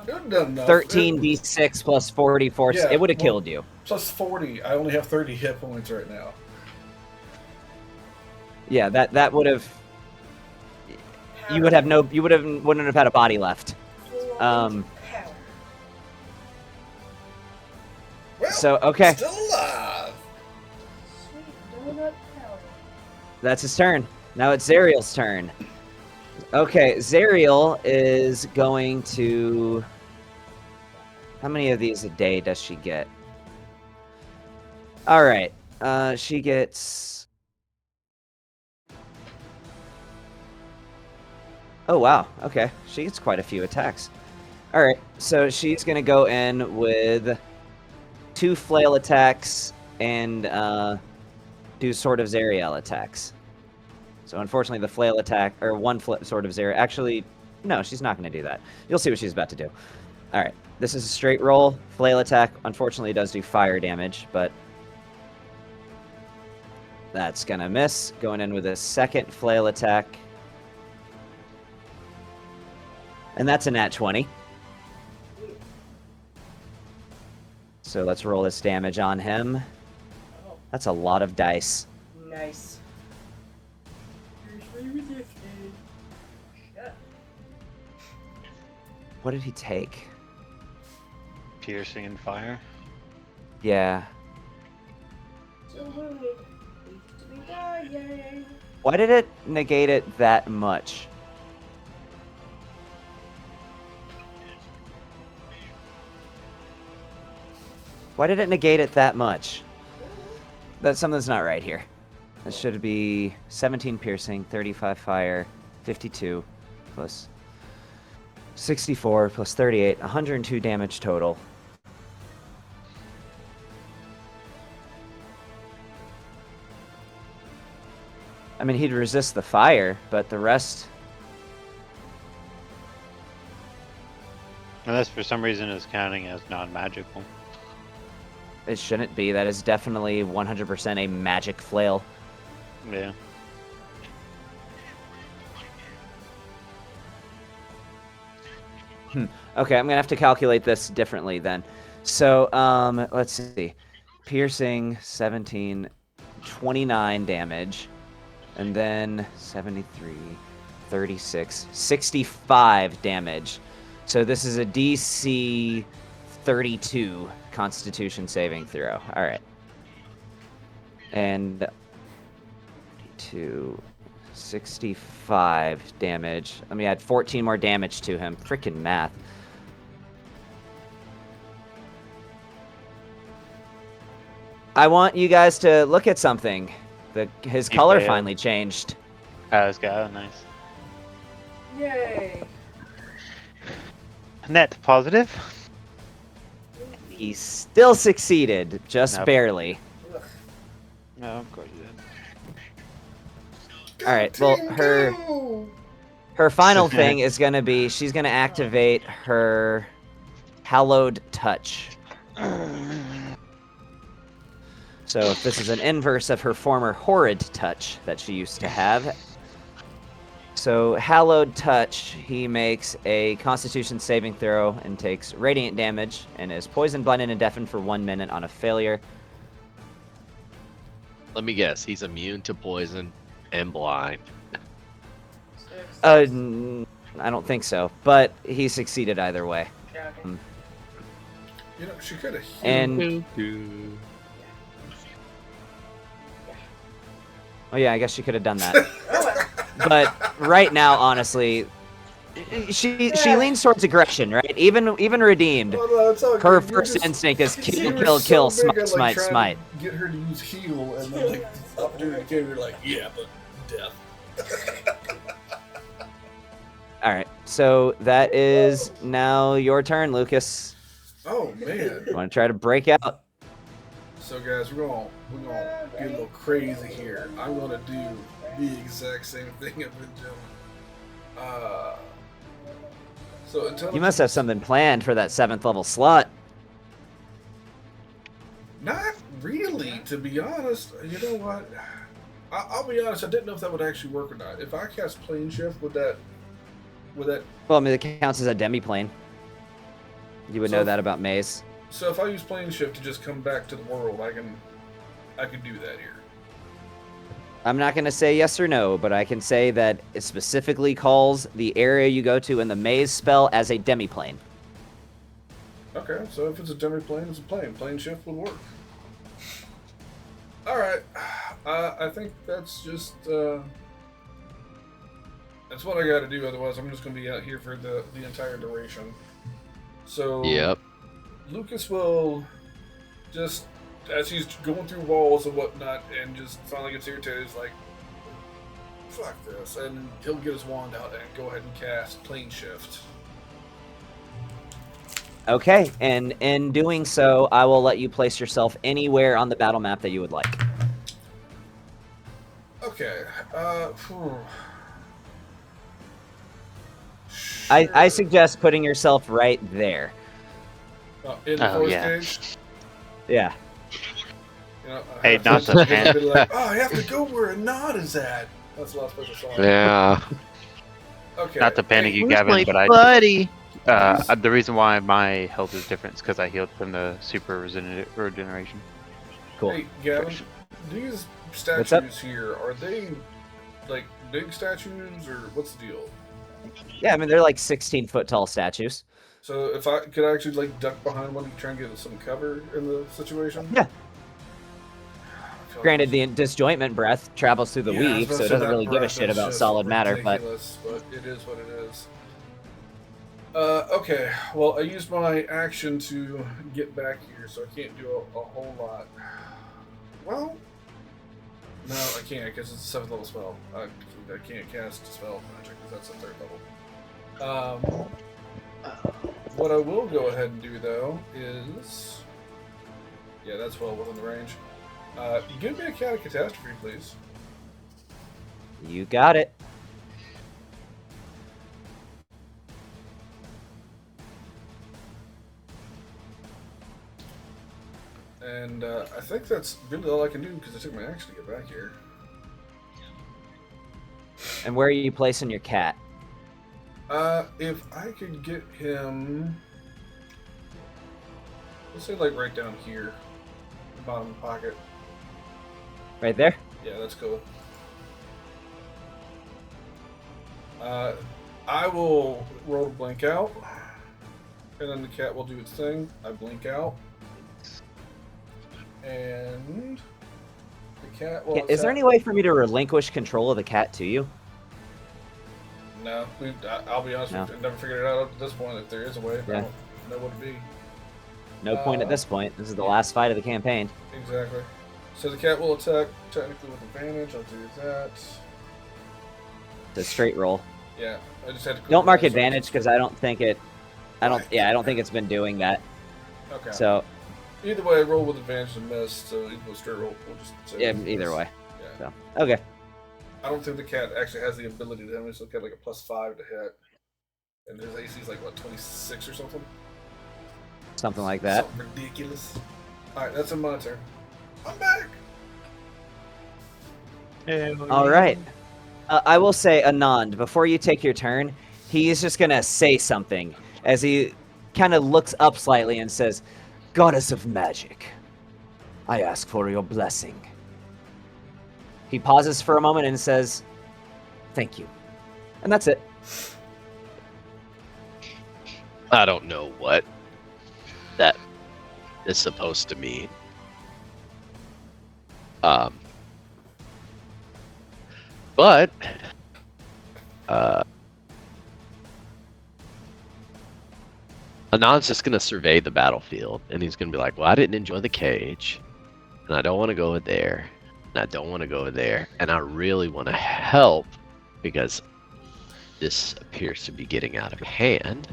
would've done enough. 13d6 plus 44. Yeah, It would have well- killed you. Plus 40. I only have 30 hit points right now. Yeah, that would have. You would have no. You wouldn't have had a body left. Well, So okay, still alive. Sweet donut power. that's his turn. Now it's Zariel's turn. Okay, Zariel is going to. How many of these a day does she get? All right, she gets. Oh wow. Okay, she gets quite a few attacks. All right, so she's gonna go in with 2 flail attacks and do Sword of Zariel attacks. So unfortunately, the flail attack or one Sword of Zariel. Actually, no, she's not gonna do that. You'll see what she's about to do. All right, this is a straight roll. Flail attack unfortunately does do fire damage, but that's gonna miss. Going in with a second flail attack. And that's a nat 20. So let's roll this damage on him. Oh, That's a lot of dice. nice. Usually resisted. Shut. What did he take? Piercing and fire. Yeah. So wounded. Needs to be dying. Why did it negate it that much? Why did it negate it that much? Something's not right here. This should be 17 piercing, 35 fire, 52 plus 64 plus 38, 102 damage total. I mean, he'd resist the fire, but the rest... Unless for some reason it's counting as non-magical. It shouldn't be. That is definitely 100% a magic flail. Yeah. Okay, I'm gonna have to calculate this differently then. So, let's see. Piercing 17, 29 damage, and then 73, 36, 65 damage. So this is a DC 32 Constitution saving throw. All right. And 32, 65 damage. Let me add 14 more damage to him. Freaking math. I want you guys to look at something. His color failed. finally changed. This guy, oh, nice. Yay! Net positive. He still succeeded, just Nope. barely. No, of course you did. All right. Well, Team her go! her final thing is gonna be she's gonna activate her hallowed touch. So if this is an inverse of her former horrid touch that she used to have. So hallowed touch, he makes a Constitution saving throw and takes radiant damage and is poisoned, blinded, and deafened for 1 minute on a failure. Let me guess. He's immune to poison and blind. I don't think so, but he succeeded either way. Yeah, okay. You know, she could have. And oh yeah, I guess she could have done that. Oh well. But right now, honestly, she leans towards aggression, right? Even redeemed, Oh, no, it's all her good. You're first just- instinct is you kill, were kill, so kill, big smite, at, smite, trying smite. to get her to use heal, and then like the opportunity came, you're like, yeah, but death. All right, so that is now your turn, Lucas. Oh man. You want to try to break out? So guys, we're gonna get a little crazy here. I'm gonna do the exact same thing I've been doing. So intelligence. You must have something planned for that 7th level slot. Not really, to be honest. You know what? I'll be honest. I didn't know if that would actually work or not. If I cast plane shift, would that? Well, I mean, it counts as a demi-plane. You would So- know that about Maze. So if I use plane shift to just come back to the world, I can do that here. I'm not going to say yes or no, but I can say that it specifically calls the area you go to in the Maze spell as a demi-plane. Okay, so if it's a demi-plane, it's a plane. Plane shift would work. All right, I think that's just that's what I got to do. Otherwise, I'm just going to be out here for the entire duration. So Yep. Lucas will just, as he's going through walls and whatnot, and just finally gets irritated, he's like, "Fuck this!" And he'll get his wand out and go ahead and cast plane shift. Okay, and in doing so, I will let you place yourself anywhere on the battle map that you would like. Okay. Phew. I Sure. suggest putting yourself right there. In the Oh, forest yeah. cage. Yeah. You know, I Hey, have not to the just be like, oh, I have to go where a knot is at. That's the last place I saw it. Yeah. Okay. Not to panic you, Where's Gavin, my but I. buddy? The reason why my health is different is because I healed from the super regeneration. Cool. Hey, Gavin, these What's up? statues here, are they like big statues or what's the deal? Yeah, I mean, they're like 16-foot tall statues. So if I could I actually like duck behind one to try and get some cover in the situation? Yeah. I feel Granted, like- the disjointment breath travels through the Yeah, I was weave, about so to it say doesn't that really give a breath shit is about just solid matter, but ridiculous, but it is what it is. Okay, well, I used my action to get back here, so I can't do a whole lot. Well, no, I can't, because it's a 7th level spell. I can't cast spell magic, because that's a 3rd level. What I will go ahead and do, though, is... Yeah, that's well within the range. Give me a Cat of Catastrophe, please. you got it. And I think that's really all I can do, because I took my action to get back here. And where are you placing your cat? If I could get him, let's say like right down here, bottom of the pocket. Right there. Yeah, that's cool. I will roll to blink out, and then the cat will do its thing. I blink out, and the cat will. Is there any way for me to relinquish control of the cat to you? No, I'll be honest with you. I've never figured it out up to this point. If there is a way, I don't know what to be. No point at this point. This is the last fight of the campaign. Exactly. So the cat will attack technically with advantage. I'll do that. It's a straight roll. Yeah, I just had to. Don't mark advantage because I don't think it. I don't think it's been doing that. Okay. So. Either way, I roll with advantage and miss. So even with straight roll, we'll just say. Yeah, either way. Yeah. So okay. I don't think the cat actually has the ability to hit. It's got like a +5 to hit, and his AC is like what 26 or something. Something like that. Something ridiculous. All right, that's a my turn. I'm back. All right. I will say, Anand, before you take your turn, he's just gonna say something as he kind of looks up slightly and says, "Goddess of magic, I ask for your blessing." He pauses for a moment and says, "Thank you," and that's it. I don't know what that is supposed to mean. But Anand's just gonna survey the battlefield, and he's gonna be like, "Well, I didn't enjoy the cage, and I don't want to go there, and I don't want to go there, and I really want to help because this appears to be getting out of hand."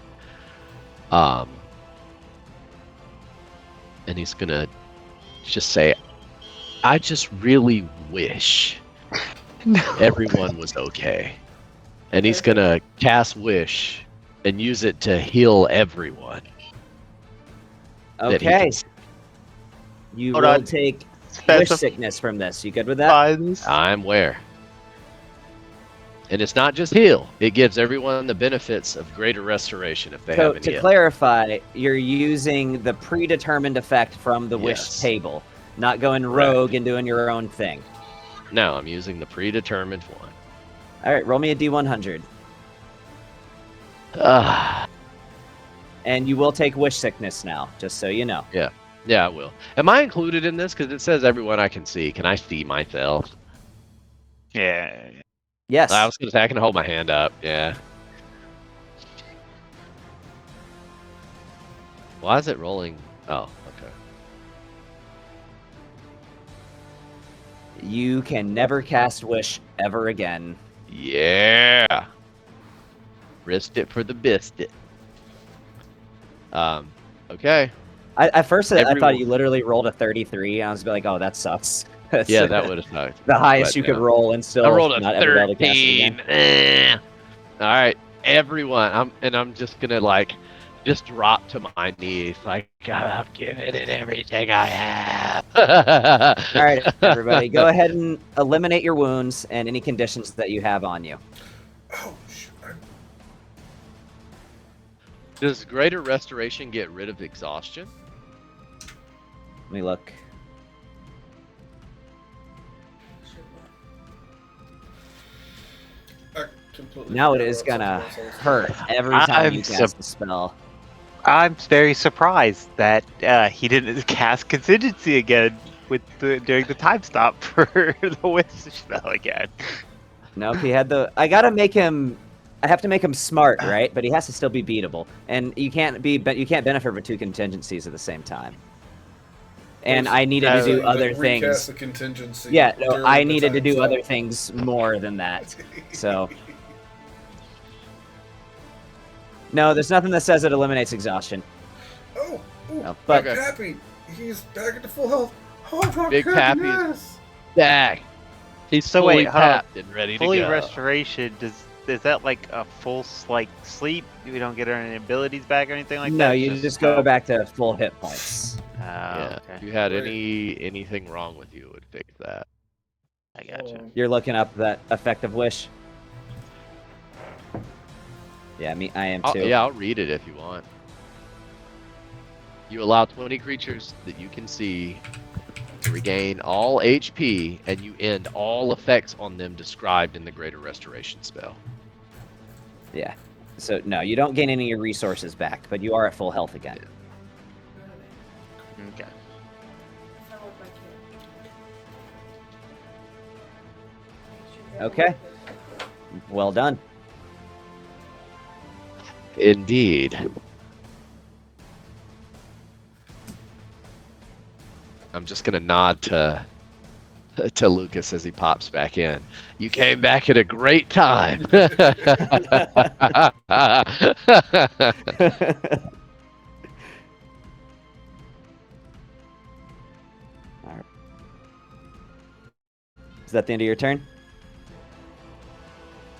And he's gonna just say, "I just really wish everyone was okay." And he's gonna cast Wish and use it to heal everyone. that he Okay. can- You Hold will on. take wish Specif- sickness from this. You good with that? I'm aware. And it's not just heal. It gives everyone the benefits of greater restoration if they So haven't to healed. clarify, you're using the predetermined effect from the wish Yes. table, not going rogue and doing your own thing. No, I'm using the predetermined one. All right, roll me a D100, Ah, and you will take wish sickness now, just so you know. yeah, I will. Am I included in this? Because it says everyone I can see. Can I see myself? Yeah. Yes. I was going to say I can hold my hand up. Yeah. Why is it rolling? Oh, okay. You can never cast wish ever again. Yeah. Risked it for the biscuit. Okay. At first, I thought Everyone- you literally rolled a 33. I was like, oh, that sucks. Yeah, that would have sucked. the highest but, you could yeah. roll and still I rolled a not ever be able to cast it again. 13. All right, everyone. I'm just gonna just drop to my knees, like I've given it everything I have. All right, everybody, go ahead and eliminate your wounds and any conditions that you have on you. Oh, shit. Does greater restoration get rid of exhaustion? Let me look. I completely Now it forgot is about gonna something else. hurt every time you I'm cast the spell. I'm very surprised that he didn't cast contingency again during the time stop for the wish spell again. No, he had the. I gotta make him. I have to make him smart, right? But he has to still be beatable, and you can't be. But you can't benefit from two contingencies at the same time. And I needed to do Saying other that recast things. the contingency Yeah, no, during I the needed to time do stop. other things more than that. So. No, there's nothing that says it eliminates exhaustion. Oh, ooh, No, but Okay. Happy, he's back at the full health. Oh my Big Happy. goodness! Back. He's So fully wait, hold on. tapped and ready to Fully go. restoration, is that like a full sleep? We don't get our abilities back or anything like that? no, you just go back to full hit points. Yeah. If Okay. you had Right. anything wrong with you, it would fix that. I gotcha. You're looking up that effective wish. Yeah, I am too. Yeah, I'll read it if you want. You allow 20 creatures that you can see to regain all HP, and you end all effects on them described in the Greater Restoration spell. Yeah. So no, you don't gain any of your resources back, but you are at full health again. Okay. Okay. Well done. Indeed. I'm just gonna nod to Lucas as he pops back in. You came back at a great time. All right. Is that the end of your turn?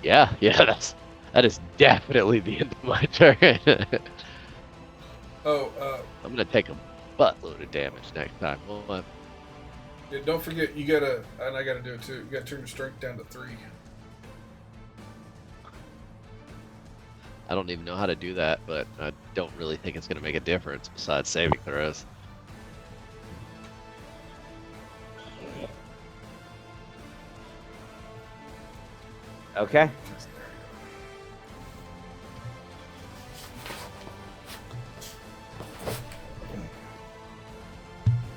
Yeah, that is definitely the end of my turn. I'm gonna take a buttload of damage next time. Well, yeah, don't forget, you gotta, and I gotta do it too, you gotta turn your strength down to 3. I don't even know how to do that, but I don't really think it's gonna make a difference besides saving throws. Okay.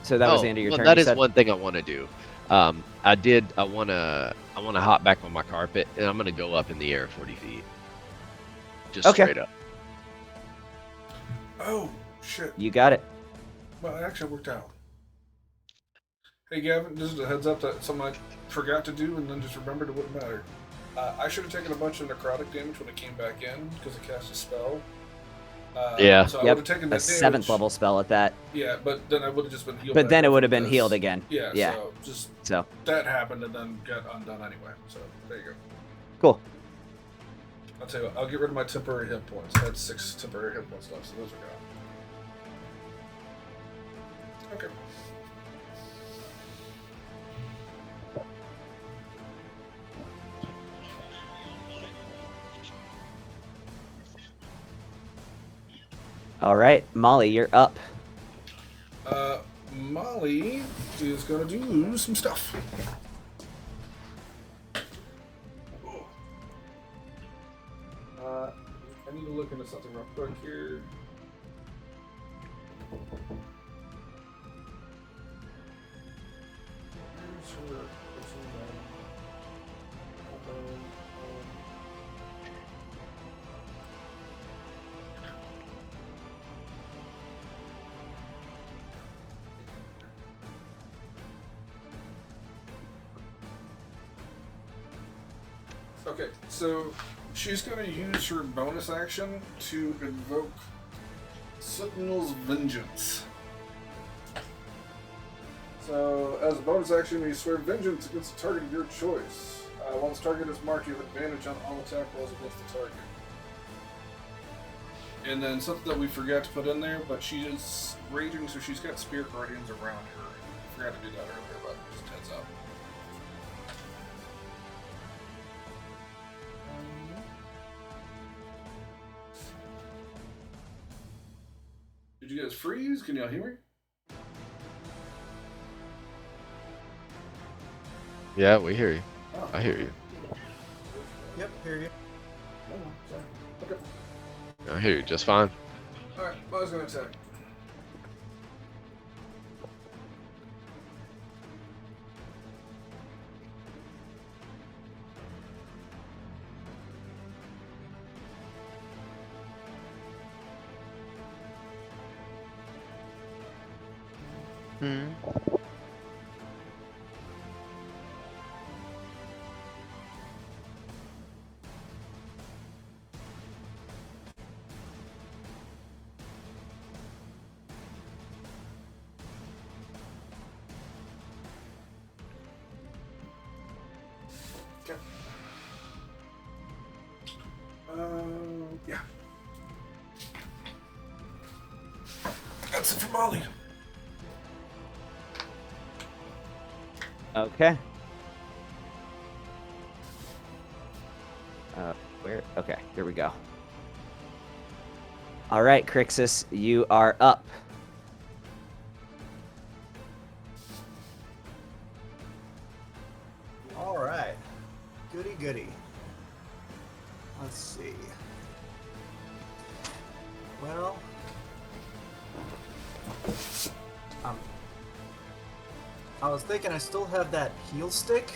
So that was the end of your turn. That you is said? one thing I want to do. I want to hop back on my carpet, and I'm gonna go up in the air 40 feet. Just Okay. straight up. Oh, shit. You got it. Well, it actually worked out. Hey, Gavin, just a heads up that something I forgot to do and then just remembered it wouldn't matter. I should have taken a bunch of necrotic damage when it came back in because it cast a spell. Yeah. So I would have taken that a damage. 7th level spell at that. Yeah, but then I would have just been healed. But back then it up would have from been this. healed again. Yeah. Yeah. So So that happened and then got undone anyway. So there you go. cool. I'll tell you what, I'll get rid of my temporary hit points. I had 6 temporary hit points left, so those are gone. Okay. All right, Molly, you're up. Molly is gonna do some stuff. I need to look into something real quick here. Okay, so she's going to use her bonus action to invoke Sentinel's Vengeance. So, as a bonus action, you swear vengeance against a target of your choice. Once target is marked, you have advantage on all attack rolls against the target. And then something that we forgot to put in there, but she is raging, so she's got Spirit Guardians around her. I forgot to do that earlier, but just heads up. Did you guys freeze? Can y'all hear me? Yeah, we hear you. Oh. I hear you. Yep, hear you. Oh, sorry. Okay. I hear you just fine. Alright, I was gonna attack. Okay. Yeah. That's it for Molly. Okay. Where? Okay, here we go. All right, Crixus, you are up. All right. Goody goody. Let's see. Well, I was thinking I still have that heal stick,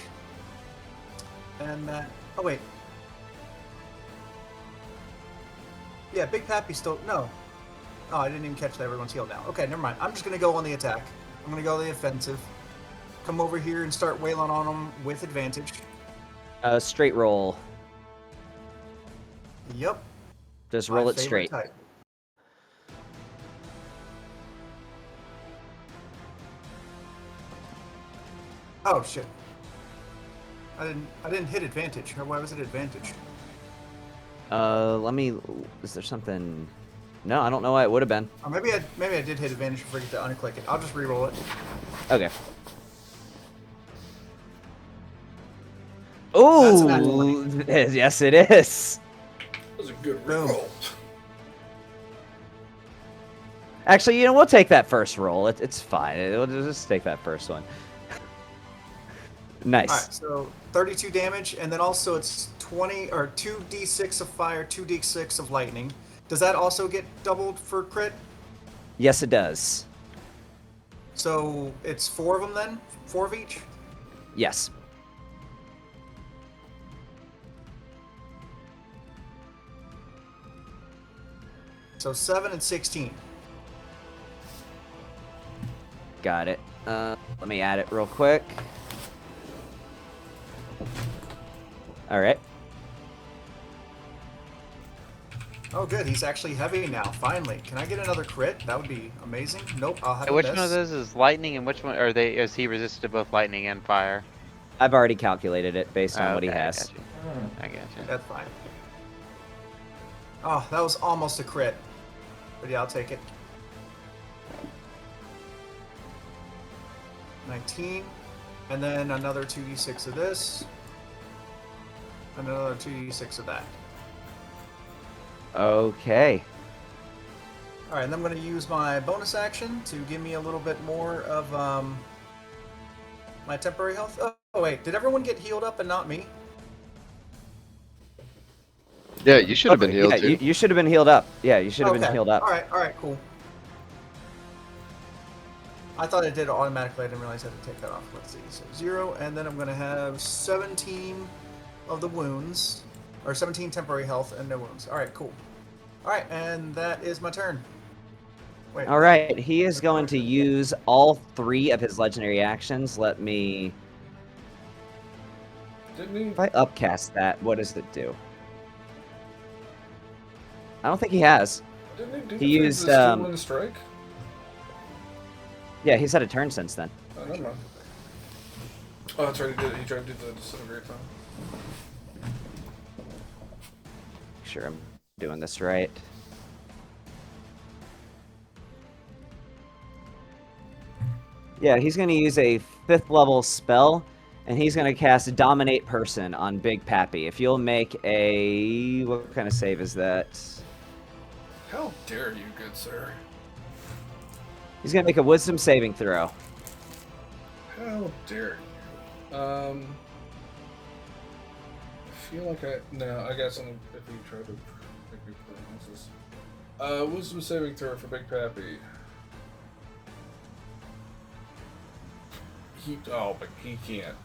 and that. Oh wait. Yeah, Big Pappy still no. Oh, I didn't even catch that everyone's healed now. Okay, never mind. I'm just gonna go on the attack. I'm gonna go on the offensive. Come over here and start wailing on them with advantage. Straight roll. Yep. Just my roll it favorite straight. type. Oh shit. I didn't hit advantage. Why was it advantage? Let me. Is there something? No, I don't know why it would have been. Or maybe I did hit advantage and forget to unclick it. I'll just re-roll it. Okay. That's an Oh, yes, it is. That was a good Boom. roll. Actually, we'll take that first roll. It's fine. We'll just take that first one. Nice. Alright, so 32 damage, and then also it's 20 or 2d6 of fire, 2d6 of lightning. Does that also get doubled for crit? Yes, it does. So it's 4 of them then? 4 of each? Yes. So 7 and 16. Got it. Let me add it real quick. All right. Oh good, he's actually heavy now, finally. Can I get another crit? That would be amazing. Nope, I'll have Hey, a which miss. one of those is lightning, and which one are they? Is he resistant to both lightning and fire? I've already calculated it based on what he Okay, has. I got you. That's fine. Oh, that was almost a crit. But yeah, I'll take it. 19. And then another 2d6 of this. And another 2d6 of that. Okay. Alright, and then I'm going to use my bonus action to give me a little bit more of my temporary health. Oh, wait. Did everyone get healed up and not me? Yeah, you should have been healed Yeah, too. you should have been healed up. Yeah, you should have been healed up. Alright, cool. I thought it did automatically. I didn't realize I had to take that off. Let's see. So 0, and then I'm going to have 17 of the wounds. Or 17 temporary health and no wounds. Alright, cool. Alright, and that is my turn. Wait. All right, he is going to use all 3 of his legendary actions. Let me... Didn't he? If I upcast that, what does it do? I don't think he has. Didn't he do He the used, steal and strike? Yeah, he's had a turn since then. Oh, never mind. Oh, that's right. He did. He tried to do the disintegrate time. Make sure I'm doing this right. Yeah, he's going to use a 5th level spell, and he's going to cast Dominate Person on Big Pappy. If you'll make a... What kind of save is that? How dare you, good sir? He's going to make a Wisdom saving throw. How dare you? I feel like I got something if you try to make me pronounce this. Wisdom saving throw for Big Pappy. But he can't.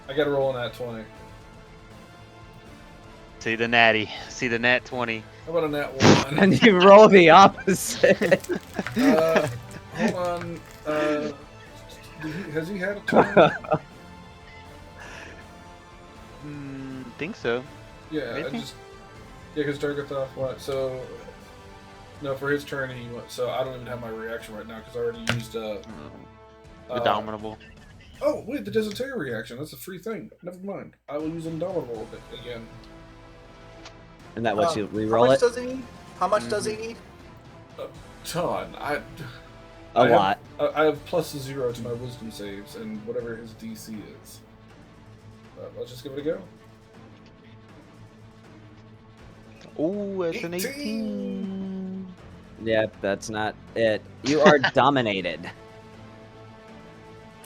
I gotta roll on that 20. See the natty. See the nat 20. How about a nat 1? And you roll the opposite. Hold on. Has he had a turn? Think so. Yeah, Maybe? because Dargoth off what? So no, for his turn he went. So I don't even have my reaction right now because I already used Indomitable. Oh wait, the dysentery reaction. That's a free thing. Never mind. I will use Indomitable again. And that lets you How re-roll much it? does he need? How much does he need? Ton. A lot. I have +0 to my wisdom saves and whatever his DC is. Let's just give it a go. Ooh, that's an 18. 18. Yep, that's not it. You are dominated.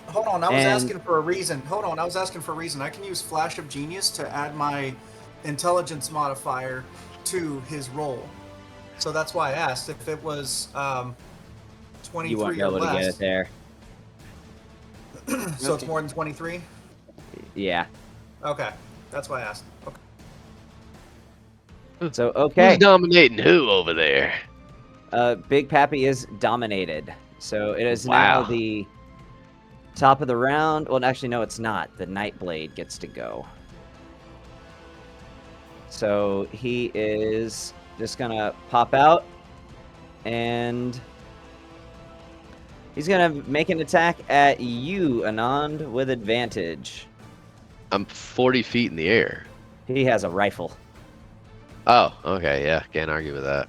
Hold on, I was And- asking for a reason. Hold on, I was asking for a reason. I can use Flash of Genius to add my intelligence modifier to his roll. So that's why I asked if it was 23 You won't be or able to get less. it there. So it's more than 23? Yeah. Okay, that's why I asked. Okay. So, okay. Who's dominating who over there? Big Pappy is dominated. So it is Wow. now the top of the round. Well, actually, no, it's not. The Nightblade gets to go. So he is just going to pop out. And he's going to make an attack at you, Anand, with advantage. I'm 40 feet in the air. He has a rifle. Oh, okay, yeah, can't argue with that.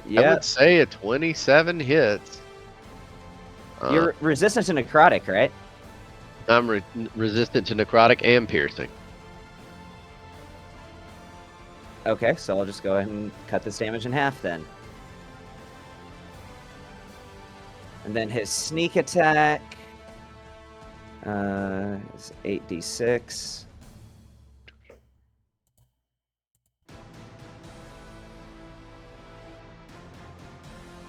I Yeah. would say a 27 hits. You're resistant to necrotic, right? I'm resistant to necrotic and piercing. Okay, so I'll just go ahead and cut this damage in half then. And then his sneak attack is 8d6.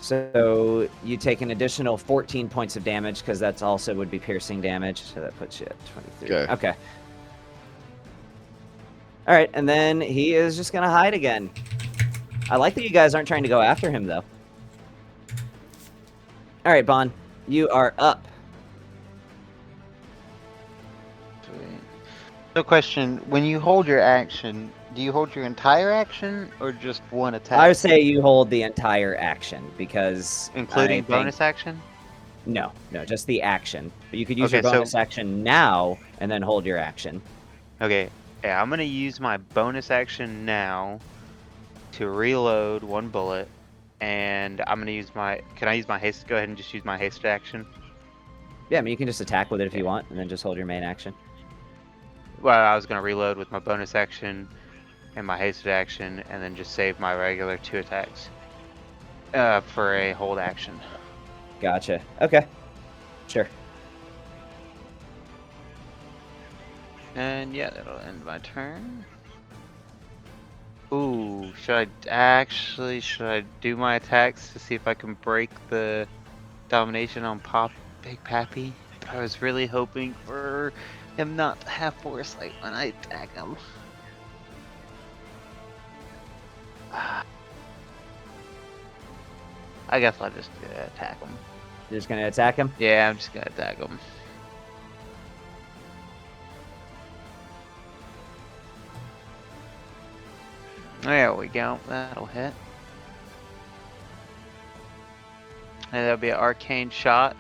So you take an additional 14 points of damage because that's also would be piercing damage. So that puts you at 23. Okay. All right, and then he is just gonna hide again. I like that you guys aren't trying to go after him though. All right, Bon, you are up. Sweet. So, question: when you hold your action, do you hold your entire action or just one attack? I would say you hold the entire action because including I think- bonus action. No, just the action. But you could use Okay, your so- bonus action now and then hold your action. Okay, yeah, I'm gonna use my bonus action now to reload one bullet, and I'm gonna use my. Can I use my haste? Go ahead and just use my haste action. Yeah, I mean you can just attack with it if you want, and then just hold your main action. Well, I was gonna reload with my bonus action and my hasted action, and then just save my regular 2 attacks for a hold action. Gotcha. Okay. Sure. And yeah, that'll end my turn. Ooh, should I do my attacks to see if I can break the domination on Big Pappy? I was really hoping for him not to have foresight when I attack him. I guess I'll just attack him. You're just gonna attack him? Yeah, I'm just gonna attack him. There we go. That'll hit. And that'll be an arcane shot.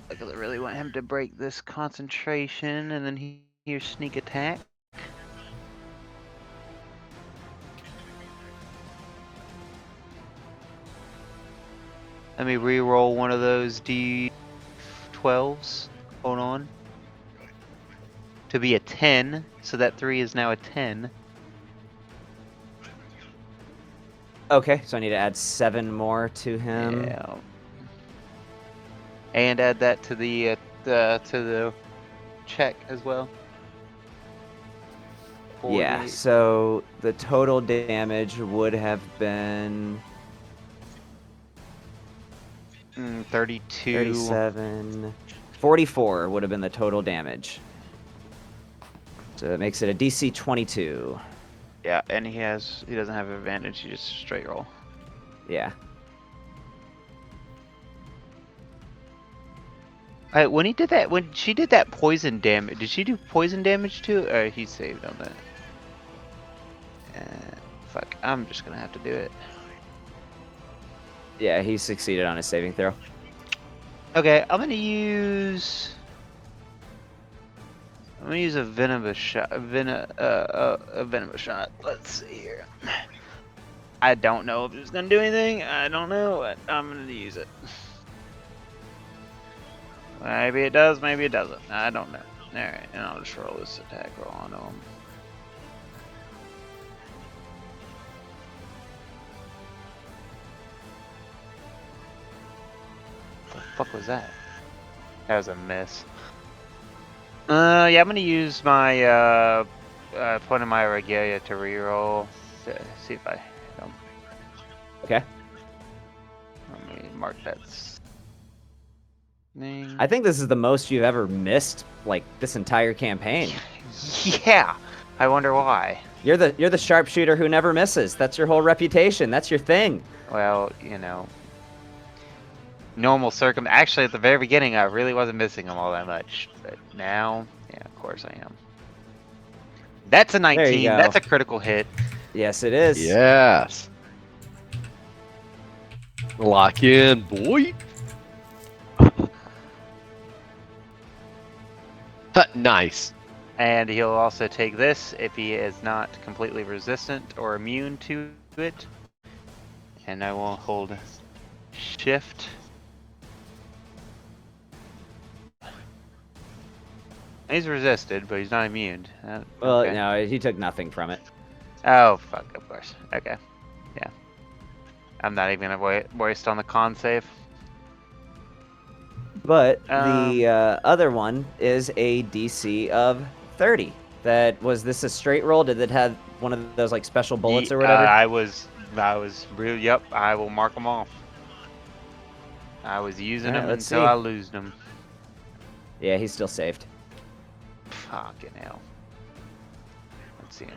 I really want him to break this concentration, and then here's sneak attack. Let me re-roll one of those D12s. Hold on. To be a 10, so that 3 is now a 10. Okay, so I need to add 7 more to him. Yeah. And add that to the check as well. Yeah, 48. so the total damage would have been 32. 37. 44 would have been the total damage. So that makes it a DC 22. Yeah, and he doesn't have advantage. He just straight roll. Yeah. When she did that poison damage, did she do poison damage too? Or he saved on that? Fuck, I'm just gonna have to do it. Yeah, he succeeded on his saving throw. Okay, I'm gonna use a venomous shot. A venomous shot. Let's see here. I don't know if it's gonna do anything. I don't know, but I'm gonna use it. Maybe it does, maybe it doesn't. I don't know. Alright, and I'll just roll this attack roll on him. What the fuck was that? That was a miss. Yeah, I'm gonna use my point of my regalia to reroll to see if I hit him. Okay. Let me mark that. I think this is the most you've ever missed, like, this entire campaign. Yeah. I wonder why. You're the sharpshooter who never misses. That's your whole reputation. That's your thing. Well, you know, actually, at the very beginning, I really wasn't missing them all that much, but now, yeah, of course I am. That's a 19. go. That's a critical hit. Yes, it is. Yes. Lock in, boy. Nice. And he'll also take this if he is not completely resistant or immune to it. And I will hold shift. He's resisted, but he's not immune. Well, Okay. no, he took nothing from it. Oh, fuck, of course. Okay. Yeah. I'm not even gonna waste on the con save. But the other one is a DC of 30. Was this a straight roll? Did it have one of those like special bullets or whatever? I was real. Yep, I will mark them off. I was using Alright, them let's until see. I lose them. Yeah, he's still saved. Fucking hell. Let's see.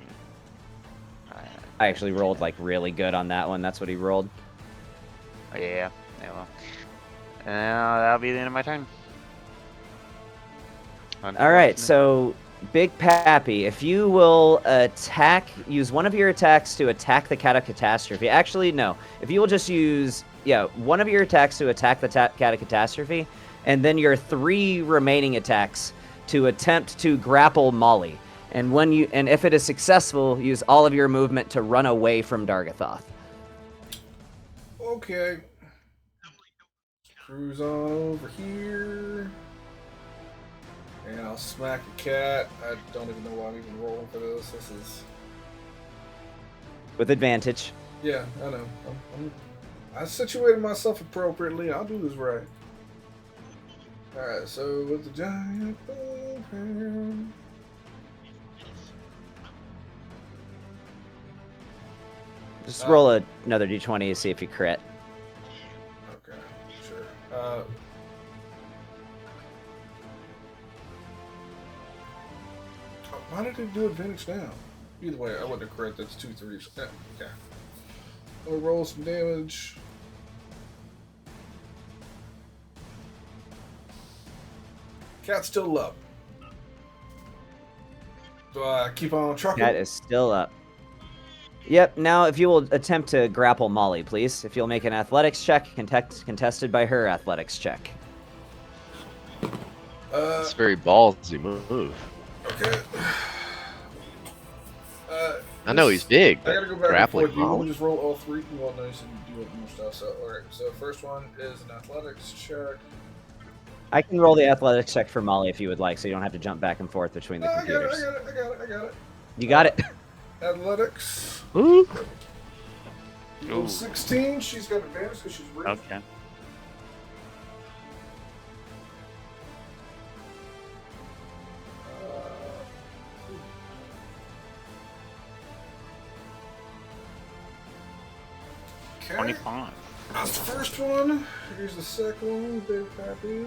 I actually rolled like really good on that one. That's what he rolled. Oh, yeah. Yeah, well. That'll be the end of my turn. All right, so Big Pappy, if you will use one of your attacks to attack the Cat of Catastrophe. Actually, no. If you will just use, one of your attacks to attack the Cat of Catastrophe, and then your 3 remaining attacks to attempt to grapple Molly. And if it is successful, use all of your movement to run away from Dargathoth. Okay. Cruise on over here. And I'll smack a cat. I don't even know why I'm even rolling for this. This is... With advantage. Yeah, I know. I situated myself appropriately. I'll do this right. Alright, so with the giant bullpen... Just roll another d20 to see if you crit. Okay, sure. Why did it do advantage now? Either way, I wouldn't have crit. That's 2 3s. Yeah, okay. I'll roll some damage. Cat's still up. Do I keep on trucking? Cat is still up. Yep, now if you will attempt to grapple Molly, please. If you'll make an athletics check, contested by her athletics check. It's very ballsy move. Okay. I know he's big, I but gotta go back grappling and forth. Do you want Molly? to just roll all 3? Well, no, you said you do more stuff. So, alright. So, first one is an athletics check. I can roll the athletics check for Molly if you would like, so you don't have to jump back and forth between the I got computers. I got it. You got it? Athletics. Ooh. Roll 16. She's got advantage because she's rich. Okay. Okay. 25. That's the first one. Here's the second one. Big Pappy.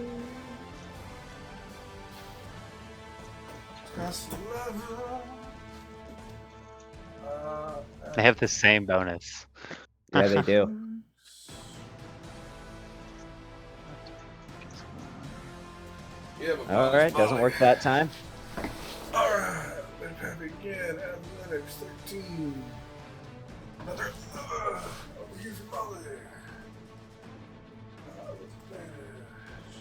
That's 11. They have the same bonus. Yeah, they do. Yeah, but Alright, doesn't work that time. Alright, Big Pappy again. Athletics 13. Another over here for Molly. With advantage.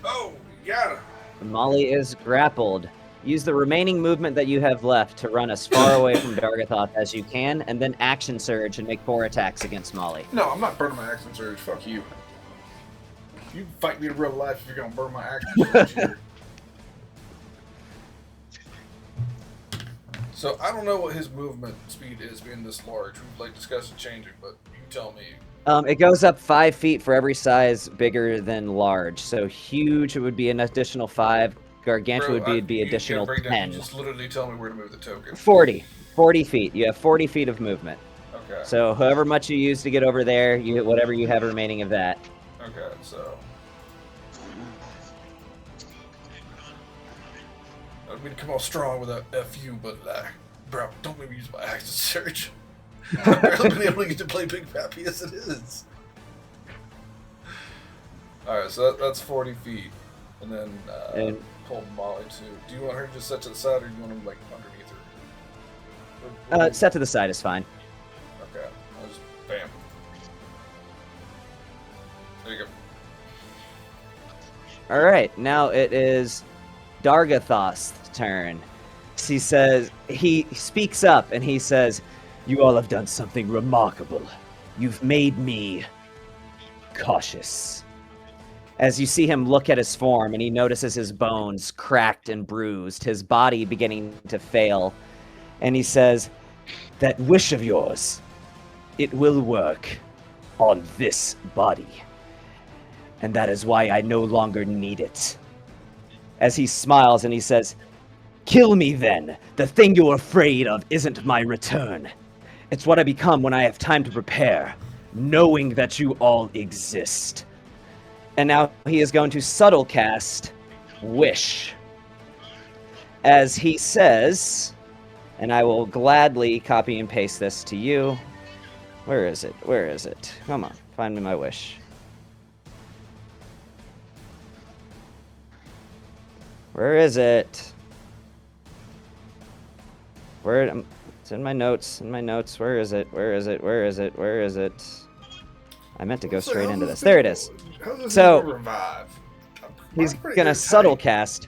Oh, you got her. Molly is grappled. Use the remaining movement that you have left to run as far away from Dargathoth as you can, and then action surge and make 4 attacks against Molly. No, I'm not burning my action surge. Fuck you. You can fight me in real life if you're gonna burn my action surge here. So I don't know what his movement speed is being this large. We've like discussed it changing, but you tell me. It goes up 5 feet for every size bigger than large. So huge would be an additional 5. Gargantuan would be additional 10. You just literally tell me where to move the token. 40 feet. You have 40 feet of movement. Okay. So however much you use to get over there, whatever you have remaining of that. Okay, so. I don't mean to come off strong with a FU, but bro, don't make me use my action surge. I've barely been able to get to play Big Pappy as it is. Alright, so that's 40 feet. And then pull Molly too. Do you want her to just set to the side, or do you want him like underneath her? Set to the side is fine. Okay, I'll just bam. There you go. All right, now it is Dargathoth's turn. He speaks up and he says, "You all have done something remarkable. You've made me cautious." As you see him look at his form and he notices his bones cracked and bruised, his body beginning to fail, and he says, "That wish of yours, it will work on this body. And that is why I no longer need it." As he smiles and he says, "Kill me then. The thing you're afraid of isn't my return. It's what I become when I have time to prepare, knowing that you all exist." And now he is going to subtle cast Wish. As he says, and I will gladly copy and paste this to you. Where is it? Where is it? Come on, find me my wish. Where is it? It's in my notes. In my notes. Where is it? Where is it? Where is it? Where is it? I meant to go straight into this. There it is. So he's gonna subtle cast.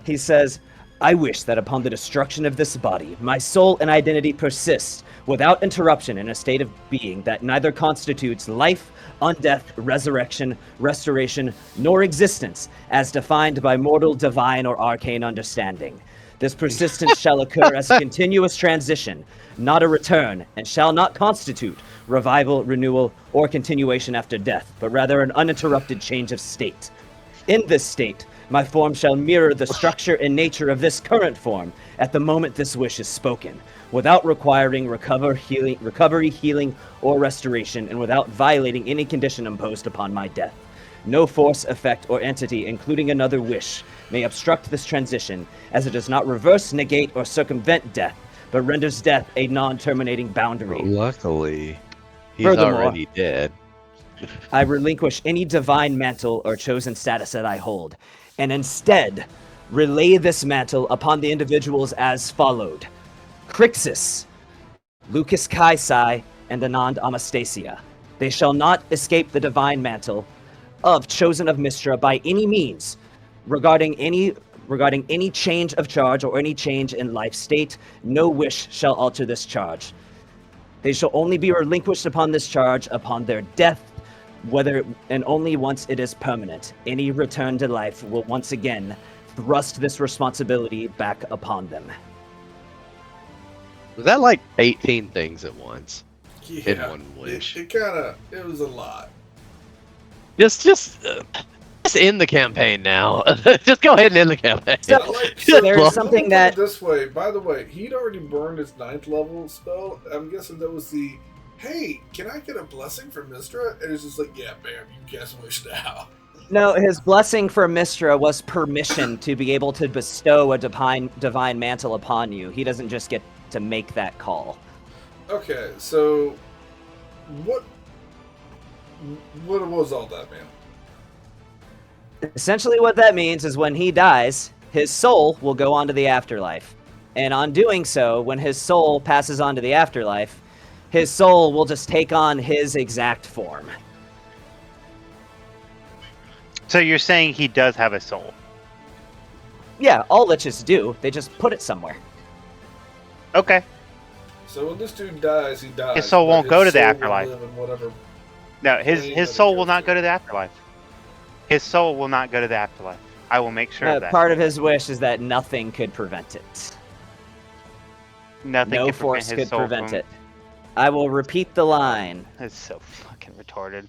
He says, "I wish that upon the destruction of this body, my soul and identity persist without interruption in a state of being that neither constitutes life, undeath, resurrection, restoration, nor existence as defined by mortal, divine, or arcane understanding. This persistence shall occur as a continuous transition, not a return, and shall not constitute revival, renewal, or continuation after death, but rather an uninterrupted change of state. In this state, my form shall mirror the structure and nature of this current form at the moment this wish is spoken, without requiring recovery, healing, or restoration, and without violating any condition imposed upon my death. No force, effect, or entity, including another wish, may obstruct this transition, as it does not reverse, negate, or circumvent death, but renders death a non-terminating boundary. Luckily, he's Furthermore, already dead. I relinquish any divine mantle or chosen status that I hold, and instead relay this mantle upon the individuals as followed: Crixus, Lucas Kaisai, and Anand Amastasia. They shall not escape the divine mantle of Chosen of Mystra by any means, regarding any change of charge or any change in life state. No wish shall alter this charge. They shall only be relinquished upon this charge upon their death, whether and only once it is permanent. Any return to life will once again thrust this responsibility back upon them." Was that like 18 things at once? Yeah, In one wish. It was a lot. Just end the campaign now. Just go ahead and end the campaign. So, Just there's block- something that This way, by the way, he'd already burned his 9th level spell. I'm guessing that was the, "Hey, can I get a blessing from Mystra?" And it's just like, yeah, bam, you cast wish now. No, his blessing for Mystra was permission to be able to bestow a divine mantle upon you. He doesn't just get to make that call. Okay, so what was all that, man? Essentially what that means is when he dies, his soul will go on to the afterlife. And on doing so, when his soul passes on to the afterlife, his soul will just take on his exact form. So you're saying he does have a soul? Yeah, all liches do. They just put it somewhere. Okay. So when this dude dies, he dies. His soul but won't his go to the soul will afterlife. live in whatever No, plane that his it soul will goes not to. go to the afterlife. His soul will not go to the afterlife. I will make sure of that. Part of his wish is that nothing could prevent it. Nothing No can force prevent his could soul prevent from... it. I will repeat the line. It's so fucking retarded.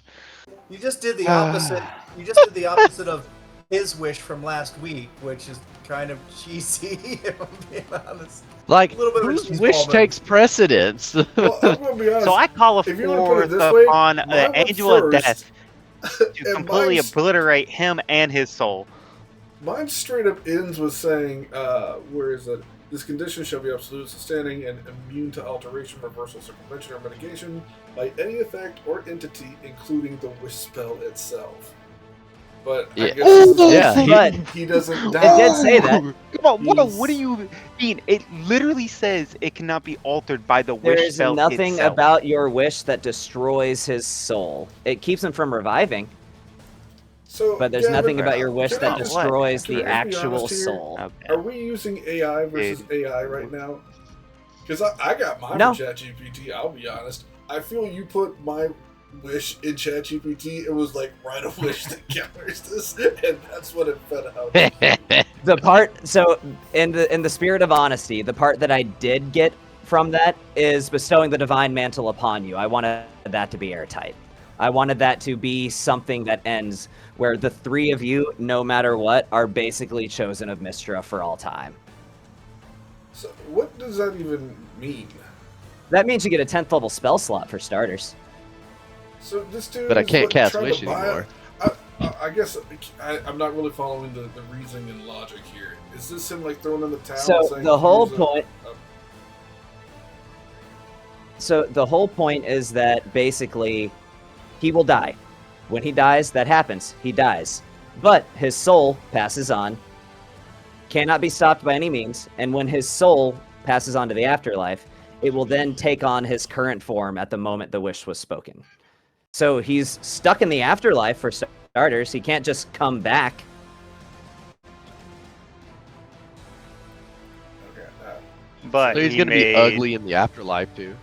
You just did the opposite. You just did the opposite of his wish from last week, which is kind of cheesy, if I'm being honest. Like, A little bit of a whose cheese wish ball, but- takes precedence? Well, I'm gonna be honest. So I call a if you want to put it fourth this way, upon mine the went angel of first, death to and completely mine's- obliterate him and his soul. Mine straight up ends with saying, where is it? This condition shall be absolute, sustaining, and immune to alteration, reversal, circumvention, or mitigation by any effect or entity, including the wish spell itself. But I Yeah. guess this is Yeah, But he doesn't it die. did say that. Come on, what He's- do you mean? It literally says it cannot be altered by the There wish is spell nothing itself. about your wish that destroys his soul. It keeps him from reviving, So, but there's nothing but about your wish can that I just- destroys can the I just be actual honest here? soul. Okay. Are we using AI versus AI right now? Because I got mine No. from ChatGPT, I'll be honest. I feel you put my wish in ChatGPT, it was like, write a wish that counters this, and that's what it fed out. The part, so in the spirit of honesty, the part that I did get from that is bestowing the divine mantle upon you. I wanted that to be airtight. I wanted that to be something that ends where the three of you, no matter what, are basically chosen of Mystra for all time. So what does that even mean? That means you get a 10th level spell slot for starters. So this dude But I is can't what, cast trying to Wish buy anymore. I guess I'm not really following the reasoning and logic here. Is this him like throwing in the towel? So saying, the whole "Here's a- point. So the whole point is that basically he will die. When he dies, that happens. He dies. But his soul passes on, cannot be stopped by any means, and when his soul passes on to the afterlife, it will then take on his current form at the moment the wish was spoken. So he's stuck in the afterlife for starters. He can't just come back. Okay, But So he's he gonna made, be ugly in the afterlife too.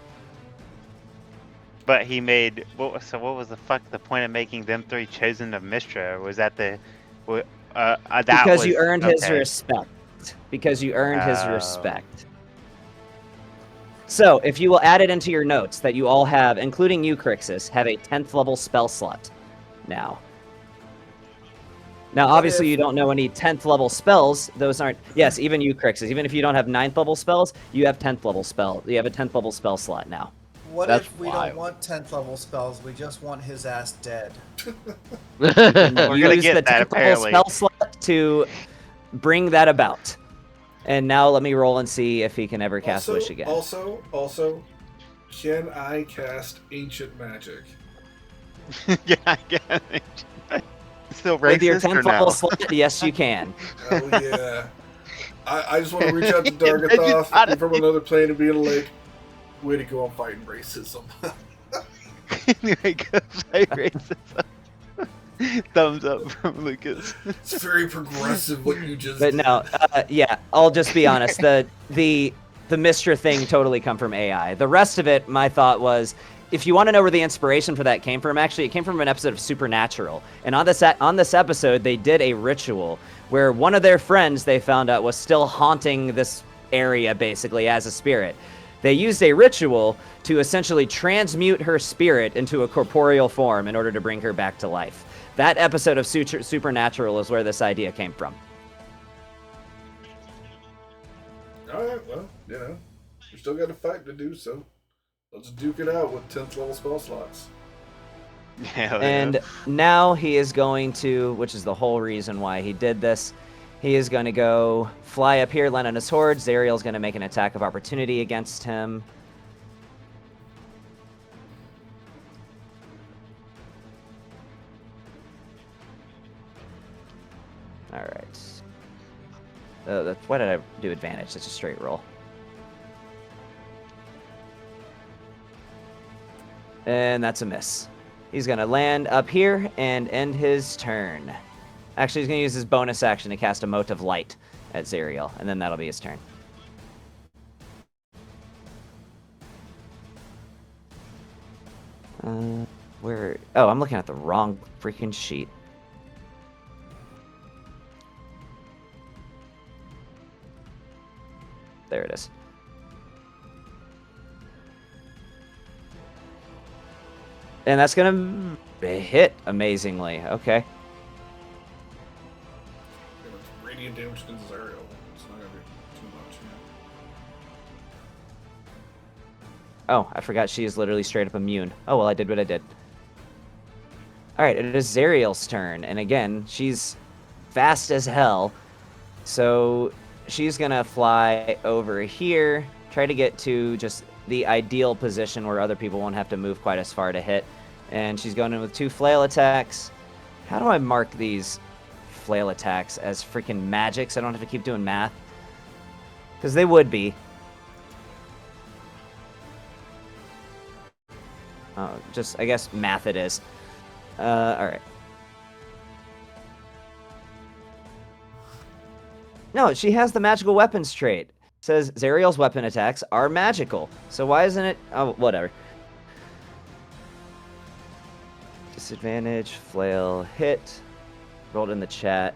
But he made what was the fuck the point of making them three chosen of Mystra? Was that the that Because was, you earned his okay. respect. Because you earned his Oh. respect. So, if you will add it into your notes that you all have, including you, Crixus, have a 10th level spell slot now. Now, obviously, you don't know any 10th level spells. Those aren't... Yes, even you, Crixus. Even if you don't have 9th level spells, you have 10th level spell. You have a 10th level spell slot now. What That's if we wild. don't want 10th level spells? We just want his ass dead. We're gonna Use get the that 10th level apparently. spell slot to bring that about. And now let me roll and see if he can ever cast Wish again. Also, can I cast Ancient Magic? Yeah, I get it. Still With your racist or 10th level no? slot, yes, you can. Oh yeah. I just want to reach out to Imagine Dargathoth that. from another plane and being like, way to go on fighting racism. Thumbs up from Lucas. It's very progressive what you just But did. no, yeah, I'll just be honest. The Mystra thing totally come from AI. The rest of it, my thought was, if you want to know where the inspiration for that came from, actually, it came from an episode of Supernatural. And on this episode, they did a ritual where one of their friends they found out was still haunting this area, basically, as a spirit. They used a ritual to essentially transmute her spirit into a corporeal form in order to bring her back to life. That episode of Supernatural is where this idea came from. Alright, well, you know, we still got a fight to do, so let's duke it out with 10th level spell slots. Hell And yeah. now he is going to, which is the whole reason why he did this, he is going to go fly up here, land on his horde. Zariel's going to make an attack of opportunity against him. All right. Why did I do advantage? That's a straight roll. And that's a miss. He's going to land up here and end his turn. Actually, he's going to use his bonus action to cast a Mote of Light at Zerial, and then that'll be his turn. Where? Oh, I'm looking at the wrong freaking sheet. There it is. And that's gonna hit amazingly. Okay. It's radiant damage to Zerial. It's not gonna be too much. Oh, I forgot she is literally straight up immune. Oh, well, I did what I did. Alright, it is Zerial's turn. And again, she's fast as hell. So she's gonna fly over here, try to get to just the ideal position where other people won't have to move quite as far to hit. And she's going in with 2 flail attacks. How do I mark these flail attacks as freaking magic so I don't have to keep doing math? Because they would be. Just, I guess, math it is. Alright. No, she has the magical weapons trait. It says Zerial's weapon attacks are magical. So why isn't it... Oh, whatever. Disadvantage, flail, hit. Rolled in the chat.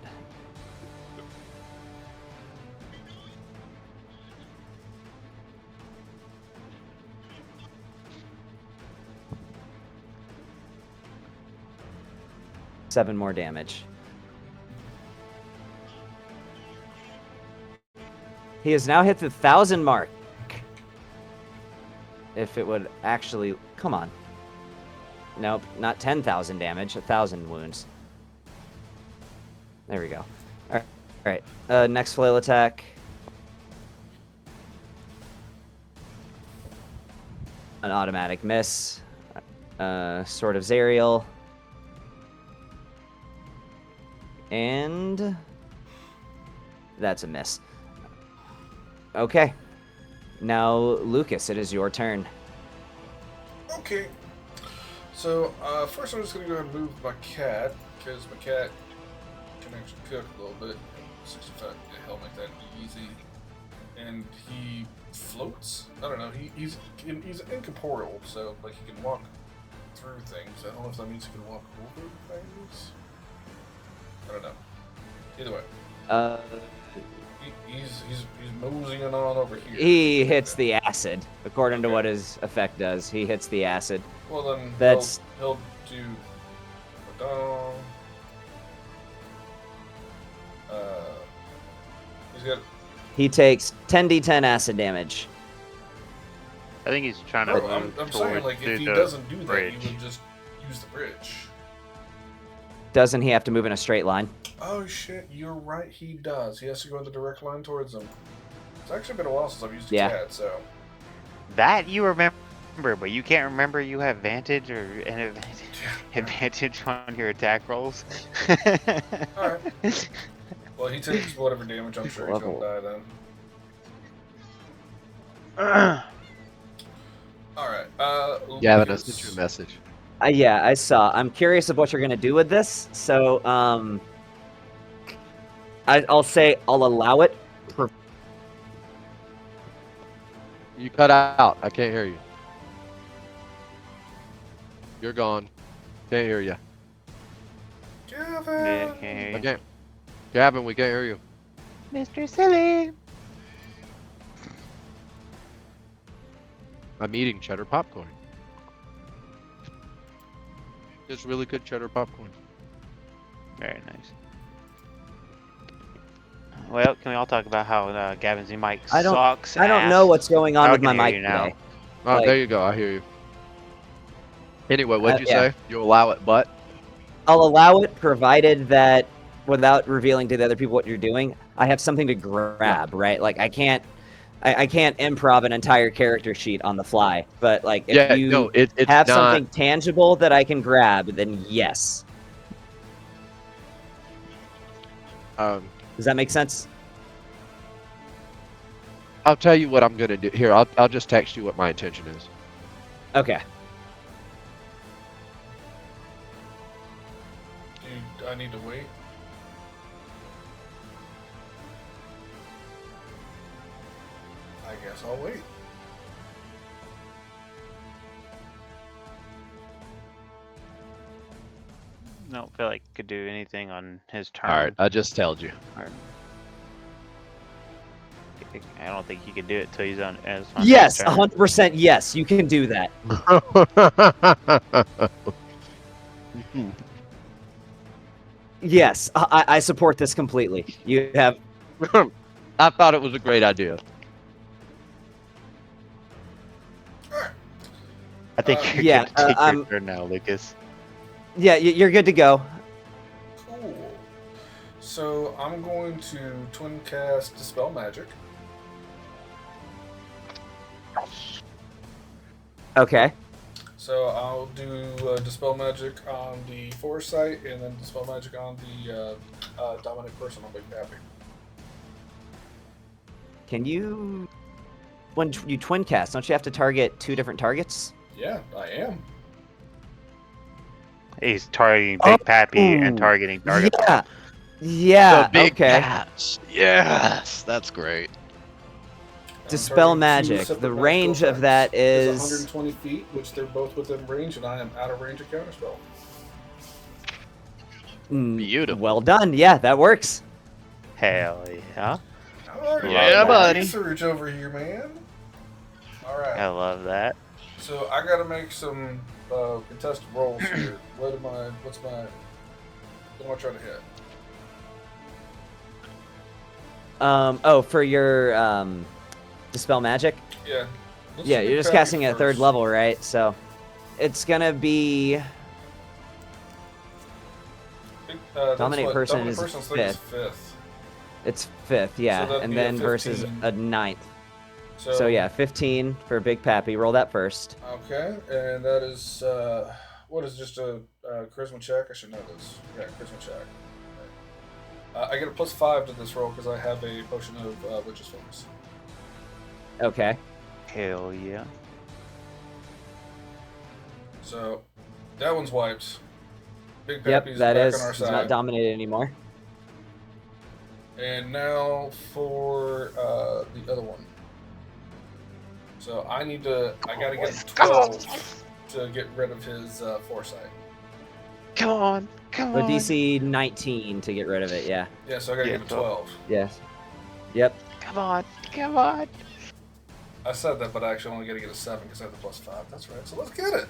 Seven more damage. He has now hit the 1,000 mark. If it would actually... Come on. Nope, not 10,000 damage, 1,000 wounds. There we go. Alright, next flail attack. An automatic miss. Sword of Zerial. And... That's a miss. Okay. Now, Lucas, it is your turn. Okay. So, first I'm just going to go ahead and move my cat, because my cat can actually cook a little bit. 65, he'll make that easy. And he floats? I don't know, he's incorporeal, so, like, he can walk through things. I don't know if that means he can walk over things. I don't know. Either way. He's moseying on over here. He hits the acid, according to what his effect does. He hits the acid. Well then, That's... he'll do. He's got. He takes 10d10 acid damage. I think he's trying to move I'm saying, like, if he doesn't do that, he would just use the bridge. Doesn't he have to move in a straight line? Oh shit, you're right, he does. He has to go in the direct line towards him. It's actually been a while since I've used a cat, so... That you remember, but you can't remember you have advantage or an advantage on your attack rolls? Alright. Well, he takes whatever damage, I'm sure he's gonna die then. Alright, Gavin, I sent you a message. Yeah, I saw. I'm curious of what you're going to do with this, so I'll say I'll allow it. You cut out. I can't hear you. You're gone. Can't hear you. Gavin! I can't. Gavin, we can't hear you. Mr. Silly! I'm eating cheddar popcorn. It's really good cheddar popcorn. Very nice. Well, can we all talk about how Gavin's new mic sucks? I don't know what's going on with my mic today. Oh, Like, there you go. I hear you. Anyway, what'd you say? You allow it, but? I'll allow it, provided that, without revealing to the other people what you're doing, I have something to grab, right? Like, I can't improv an entire character sheet on the fly, but like if you have something tangible that I can grab, then yes. Does that make sense? I'll tell you what I'm gonna do. Here, I'll just text you what my intention is. Okay. I need to wait. I guess I'll wait. I don't feel like he could do anything on his turn. All right, I just told you. I don't think he could do it till he's on. Yes, his turn. 100% yes, you can do that. Yes, I support this completely. You have... I thought it was a great idea. I think you're yeah, good to take your I'm- turn now, Lucas. Yeah, you're good to go. Cool. So I'm going to twin cast Dispel Magic. Okay. So I'll do Dispel Magic on the Foresight, and then Dispel Magic on the Dominant Person on Big Pappy. Can you... When you twin cast, don't you have to target 2 different targets? Yeah, I am. He's targeting Big Pappy and targeting Target. Yeah. Yeah, The big okay. patch. Yes, that's great. Dispel I'm targeting 2 Magic. separate The magical range of effects. that It's is... 120 feet, which they're both within range, and I am out of range of Counterspell. Beautiful. Well done. Yeah, that works. Hell yeah. Yeah, buddy. Research over here, man. All right. I love that. So I got to make some contested rolls here. What am I trying to hit? Oh, for your Dispel Magic? Yeah. Let's Yeah, do you're just Pappy casting at 3rd first. level, right? So it's gonna be... That's Dominate what- Person Dominate is Person's thing is 5th. 5th. It's 5th, yeah. that'd And be a then versus 15. a 9th. So yeah, 15 for Big Pappy. Roll that first. Okay, and that is what is just a charisma check? I should know this. Yeah, charisma check. I get a +5 to this roll because I have a potion of Witch's Focus. Okay. Hell yeah. So that one's wiped. Big Yep, Pappy's that back is. on our He's side. not dominated anymore. And now for the other one. So I gotta get 12 to get rid of his Foresight. Come on. Come Or on. DC 19 to get rid of it, yeah. Yeah, so I gotta Yeah, get a 12. Yes. Yep. Come on. Come on. I said that, but I actually only gotta get a 7 because I have the +5. That's right. So let's get it.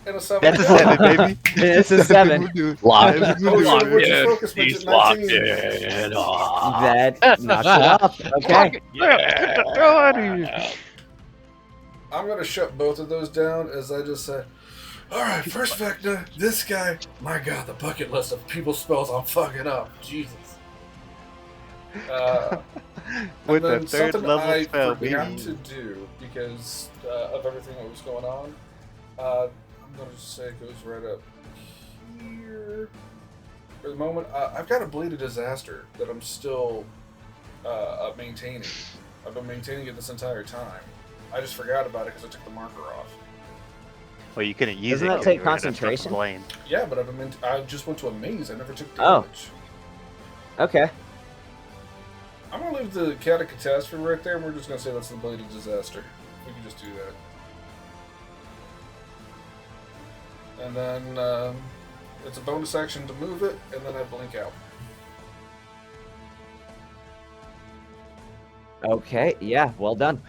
And a 7. That's a 7, baby. It's a 7. Lock. Lock in. Focus makes He's it locked 19. in. That knocks it off. Okay. Yeah. Go out of here. I'm gonna shut both of those down as I just said, alright, first Vecna, this guy, my god, the bucket list of people spells I'm fucking up. Jesus. With and then the 3rd something level I spell, forgot baby. to do because of everything that was going on. I'm gonna just say it goes right up here. For the moment, I've got a Blade of Disaster that I'm still maintaining. I've been maintaining it this entire time. I just forgot about it because I took the marker off. Well, you couldn't use Doesn't it. that 'cause take you were gonna have concentration? Blame. Yeah, but I just went to a maze. I never took Oh. damage. Okay. I'm gonna leave the Cat of Catastrophe right there, and we're just gonna say that's the Blade of Disaster. We can just do that. And then it's a bonus action to move it, and then I blink out. Okay. Yeah. Well done.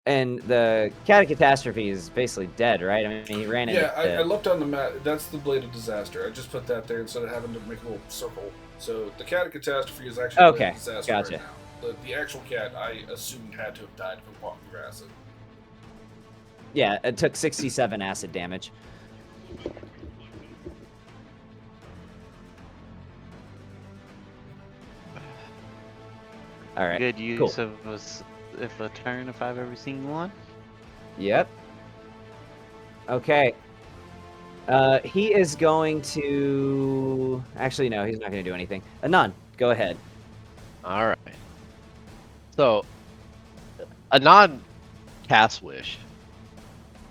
And the Cat of Catastrophe is basically dead, right? I mean, he ran into... Yeah, I looked on the map. That's the Blade of Disaster. I just put that there instead of having to make a little circle. So the Cat of Catastrophe is actually Okay, Blade of Disaster gotcha. right now. The actual cat, I assumed, had to have died from walking through acid. Yeah, it took 67 acid damage. All right. Good use cool. of a turn if I've ever seen one. Yep. Okay. He is going to... Actually, no, he's not going to do anything. Anon, go ahead. All right. So, a non-cast wish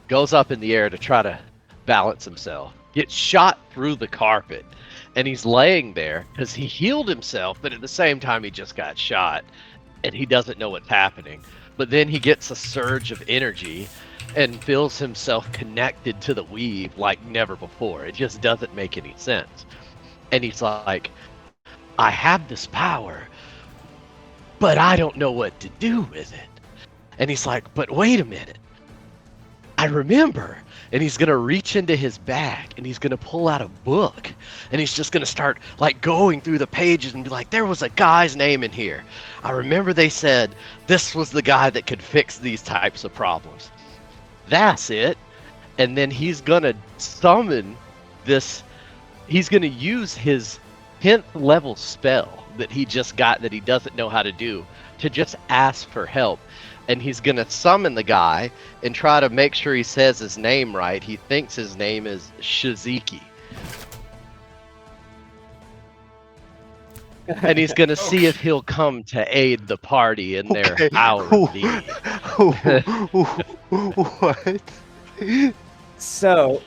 goes up in the air to try to balance himself, gets shot through the carpet, and he's laying there because he healed himself, but at the same time he just got shot, and he doesn't know what's happening. But then he gets a surge of energy and feels himself connected to the weave like never before. It just doesn't make any sense. And he's like, I have this power, but I don't know what to do with it. And he's like, but wait a minute. I remember. And he's going to reach into his bag and he's going to pull out a book and he's just going to start like going through the pages and be like, there was a guy's name in here. I remember they said this was the guy that could fix these types of problems. That's it. And then he's going to summon this. He's going to use his 10th level spell that he just got that he doesn't know how to do to just ask for help. And he's going to summon the guy and try to make sure he says his name right. He thinks his name is Shiziki. And he's going to see if he'll come to aid the party in their hour of need. What? So,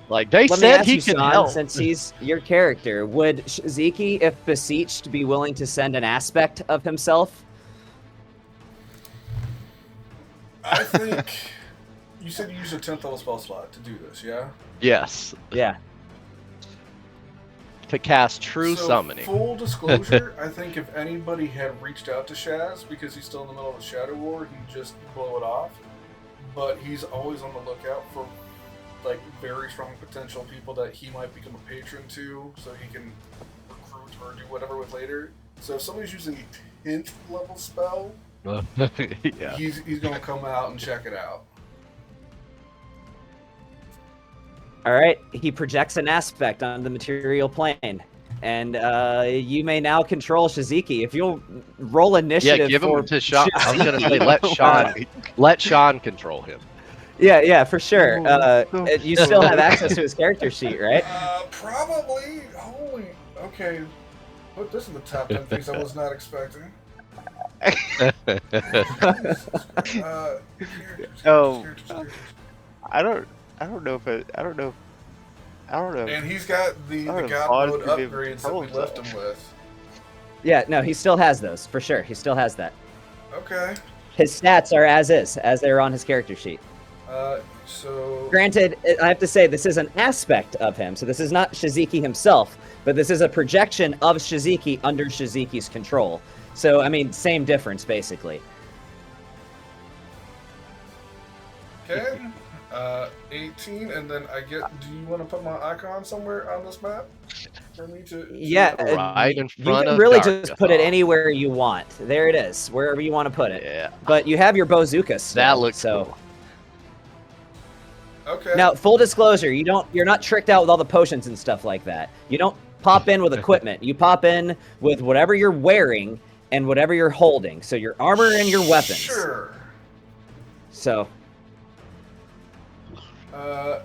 like they let me said ask he you, can Sean, help. since he's your character, would Shiziki, if beseeched, be willing to send an aspect of himself? I think you said you used a 10th level spell slot to do this, yeah? Yes. Yeah. To cast true So, summoning. Full disclosure, I think if anybody had reached out to Shaz because he's still in the middle of a Shadow War, he'd just blow it off. But he's always on the lookout for like very strong potential people that he might become a patron to, so he can recruit or do whatever with later. So if somebody's using a 10th level spell, Yeah. he's gonna come out and check it out. All right. He projects an aspect on the material plane, and you may now control Shiziki. If you'll roll initiative, Yeah, give for him to Sean. I was gonna say Shiziki. let Sean control him. Yeah, for sure. You still have access to his character sheet, right? Probably. Holy. Okay. Put this in the top 10 things I was not expecting. Characters. I don't know. And he's got the Oh, God Odd mode could be upgrades that we controlled, left him with. Yeah, no, he still has those for sure. He still has that. Okay. His stats are as is, as they're on his character sheet. So. Granted, I have to say this is an aspect of him, so this is not Shiziki himself, but this is a projection of Shiziki under Shiziki's control. So, I mean, same difference, basically. Okay. 18, and then I get. Do you want to put my icon somewhere on this map for me to? Yeah, Right in you front can of really Dargathon. just put it anywhere you want. There it is, wherever you want to put it. Yeah. But you have your Bozuka still, That looks so. cool. Okay. Now, full disclosure, you're not tricked out with all the potions and stuff like that. You don't pop in with equipment. You pop in with whatever you're wearing and whatever you're holding. So your armor and your weapons. Sure. So,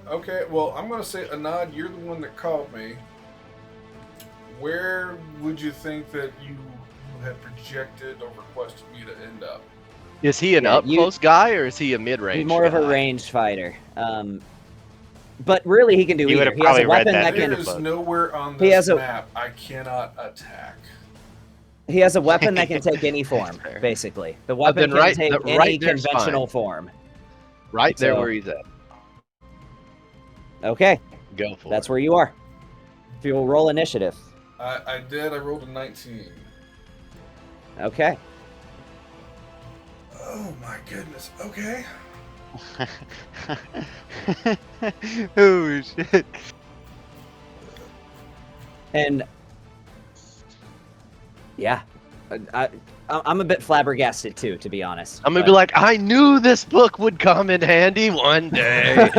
Okay, well, I'm going to say, Anad, you're the one that called me. Where would you think that you had projected or requested me to end up? Is he an Yeah, up-close guy or is he a mid-range he's more of a guy? ranged fighter. But really, he can do You either. would've He has a probably read weapon that that There can. is nowhere on He has this a- map I cannot attack. He has a weapon that can take any form, fair. basically. The weapon then can right- take right any there's conventional fine. form. Right there So- where he's at. Okay, Go for that's it. where you are. If you'll roll initiative. I did. I rolled a 19. Okay. Oh my goodness. Okay. Oh shit! And yeah, I'm a bit flabbergasted too, to be honest. I'm gonna be like, I knew this book would come in handy one day.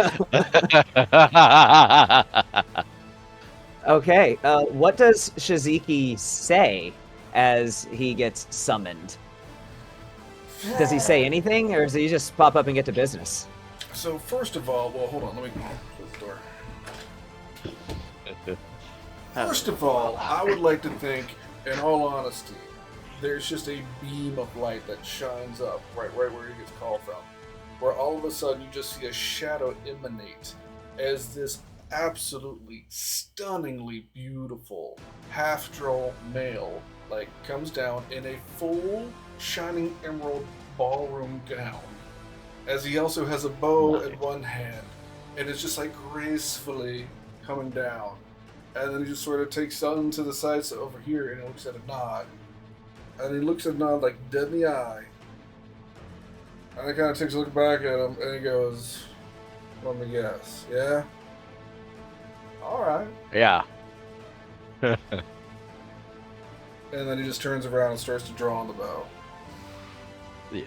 Okay, what does Shiziki say as he gets summoned? Does he say anything, or does he just pop up and get to business? So first of all, well, hold on. Let me close the door. First of all, I would like to think, in all honesty, there's just a beam of light that shines up right where he gets called from, where all of a sudden you just see a shadow emanate as this absolutely stunningly beautiful half-droll male like comes down in a full shining emerald ballroom gown, as he also has a bow in one hand, and it's just like gracefully coming down, and then he just sort of takes on to the side over here and he looks at a nod, and he looks at a nod like dead in the eye, and he kind of takes a look back at him and he goes, "Let me guess, yeah? Alright." Yeah. And then he just turns around and starts to draw on the bow. Yeah.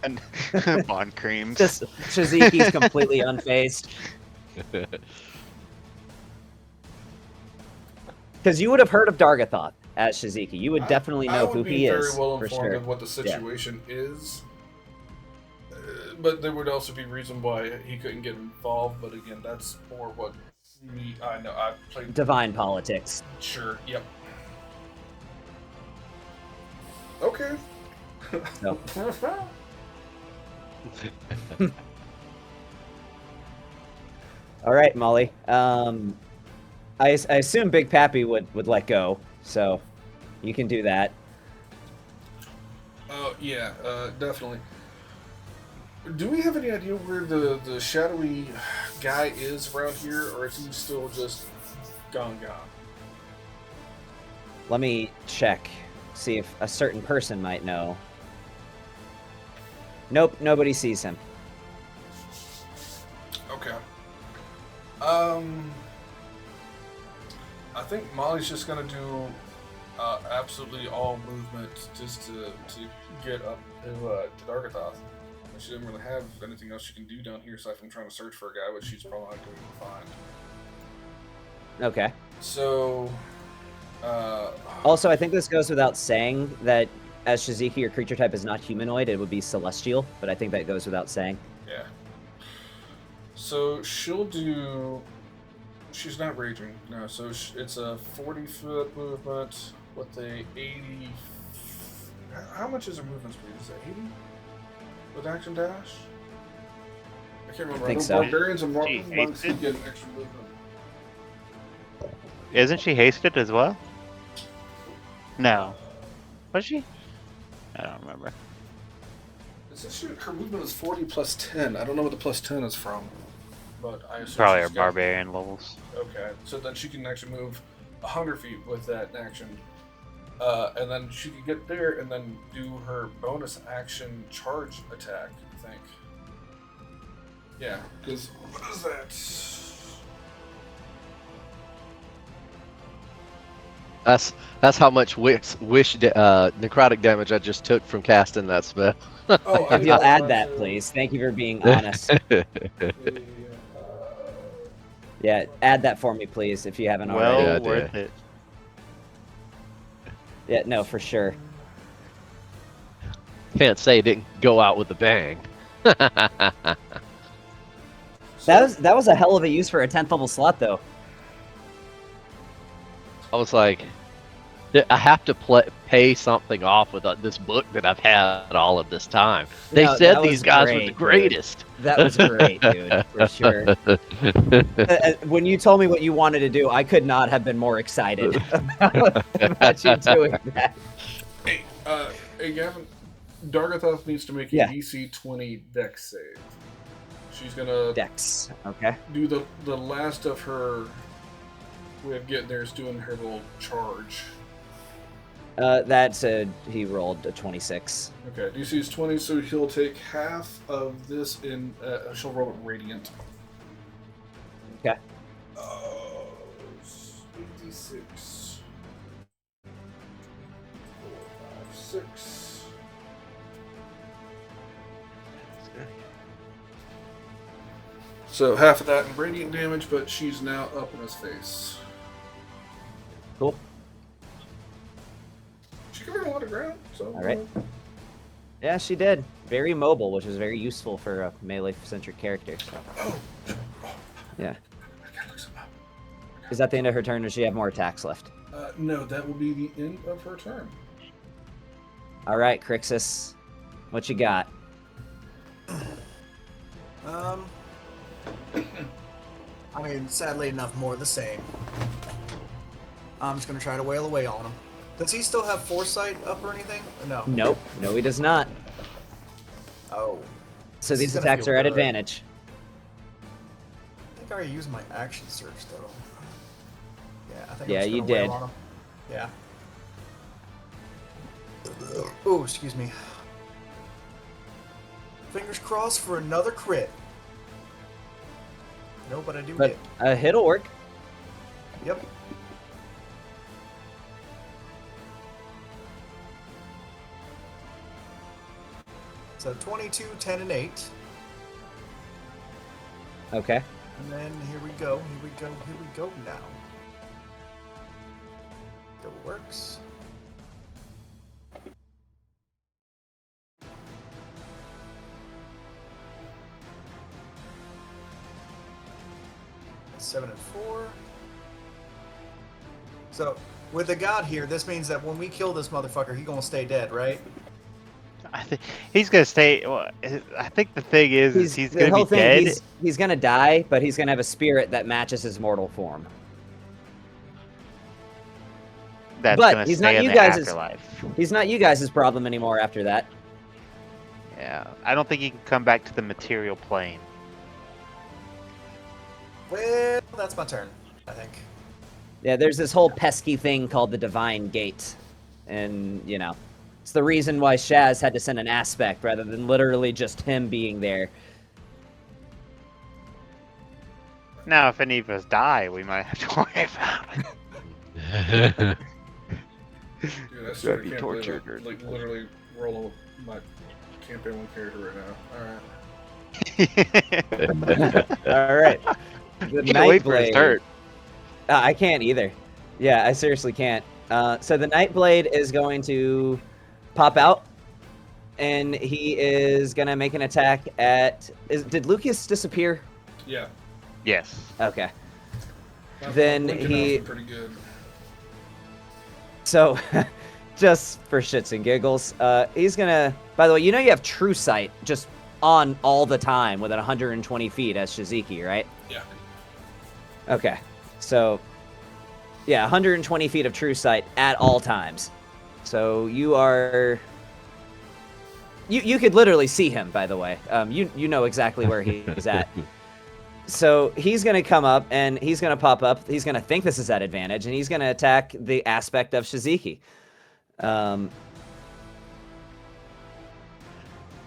And Bond creams. Just Shizuki's completely unfazed. Because you would have heard of Dargathoth as Shizuki. You would definitely know who he is. I would be very well for informed sure. of what the situation is. But there would also be reason why he couldn't get involved. But again, that's more what I know. I've played Divine politics. Sure. Yep. Okay. No. All right, Molly. I assume Big Pappy would let go, so you can do that. Oh yeah, definitely. Do we have any idea where the shadowy guy is around here, or is he still just gone? Let me check, see if a certain person might know. Nope, nobody sees him. Okay. I think Molly's just gonna do absolutely all movement just to get up to Dargathoth. She didn't really have anything else she can do down here aside from trying to search for a guy, which she's probably not going to find. Okay. So, Also, I think this goes without saying that as Shizuki, your creature type is not humanoid, it would be celestial, but I think that goes without saying. yeah. So she'll do. She's not raging, no. So it's a 40-foot movement with a 80. How much is her movement speed? Is that 80? With action dash? I can't remember. I think know so. Barbarians and monks hasted? get an extra movement. Isn't she hasted as well? No. Was she? I don't remember. It says her movement is 40 plus 10. I don't know what the plus 10 is from, but I assume Probably she's our got- barbarian levels. Okay, so then she can actually move 100 feet with that action. And then she can get there and then do her bonus action charge attack, I think. Yeah, because what is that? That's how much necrotic damage I just took from casting that spell. Oh, If you'll add that, please. Thank you for being honest. Yeah, add that for me, please, if you haven't Well already. Yeah, I worth did. it. Yeah, no, for sure. Can't say it didn't go out with a bang. That was a hell of a use for a 10th level slot, though. I was like, I have to pay something off with this book that I've had all of this time. They No, said that these was guys great, were the dude. greatest. That was great, dude, for sure. When you told me what you wanted to do, I could not have been more excited about you doing that. Hey, Gavin, Dargathoth needs to make a Yeah. DC 20 dex save. She's gonna Dex, okay. do the last of her way of getting there is doing her little charge. He rolled a 26. Okay, DC is 20, so he'll take half of this in. She'll roll it radiant. Okay. 86. 4, 5, 6. So half of that in radiant damage, but she's now up in his face. Cool. She covered a lot of ground, so. All right. Yeah, she did. Very mobile, which is very useful for a melee-centric character. So. Oh. Yeah. I gotta look something up. Is that the end of her turn, or does she have more attacks left? No, that will be the end of her turn. All right, Crixus, what you got? I mean, sadly enough, more of the same. I'm just gonna try to wail away on him. Does he still have foresight up or anything? Or no. Nope. No, he does not. Oh. So This these is gonna attacks feel are at good. advantage. I think I already used my action surge though. Yeah, I think Yeah, I'm just you gonna wail did. on him. Yeah. Oh, excuse me. Fingers crossed for another crit. No, but I do But hit. a hit'll work. Yep. So 22, 10, and 8. Okay. And then here we go, here we go, here we go now. Still works. That's 7 and 4. So with the god here, this means that when we kill this motherfucker, he gonna stay dead, right? I think he's gonna stay. Well, I think the thing is he's the gonna whole be thing, dead. He's gonna die, but he's gonna have a spirit that matches his mortal form. That's but gonna he's stay not in you the guys' afterlife. He's not you guys' problem anymore after that. Yeah, I don't think he can come back to the material plane. Well, that's my turn, I think. Yeah, there's this whole pesky thing called the Divine Gate. And, you know, it's the reason why Shaz had to send an aspect rather than literally just him being there. Now, if any of us die, we might have to worry about it. Dude, I swear I be can't tortured believe or- I, like, literally rolling my campaign one character right now. Alright. All right. The Can't wait for his Nightblade. turn. I can't either. Yeah, I seriously can't. So the Nightblade is going to pop out, and he is going to make an attack at... Did Lucas disappear? Yeah. Yes. Okay. Then Then he he... pretty good. So, just for shits and giggles, he's going to... By the way, you know you have True Sight just on all the time within 120 feet as Shiziki, right? Yeah. Okay. So, yeah, 120 feet of True Sight at all times. So you are... You could literally see him, by the way. You know exactly where he's at. So he's going to come up, and he's going to pop up. He's going to think this is at advantage, and he's going to attack the aspect of Shiziki.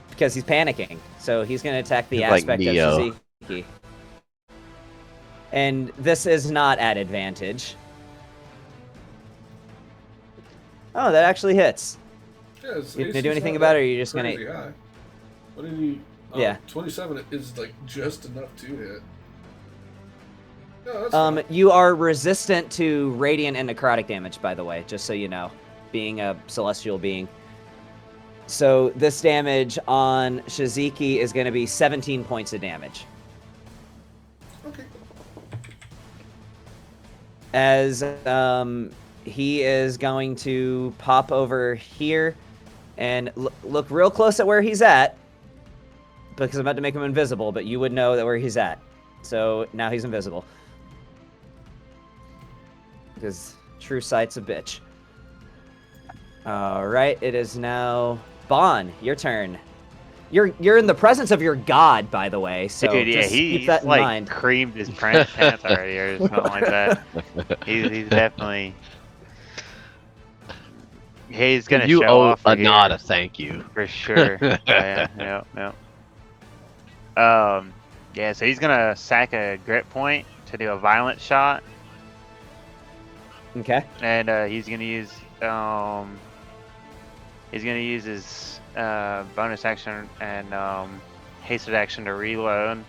Because he's panicking. So he's going to attack the He's like aspect Neo. of Shiziki. And this is not at advantage. Oh, that actually hits. Yeah, You gonna do anything about it, or are you just gonna... High. What did he? Yeah. 27 is like just enough to hit. No, that's fine. You are resistant to radiant and necrotic damage, by the way, just so you know, being a celestial being. So this damage on Shiziki is going to be 17 points of damage. Okay. As he is going to pop over here and look real close at where he's at, because I'm about to make him invisible, but you would know that where he's at. So now he's invisible. Because True Sight's a bitch. Alright, it is now Bon, your turn. You're in the presence of your god, by the way, so Dude, yeah, just he's keep that in like mind. creamed his pants already or something like that. He's definitely... He's gonna You show owe off a right here. nod a thank you. For sure. Yeah. Yeah, so he's gonna sack a grit point to do a violent shot, Okay. and he's gonna use his bonus action and hasted action to reload.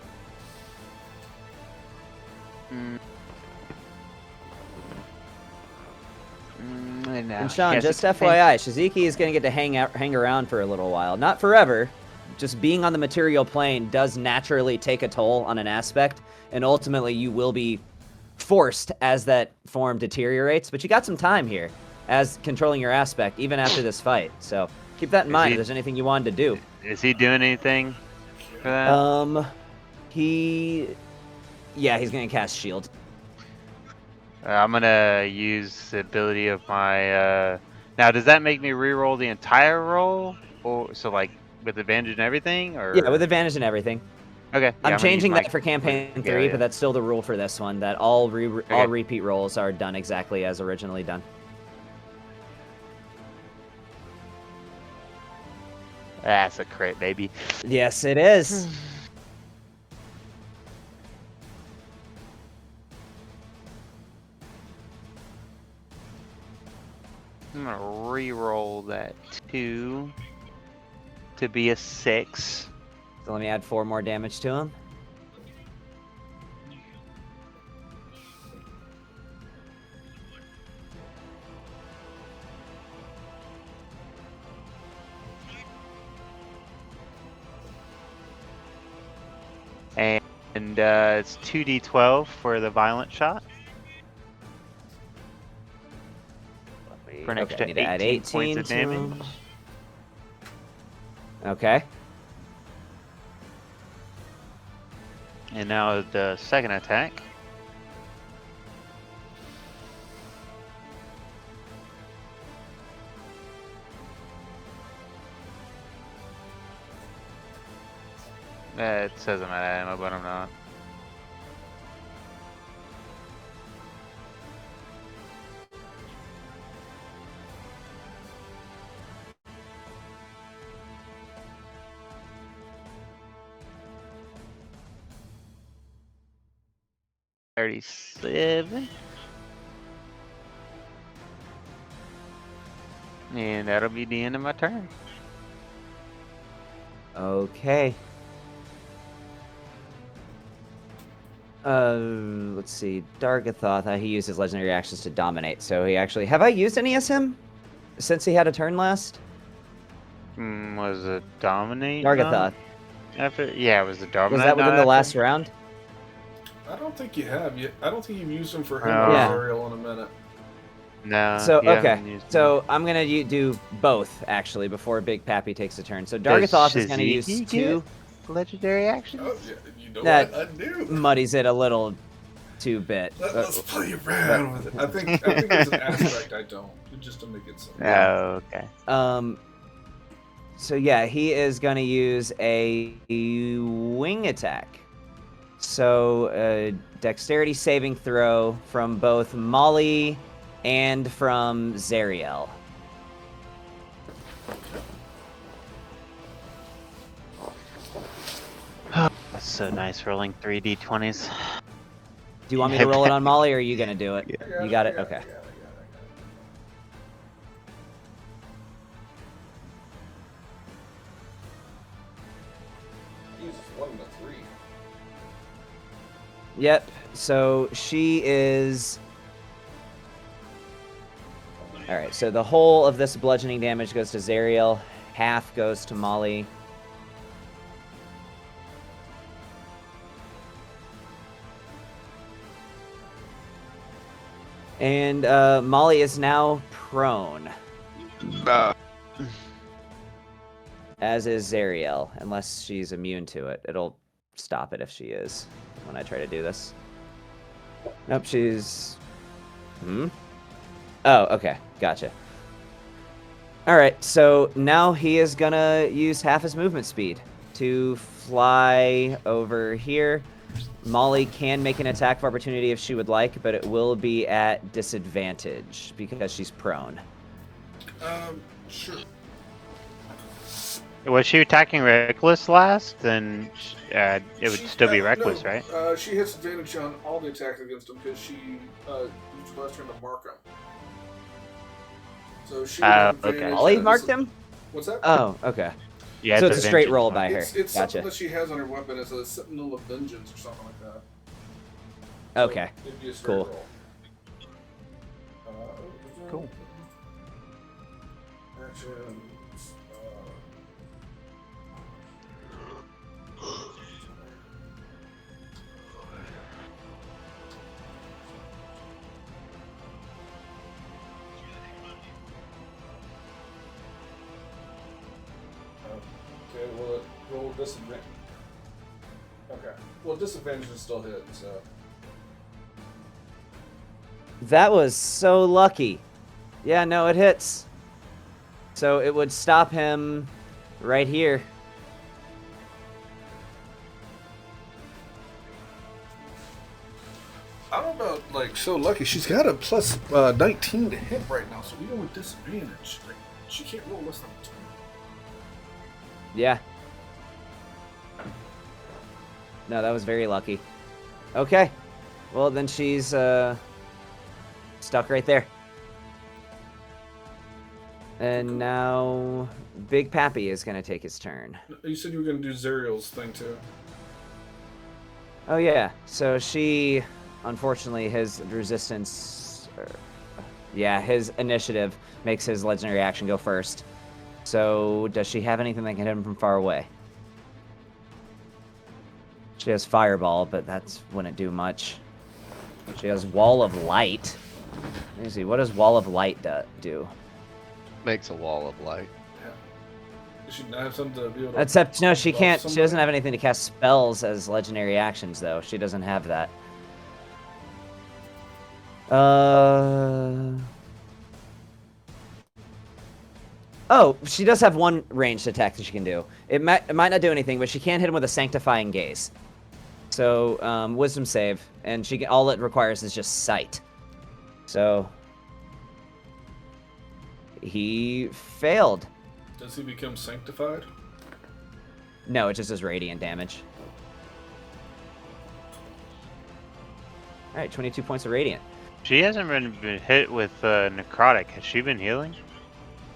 And Sean, just FYI, Shiziki is going to get to hang around for a little while. Not forever. Just being on the material plane does naturally take a toll on an aspect, and ultimately you will be forced as that form deteriorates. But you got some time here as controlling your aspect, even after this fight. So keep that in mind if there's anything you wanted to do. Is he doing anything for that? He Yeah, he's gonna cast shield. I'm gonna use the ability of my. Now, does that make me re-roll the entire roll, or so like with advantage and everything, or? Yeah, with advantage and everything. Okay. Yeah, I'm gonna use changing my that for campaign 3, regalia. but that's still the rule for this one. That all Okay. repeat rolls are done exactly as originally done. That's a crit, baby. Yes, it is. I'm gonna re-roll that 2 to be a 6. So let me add 4 more damage to him. And it's 2d12 for the violent shot. For an Okay, extra I need to add 18 points 18 of to damage. him. Okay. And now the second attack. It says I'm at ammo, but I'm not. $37. And that'll be the end of my turn. Okay. Let's see. Dargathoth, he used his legendary actions to dominate, so he actually... Have I used any as him? Since he had a turn last? Was it dominate? Dargathoth. Yeah, it was the dominate. Was that within the last round? I don't think you have yet. I don't think you've used them for him Oh. or Yeah. Ariel in a minute. No. So, you haven't okay. used them. So, I'm going to do both, actually, before Big Pappy takes a turn. So, Dargathoth is going to use Shiziki 2. get legendary actions. Oh, yeah, you know That- what? I do. Muddies it a little too bit. Let's play around with it. I think it's an aspect I don't, just to make it simple. Oh, okay. So yeah, he is going to use a wing attack. So, dexterity saving throw from both Molly and from Zariel. That's so nice rolling 3d20s. Do you want me to roll it on Molly, or are you going to do it? Yeah. You got it? Okay. Jesus, 1 to 3. Yep. So she is... Alright, so the whole of this bludgeoning damage goes to Zariel. Half goes to Molly. And Molly is now prone. As is Zariel, unless she's immune to it. It'll stop it if she is, when I try to do this. Nope, she's... Oh, okay. Gotcha. Alright, so now he is gonna use half his movement speed to fly over here. Molly can make an attack of opportunity if she would like, but it will be at disadvantage because she's prone. Sure. Was she attacking reckless last? Then it would still be reckless, no, right? She has advantage on all the attacks against him because she used her last turn to mark him. So she would have okay. advantage Molly on- marked him? What's that? Oh, okay. Yeah. So it's a straight vengeance roll one. by her. It's something Gotcha. that she has on her weapon as a Sentinel of Vengeance or something like that. Okay. So it'd be a straight Cool. roll. Cool. Actions. Okay, well, roll disadvantage. Okay. Well, disadvantage is still hit, so. That was so lucky. Yeah, no, it hits. So it would stop him right here. I don't know about, like, so lucky. She's got a plus 19 to hit right now, so even with disadvantage, like, she can't roll less than 2. Yeah. No, that was very lucky. Okay. Well, then she's stuck right there. And now Big Pappy is going to take his turn. You said you were going to do Zerial's thing, too. Oh, yeah. So she, unfortunately, his resistance... yeah, his initiative makes his legendary action go first. So does she have anything that can hit him from far away? She has Fireball, but that wouldn't do much. She has Wall of Light. Let me see. What does Wall of Light do? Makes a wall of light. Yeah. Does she not have something to be able to... Except, no, she buff can't. She somebody? doesn't have anything to cast spells as legendary actions, though. She doesn't have that. Oh, she does have one ranged attack that she can do. It might not do anything, but she can hit him with a Sanctifying Gaze. So, Wisdom save, and she can, all it requires is just sight. So, he failed. Does he become sanctified? No, it just does radiant damage. Alright, 22 points of radiant. She hasn't been hit with necrotic. Has she been healing?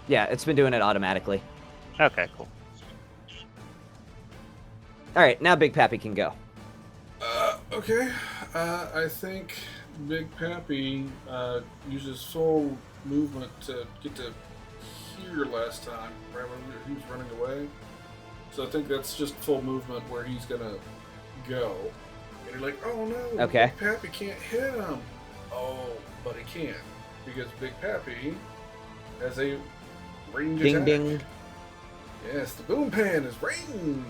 Yeah, it's been doing it automatically. Okay, cool. Alright, now Big Pappy can go. Okay. I think Big Pappy uses full movement to get to here last time, right when he was running away. So I think that's just full movement where he's gonna go. And you're like, oh no, Okay. Big Pappy can't hit him. Oh, but he can. Because Big Pappy has a range Ding attack. ding. Yes, the boom pan is range.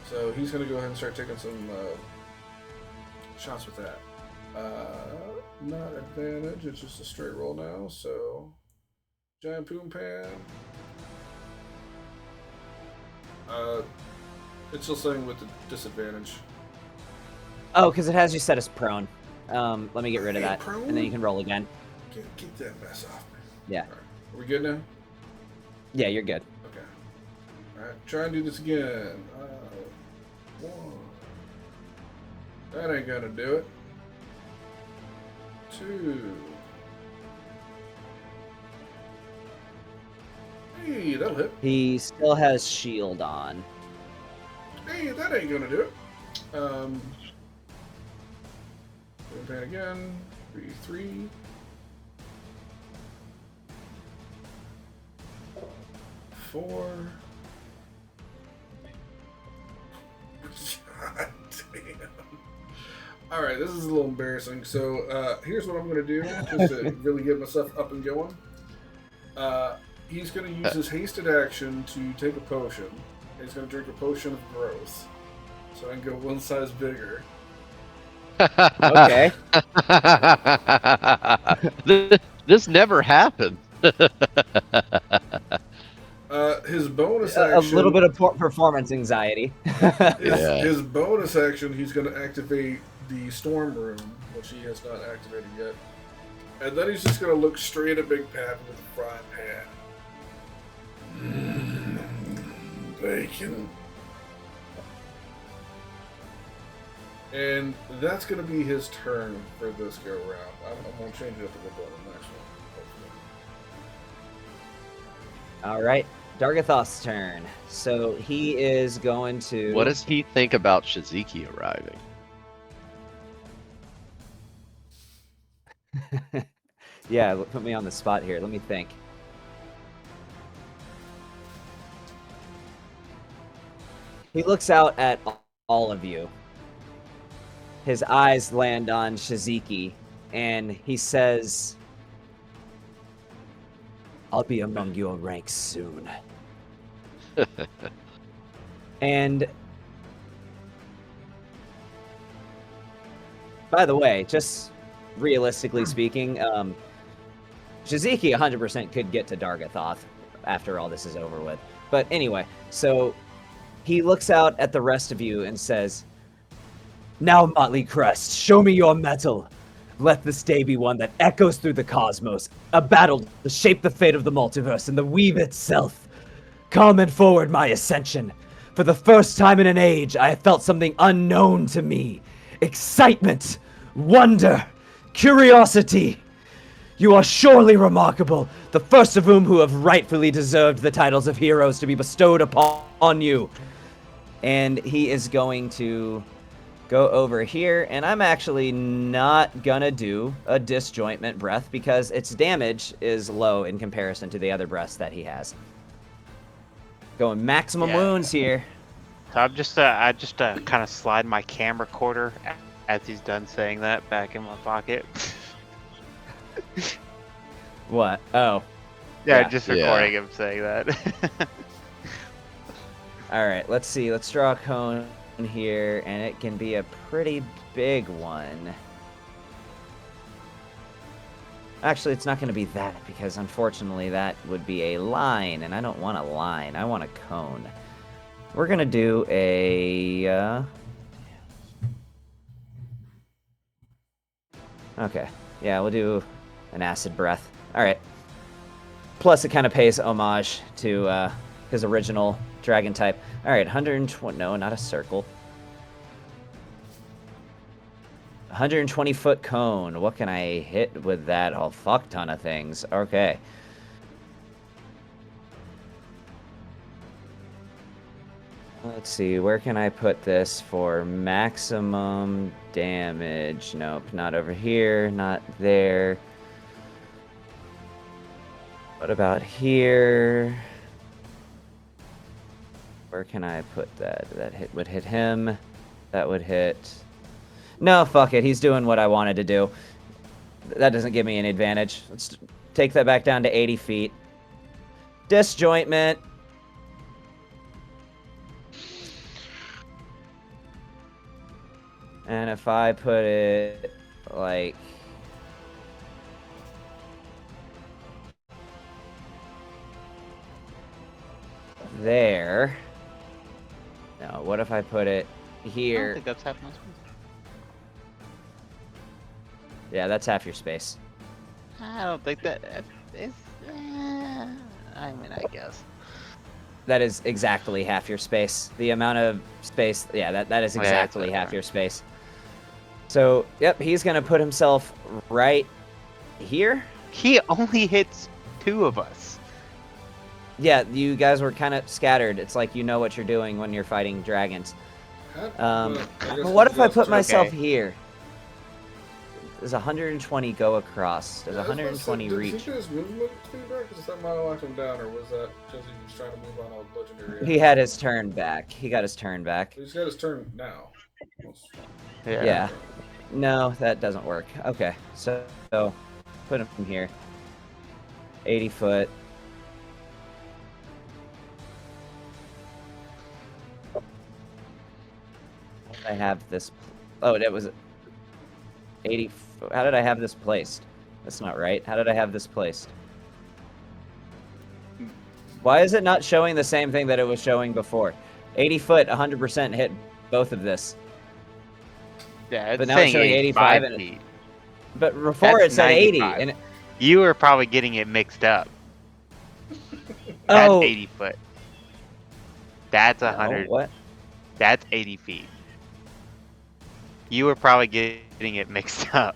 So he's going to go ahead and start taking some shots with that. Not advantage, it's just a straight roll now. So, giant boom pan. It's still saying with the disadvantage. Oh, because it has you set as prone. Let me get rid of Hey, that, prone? and then you can roll again. Get that mess off me. Yeah. All right. Are we good now? Yeah, you're good. Okay. Alright, try and do this again. 1. That ain't gonna do it. 2. Hey, that'll hit. He still has shield on. Hey, that ain't gonna do it. Boom pan again. 3. 4. God damn. Alright, this is a little embarrassing. So, here's what I'm going to do, just to really get myself up and going. He's going to use his hasted action to take a potion. He's going to drink a potion of growth. So I can go one size bigger. Okay. This never happened. His bonus A action... little bit of performance anxiety. His bonus action, he's going to activate the Storm Room, which he has not activated yet. And then he's just going to look straight at Big Pappy with a frying pan. Bacon. And that's going to be his turn for this go round. I'm going to change it up a little bit on the next one. All right, Dargathoth's turn. So he is going to. What does he think about Shiziki arriving? Yeah, put me on the spot here. Let me think. He looks out at all of you. His eyes land on Shiziki, and he says, "I'll be among your ranks soon." And by the way, just realistically speaking, Shiziki 100% could get to Dargathoth after all this is over with. But anyway, so he looks out at the rest of you and says, "Now, Motley Crest, show me your mettle. Let this day be one that echoes through the cosmos, a battle to shape the fate of the multiverse and the weave itself. Come and forward my ascension. For the first time in an age, I have felt something unknown to me. Excitement, wonder, curiosity. You are surely remarkable, the first of whom have rightfully deserved the titles of heroes to be bestowed upon you." And he is going to go over here, and I'm actually not gonna do a disjointment breath because its damage is low in comparison to the other breaths that he has. Going maximum wounds here. So I just kind of slide my camcorder as he's done saying that back in my pocket. What? Oh. Yeah, just recording him saying that. All right, let's see. Let's draw a cone here, and it can be a pretty big one. Actually, it's not going to be that, because unfortunately that would be a line, and I don't want a line. I want a cone. We're going to do a... Okay. Yeah, we'll do an acid breath. All right. Plus, it kind of pays homage to his original dragon type. All right, 120... No, not a circle. 120-foot cone. What can I hit with that? A fuck ton of things. Okay. Let's see. Where can I put this for maximum damage? Nope, not over here. Not there. What about here? Where can I put that? That would hit him. That would hit... No, fuck it. He's doing what I wanted to do. That doesn't give me an advantage. Let's take that back down to 80 feet. Disjointment. And if I put it, like... there... No, what if I put it here? I don't think that's half my space. Yeah, that's half your space. I don't think that is. I mean, I guess. That is exactly half your space. The amount of space, yeah, that is exactly half your space. So, yep, he's gonna put himself right here. He only hits 2 of us. Yeah, you guys were kind of scattered. It's like you know what you're doing when you're fighting dragons. But what if I put myself here? Does 120 go across? Does 120 reach? Did he get his movement feedback? Because that might have locked him down, or was that because he was trying to move on a legendary? He had his turn back. He got his turn back. He's got his turn now. Yeah. No, that doesn't work. Okay, so put him from here. 80 foot. I have this. Oh, that was 80. How did I have this placed? That's not right. How did I have this placed? Why is it not showing the same thing that it was showing before? 80 foot, 100% hit both of this. Yeah, it's but now it's showing 85 feet. But before it said 80. And you were probably getting it mixed up. That's 80 foot. That's 100. What? That's 80 feet. You were probably getting it mixed up.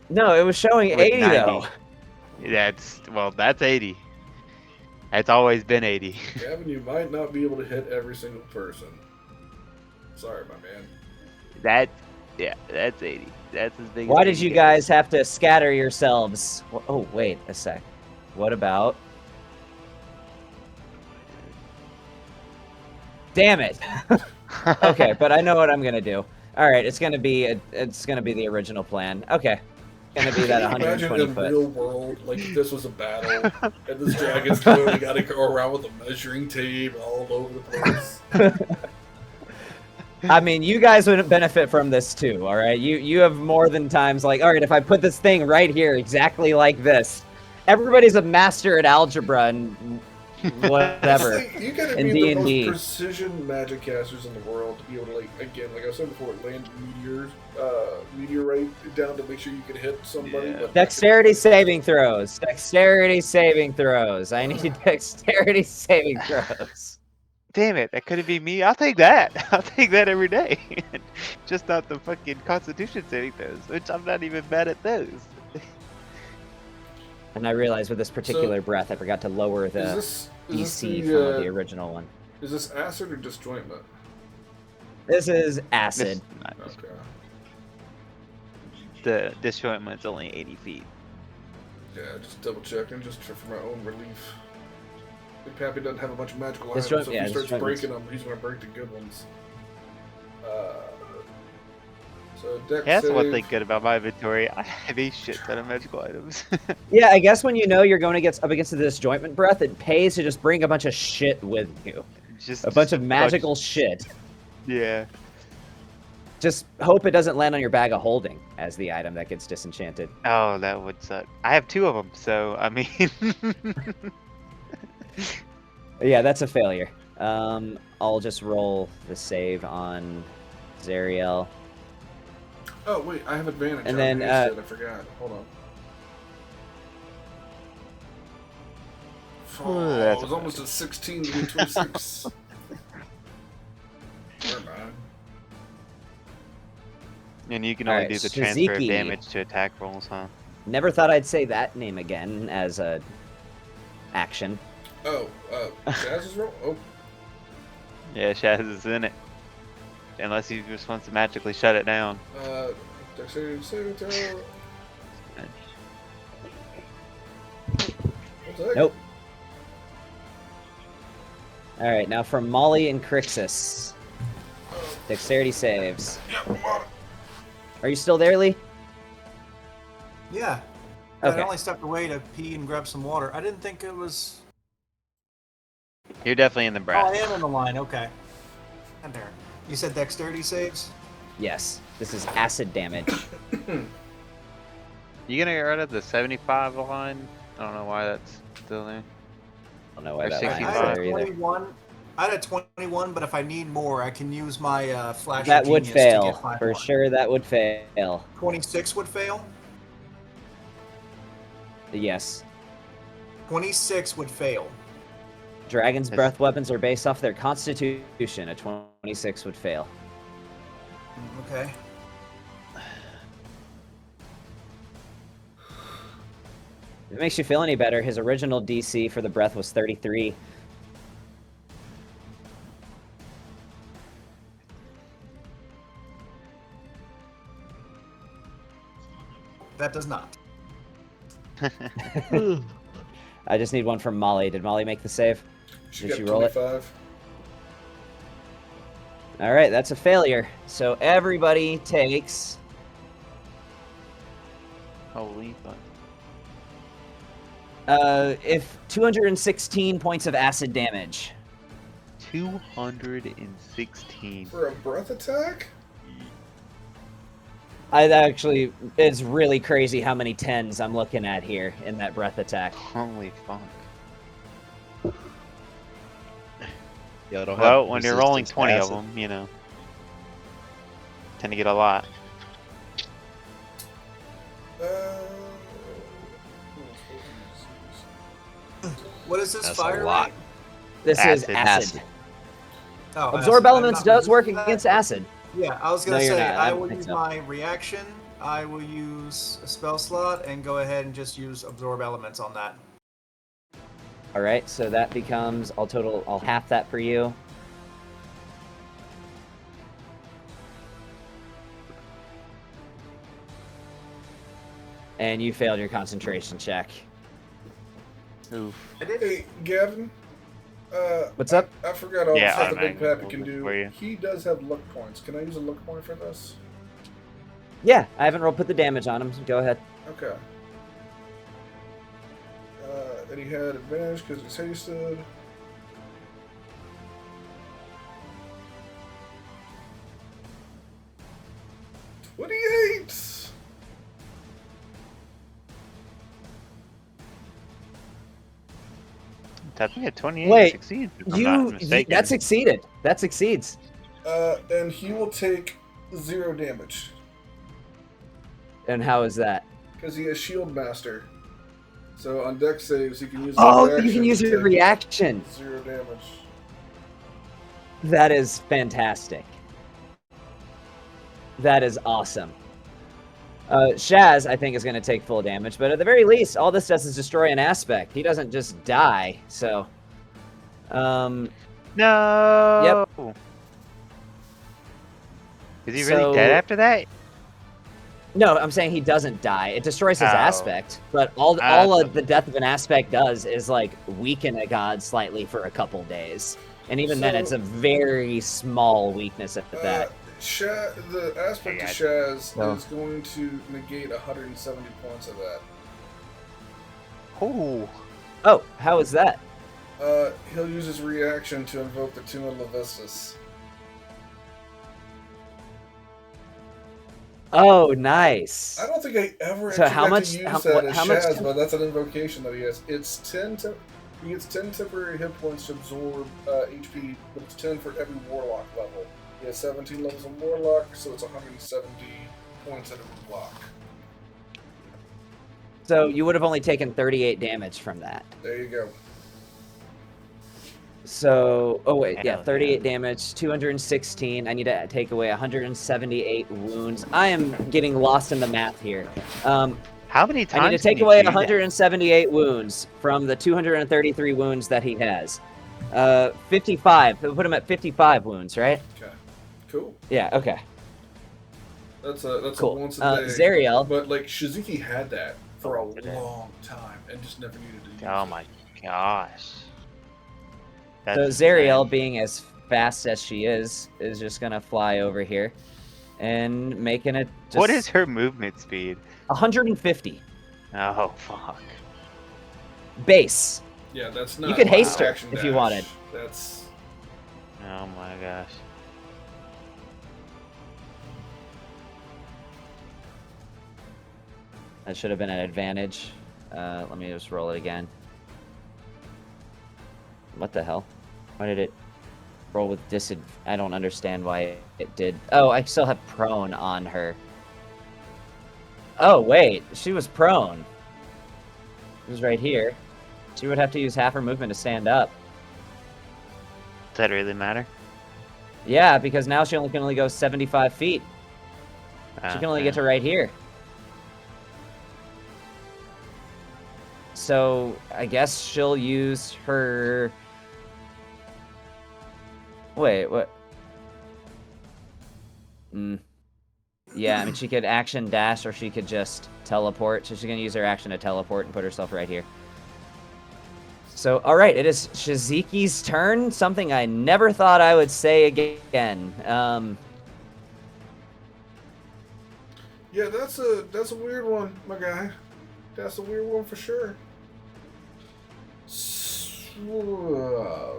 No, it was showing 80 though. That's 80. It's always been 80. Gavin, you might not be able to hit every single person. Sorry, my man. That's 80. That's as big. Why as did you guys have to scatter yourselves? Oh, wait a sec. What about? Damn it. Okay, but I know what I'm gonna do. All right, it's gonna be the original plan. Okay. gonna be that Can you imagine 120 in foot. real world, like if this was a battle, and this dragon's literally got to go around with a measuring tape all over the place. I mean, you guys would benefit from this too, all right? You have more than times like, all right, if I put this thing right here exactly like this. Everybody's a master at algebra and whatever. Like, you gotta in be the most D&D. precision magic casters in the world to be able to, like, again, like I said before, land meteorite down to make sure you can hit somebody. Yeah. But Dexterity saving throws. Dexterity saving throws. I need dexterity saving throws. Damn it, that couldn't be me. I'll take that. I'll take that every day. Just not the fucking Constitution saving those, which I'm not even bad at those. And I realized with this particular breath, I forgot to lower the is DC this from the original one. Is this acid or disjointment? This is acid. Okay. The disjointment's only 80 feet. Yeah, just double checking, just for my own relief. Big Pappy doesn't have a bunch of magical items, Disjoint- so if yeah, he starts disjointments. breaking them, he's going to break the good ones. So Dex Yeah, that's save. one thing good about my inventory. I have a shit ton of magical items. Yeah, I guess when you know you're going up against the disjointment breath, it pays to just bring a bunch of shit with you. Just A bunch of magical shit. Yeah. Just hope it doesn't land on your bag of holding as the item that gets disenchanted. Oh, that would suck. I have 2 of them, so I mean. Yeah, that's a failure. I'll just roll the save on Zariel. Oh, wait, I have advantage. And on then, haste, I forgot. Hold on. Oh, that's it was almost a 16 to be 26. Never mind. And you can All only right, do the transfer of Suzuki. damage to attack rolls, huh? Never thought I'd say that name again as a action. Oh, Shaz's roll? Oh, Yeah, Shaz is in it. Unless he just wants to magically shut it down. Dexterity saving throw. What's that? Nope. All right, now for Molly and Crixus. Dexterity saves. Yeah, I'm on it. Are you still there, Lee? Yeah. Okay. I only stepped away to pee and grab some water. I didn't think it was. You're definitely in the Oh, brass. I am in the line. Okay. And there. You said dexterity saves? Yes. This is acid damage. You gonna get rid of the 75 line? I don't know why that's still there. I don't know why Or that line is 65. there either. 21. I had a 21, but if I need more, I can use my flash. That of would genius to fail. get 5 For more. sure, that would fail. 26 would fail. Yes. 26 would fail. Dragon's Yes. breath weapons are based off their constitution. A 26 would fail. Okay. If it makes you feel any better, his original DC for the breath was 33. That does not. I just need one from Molly. Did Molly make the save? She Did got she roll it? 25. All right, that's a failure. So everybody takes Holy fuck. if 216 points of acid damage. 216. For a breath attack? It's really crazy how many 10s I'm looking at here in that breath attack. Holy fuck. Yeah, I don't Well, have when you're rolling resistance to 20 of acid. them, you know. Tend to get a lot. What is this That's a fire? lot. rate? This is Acid. acid. Oh, Absorb acid. I'm elements not does using work that. against acid. Yeah, I was gonna No, you're say not. I I don't will think use so. my reaction. I will use a spell slot and go ahead and just use absorb elements on that. All right, so that becomes I'll half that for you. And you failed your concentration check. Oof. I did. Hey, Gavin. What's up? I forgot all Yeah, the stuff that Big automatic Pappy can movement do. for you. He does have luck points. Can I use a luck point for this? Yeah, I haven't put the damage on him. So go ahead. Okay. And he had advantage because he's hasted. $28. Tapping at 28 Wait, succeeds, if I'm not mistaken. that succeeded. That succeeds. And he will take 0 damage And how is that? because he has Shield Master. So on deck saves, he can use. Oh, his you can reaction use to your take reaction. 0 damage. That is fantastic. That is awesome. Shaz, I think, is going to take full damage, but at the very least, all this does is destroy an aspect. He doesn't just die, so... No! Yep. Is he really dead after that? No, I'm saying he doesn't die. It destroys his Oh. aspect, but all of the death of an aspect does is, like, weaken a god slightly for a couple days. And even then, So- it's a very small weakness at that. The aspect of I Shaz No. is going to negate 170 points of that. Oh. Oh, how is that? He'll use his reaction to invoke the Tomb of Levistus. Oh, nice. I don't think I ever So actually how got much- to use how- that what- as how much Shaz, tem- but that's an invocation that he has. It's 10 he gets 10 temporary hit points to absorb HP, but it's 10 for every Warlock level. He has 17 levels of Warlock, so it's 170 points at every block. So you would have only taken 38 damage from that. There you go. So, oh wait, yeah, Hell 38 damage, 216. I need to take away 178 wounds. I am getting lost in the math here. How many times I need to take can you away do that? 178 wounds from the 233 wounds that he has. 55. We'll put him at 55 wounds, right? Okay. Cool. Yeah. Okay. That's Cool. a once a day. Zariel. But like Shizuki had that for a long time and just never needed to use Oh it. my gosh. So That's Zariel, insane. being as fast as she is just gonna fly over here and making it. Just What is her movement speed? 150 Oh fuck. base? Yeah, that's not. could haste her action if you dash. wanted. That's Oh my gosh. That should have been an advantage. Let me just roll it again. What the hell? Why did it roll with disadvantage? I don't understand why it did. Oh, I still have prone on her. Oh, wait. She was prone. It was right here. She would have to use half her movement to stand up. Does that really matter? Yeah, because now she can only go 75 feet. She can only get to right here. So I guess she'll use her. Wait, what? Yeah, I mean, she could action dash or she could just teleport. So she's going to use her action to teleport and put herself right here. So, all right, it is Shizuki's turn. Something I never thought I would say again. yeah, that's a weird one, my guy. That's a weird one for sure.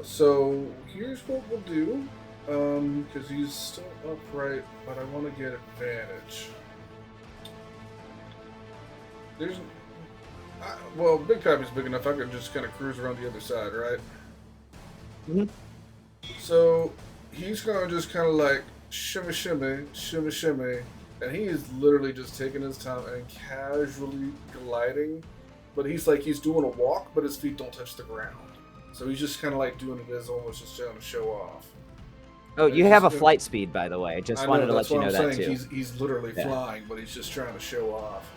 So here's what we'll do, because he's still upright, but I want to get advantage. Well, Big Pappy's big enough. I could just kind of cruise around the other side, right? Mhm. So he's gonna just kind of like shimmy, shimmy, shimmy, shimmy, and he is literally just taking his time and casually gliding. But he's doing a walk, but his feet don't touch the ground. So he's just kind of like doing it as almost just trying to show off. Oh, you He's have a just flight speed, by the way. Just I wanted know, to that's let you what know I'm that saying. too. He's literally Yeah. flying, but he's just trying to show off.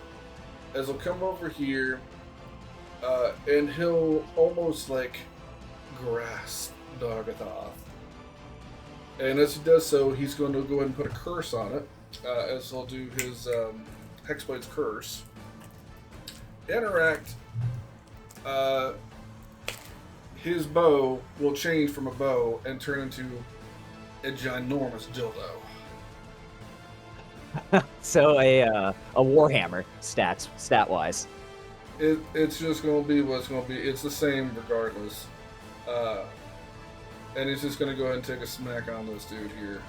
As he'll come over here, and he'll almost like grasp Dargathoth. And as he does so, he's going to go ahead and put a curse on it, as he'll do his Hexblade's Curse. Interact. His bow will change from a bow and turn into a ginormous dildo. So a Warhammer stat wise. It's just gonna be what it's gonna be. It's the same regardless. And he's just gonna go ahead and take a smack on this dude here.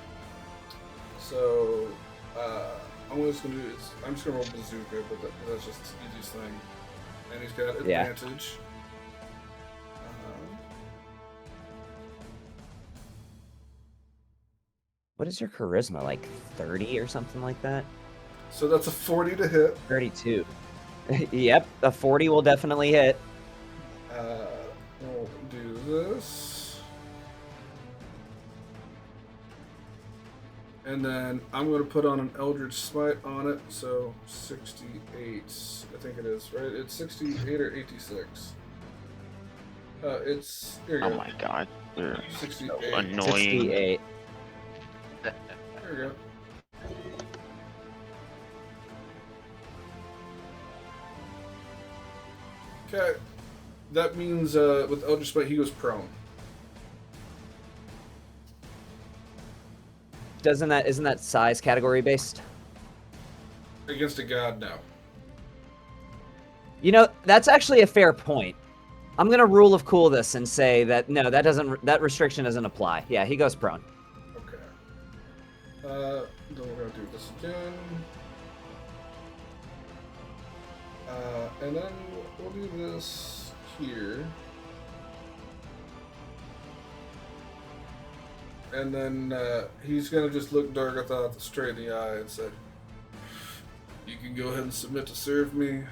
So I'm just gonna do is I'm just gonna roll bazooka, but that's just the easiest thing. And he's got advantage. What is your charisma, like 30 or something like that? So that's a 40 to hit. 32. Yep, a 40 will definitely hit. We'll do this. And then I'm going to put on an Eldritch Smite on it, so 68, I think it is, right? It's 68 or 86. It's, here you Oh go. my god. You're 68. so annoying. 68. There we go. Okay. That means with Eldritch Smite, he goes prone. Isn't that size category based? Against a god now. You know, that's actually a fair point. I'm gonna rule of cool this and say that no, that restriction doesn't apply. Yeah, he goes prone. Okay. Then we're gonna do this again. And then we'll do this here. And then he's gonna just look Dargathoth straight in the eye and say, "You can go ahead and submit to serve me,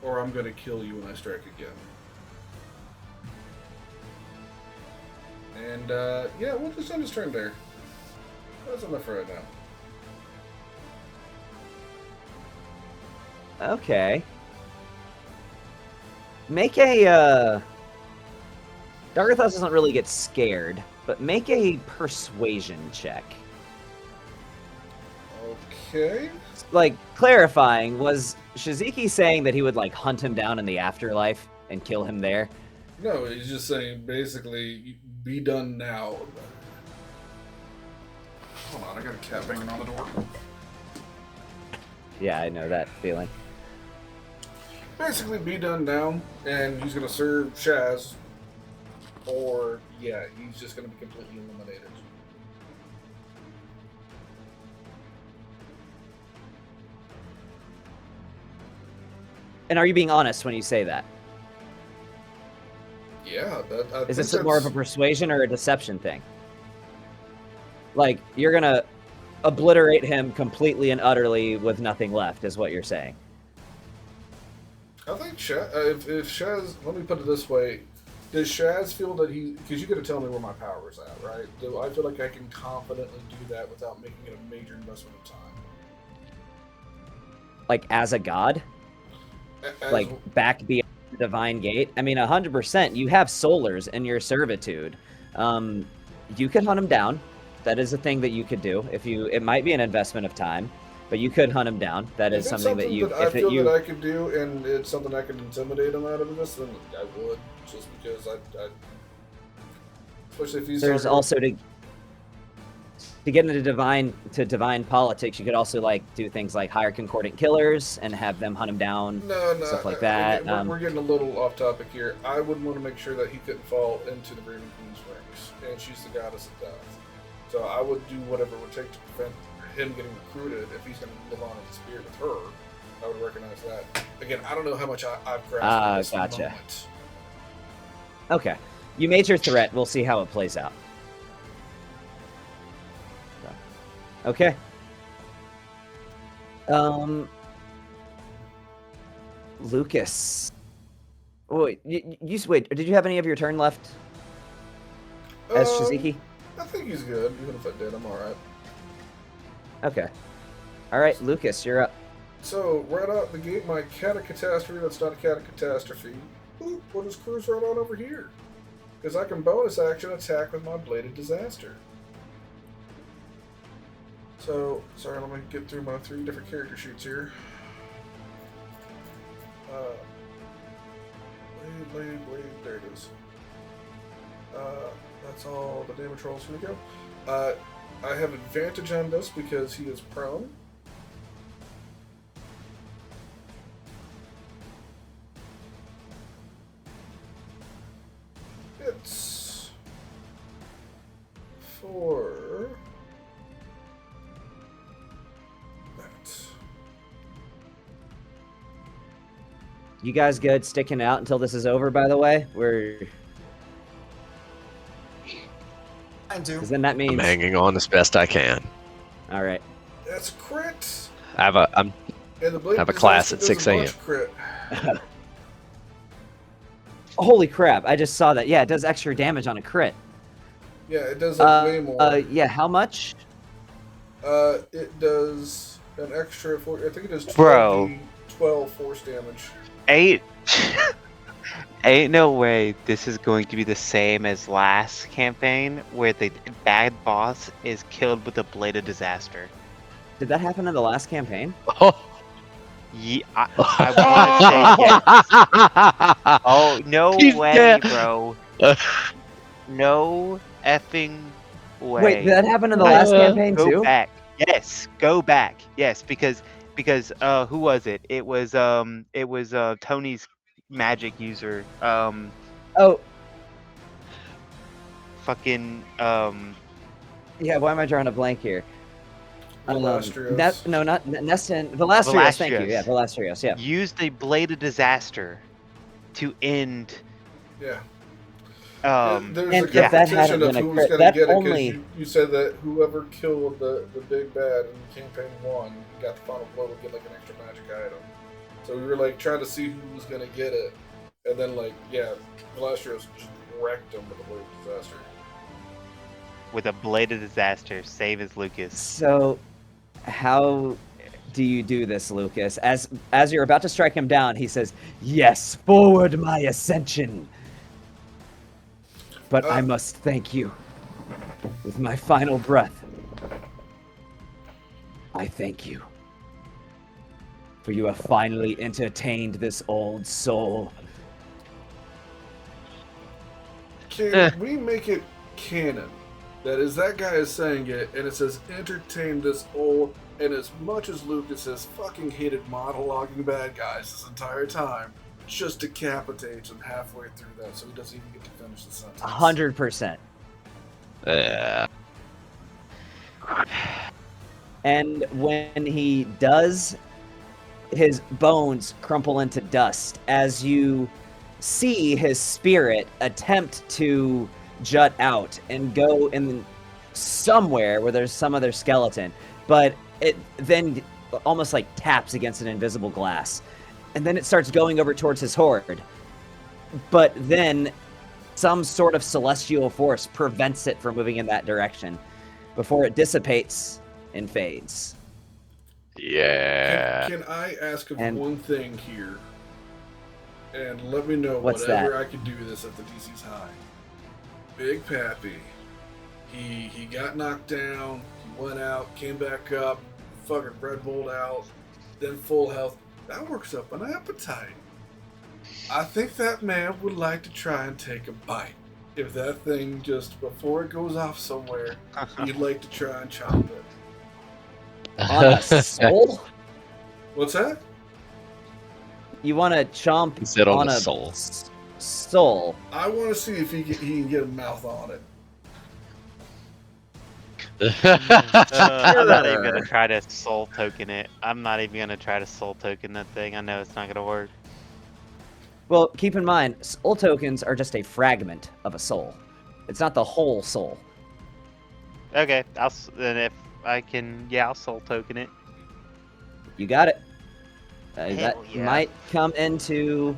or I'm gonna kill you when I strike again." And yeah, we'll just end his turn there. That's enough for right now. Okay. Make a Dargathoth doesn't really get scared, but make a persuasion check. Okay. Like, clarifying, was Shiziki saying that he would, like, hunt him down in the afterlife and kill him there? No, he's just saying basically, be done now. Hold on, I got a cat banging on the door. Yeah, I know that feeling. Basically, be done now, and he's gonna serve Shaz, or yeah, he's just gonna be completely eliminated. And are you being honest when you say that? Yeah, Is this more of a persuasion or a deception thing? Like, you're gonna obliterate him completely and utterly with nothing left, is what you're saying. I think if Shaz, let me put it this way, does Shaz feel that because you got to tell me where my power is at, right? Do I feel like I can confidently do that without making it a major investment of time? Like, as a god? Like, back beyond the divine gate? I mean, 100%, you have solars in your servitude. You could hunt him down. That is a thing that you could do. It might be an investment of time, but you could hunt him down. That is something that you. I feel that I could do, and it's something I can intimidate him out of this. Then I would, just because I especially if he's. There's also to get into divine politics. You could also like do things like hire concordant killers and have them hunt him down. No, stuff like that. We're getting a little off topic here. I would want to make sure that he couldn't fall into the Raven Queen's ranks, and she's the goddess of death. So I would do whatever it would take to prevent him getting recruited. If he's going to live on in the spirit with her, I would recognize that. Again, I don't know how much I've grasped this gotcha. moment. Okay, you made your threat. We'll see how it plays out. Okay. Lucas. Wait, wait. Did you have any of your turn left? As Shiziki? I think he's good. Even if I did, I'm alright. Okay. Alright, Lucas, you're up. So, right out the gate, my catastrophe, that's not a catastrophe. Ooh, we'll just cruise right on over here. Because I can bonus action attack with my Bladed Disaster. So, sorry, let me get through my 3 different character sheets here. Blade, there it is. That's all the damage rolls. Here we go. I have advantage on this because he is prone. It's for that. You guys good sticking out until this is over, by the way? We're... And do. Because then that means... I'm hanging on as best I can. All right. That's a crit. I have a And the blade have a class disaster at does 6 a a.m. bunch crit. Holy crap, I just saw that. Yeah, it does extra damage on a crit. Yeah, it does like way more. Yeah, how much? It does an extra I think it does 12 force damage. Ain't no way this is going to be the same as last campaign where the bad boss is killed with a blade of disaster. Did that happen in the last campaign? Yeah, I want to say yes. Oh, no He's way, dead. bro. No effing way. Wait, did that happen in the last campaign Go too? back. Yes, go back. Yes, because who was it? It was Tony's magic user. Oh, Fucking yeah, why am I drawing a blank here? Velasterios. No, not Nestin. Velasterios, thank you. Velasterios. Yeah, Velasterios, yeah. used a blade of disaster to end. Yeah. and There's a if that hadn't competition of been a who was crit, going to that get it only- because you said that whoever killed the big bad in campaign 1 got the final blow would get like an extra magic item. So we were like trying to see who was going to get it, and then like Velasterios just wrecked him with a blade of disaster. With a blade of disaster, save as Lucas. So, how do you do this, Lucas? As you're about to strike him down, he says, "Yes, forward my ascension." But I must thank you with my final breath. I thank you. For you have finally entertained this old soul. Can we make it canon? That is, that guy is saying it, and it says, entertain this old, and as much as Lucas has fucking hated monologuing bad guys this entire time, just decapitates him halfway through that, so he doesn't even get to finish the sentence. 100%. Yeah. And when he does, his bones crumple into dust as you see his spirit attempt to jut out and go in somewhere where there's some other skeleton, but it then almost like taps against an invisible glass, and then it starts going over towards his horde, but then some sort of celestial force prevents it from moving in that direction before it dissipates and fades. Yeah. Can I ask And- one thing here? And let me know What's whatever that? I can do this if the DC's high. Big Pappy. He got knocked down, he went out, came back up, fucking Red Bull out, then full health. That works up an appetite. I think that man would like to try and take a bite. If that thing just, before it goes off somewhere, he'd like to try and chop it. On a soul? What's that? You want to chomp He said on a a soul. soul? I want to see if he can get a mouth on it. I'm not even Sure. gonna try to soul token it. I'm not even gonna try to soul token that thing. I know it's not gonna work. Well, keep in mind, soul tokens are just a fragment of a soul. It's not the whole soul. Okay, then if I can, I'll soul token it. You got it. Hell That yeah. might come into...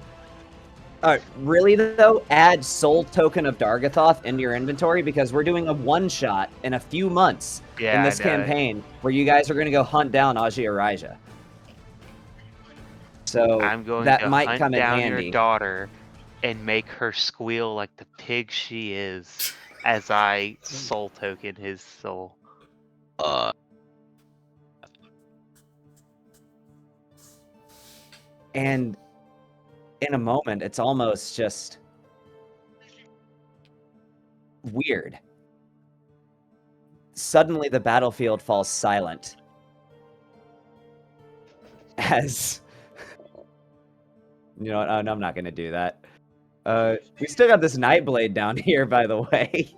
really though, add Soul Token of Dargathoth into your inventory, because we're doing a one-shot in a few months Yeah, in this I know. campaign where you guys are going to go hunt down Aji Arija. So I'm going that to might hunt come in down handy. your daughter and make her squeal like the pig she is as I soul token his soul. And in a moment, it's almost just weird. suddenly the battlefield falls silent. As you know, no, I'm not gonna do that. We still got this Nightblade down here, by the way.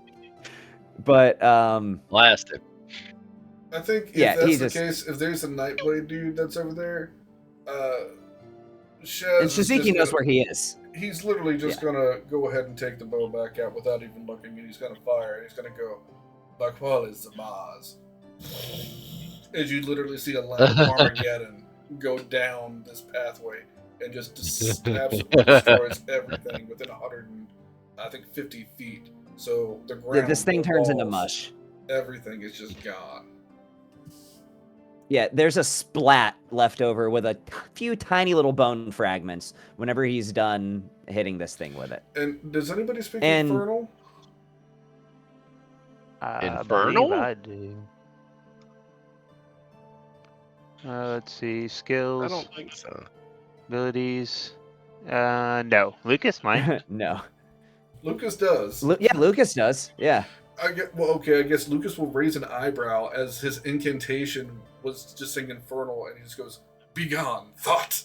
But Blast it. I think if Yeah, he that's the just- case, if there's a Nightblade dude that's over there, Shaz and is just Shiziki knows gonna- where he is. He's literally just gonna go ahead and take the bow back out without even looking, and he's gonna fire, and he's gonna go, "Bakwal is the Maz." As you literally see a line of Armageddon go down this pathway and just absolutely destroys everything within 150 feet. So the ground, Yeah, this thing the turns into walls, mush. Everything is just gone. Yeah, there's a splat left over with a few tiny little bone fragments whenever he's done hitting this thing with it. And does anybody speak And- Infernal? I Infernal? believe I do. Let's see. I Skills, don't think so. abilities. No. Lucas might. No. Lucas does. Yeah, Lucas does. Yeah. I guess Lucas will raise an eyebrow as his incantation was just saying Infernal, and he just goes, "Be gone, thought,"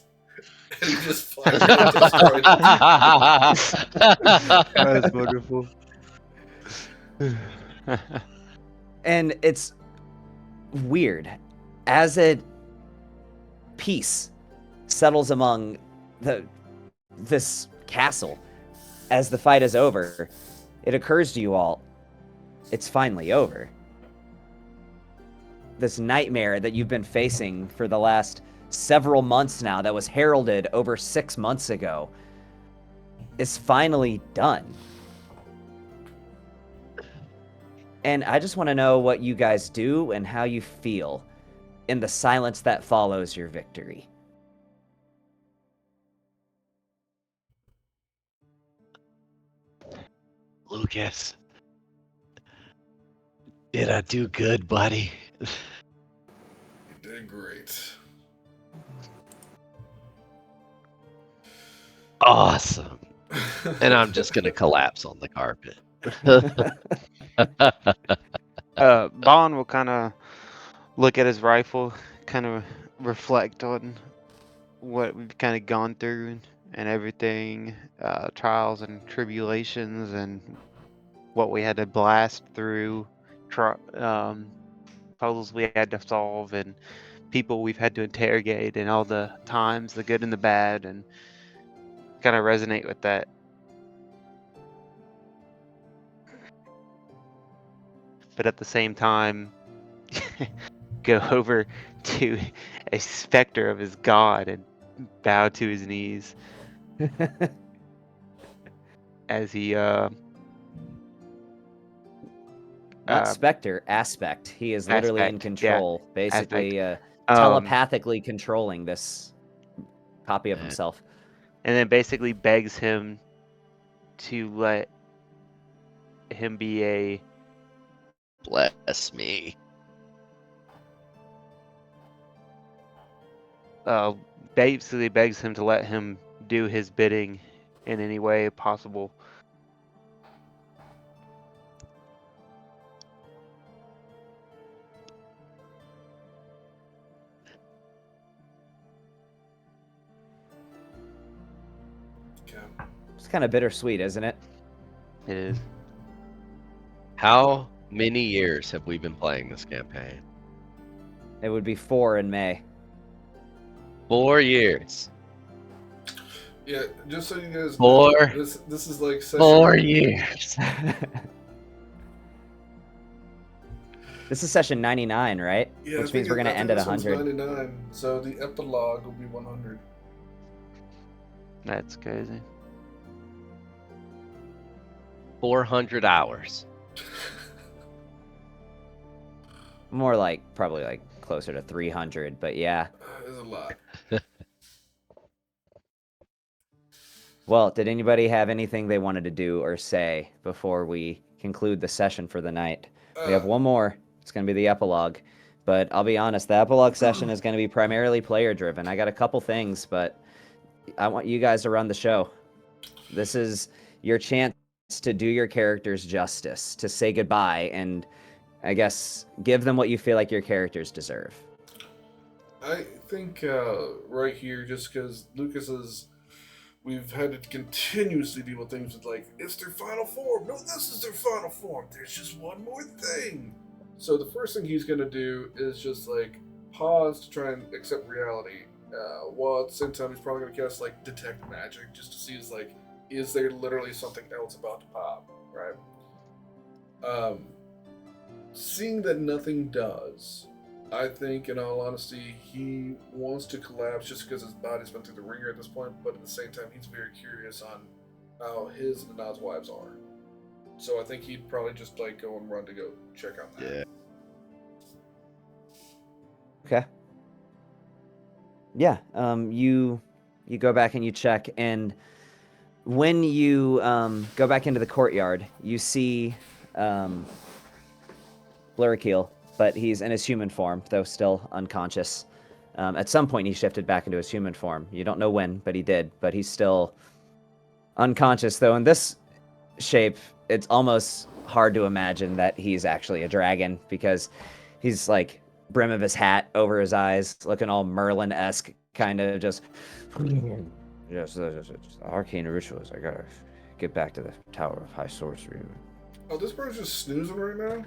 and he just flies out to destroy it. That's wonderful. And it's weird. As a peace settles among this castle, as the fight is over, it occurs to you all, it's finally over. This nightmare that you've been facing for the last several months now, that was heralded over 6 months ago, is finally done. And I just want to know what you guys do and how you feel in the silence that follows your victory. Lucas. Did I do good, buddy? You did great. Awesome. And I'm just gonna collapse on the carpet. Bond will kind of look at his rifle, kind of reflect on what we've kind of gone through and everything, trials and tribulations, and what we had to blast through, puzzles we had to solve, and people we've had to interrogate, and all the times, the good and the bad, and kind of resonate with that. But at the same time, go over to a specter of his god and bow to his knees as he Not Spectre, Aspect. He is literally in Aspect, control, basically telepathically controlling this copy of himself. and then basically begs him to let him be a Bless me. basically begs him to let him do his bidding in any way possible. Okay. It's kind of bittersweet, isn't it? It is. How many years have we been playing this campaign? It would be 4 in May. 4 years. Yeah, just so you guys Four. know, this is like session 4 years. This is session 99, right? Yeah, Which means we're going to end at 100. 99, so the epilogue will be 100. That's crazy. 400 hours. More like, probably like closer to 300, but yeah. There's a lot. Well, did anybody have anything they wanted to do or say before we conclude the session for the night? We have one more. It's going to be the epilogue. But I'll be honest, the epilogue session is going to be primarily player-driven. I got a couple things, but I want you guys to run the show. This is your chance to do your characters justice, to say goodbye, and I guess give them what you feel like your characters deserve. I think right here, just because we've had to continuously deal with things with like, it's their final form. No, this is their final form. There's just one more thing. So the first thing he's going to do is just like pause to try and accept reality. While at the same time, he's probably going to cast like detect magic just to see is there literally something else about to pop, right? Seeing that nothing does, I think, in all honesty, he wants to collapse just because his body's been through the ringer at this point, but at the same time, he's very curious on how his and Anand's wives are. So I think he'd probably just like go and run to go check on that. Yeah. Okay. Yeah. You go back and you check, and when you go back into the courtyard, you see Blurkiel, but he's in his human form, though still unconscious. At some point, he shifted back into his human form. You don't know when, but he did. But he's still unconscious, though in this shape, it's almost hard to imagine that he's actually a dragon, because he's like brim of his hat over his eyes, looking all Merlin-esque, kind of just... Yes, arcane rituals. I gotta get back to the Tower of High Sorcery. Oh, this bro's just snoozing right now?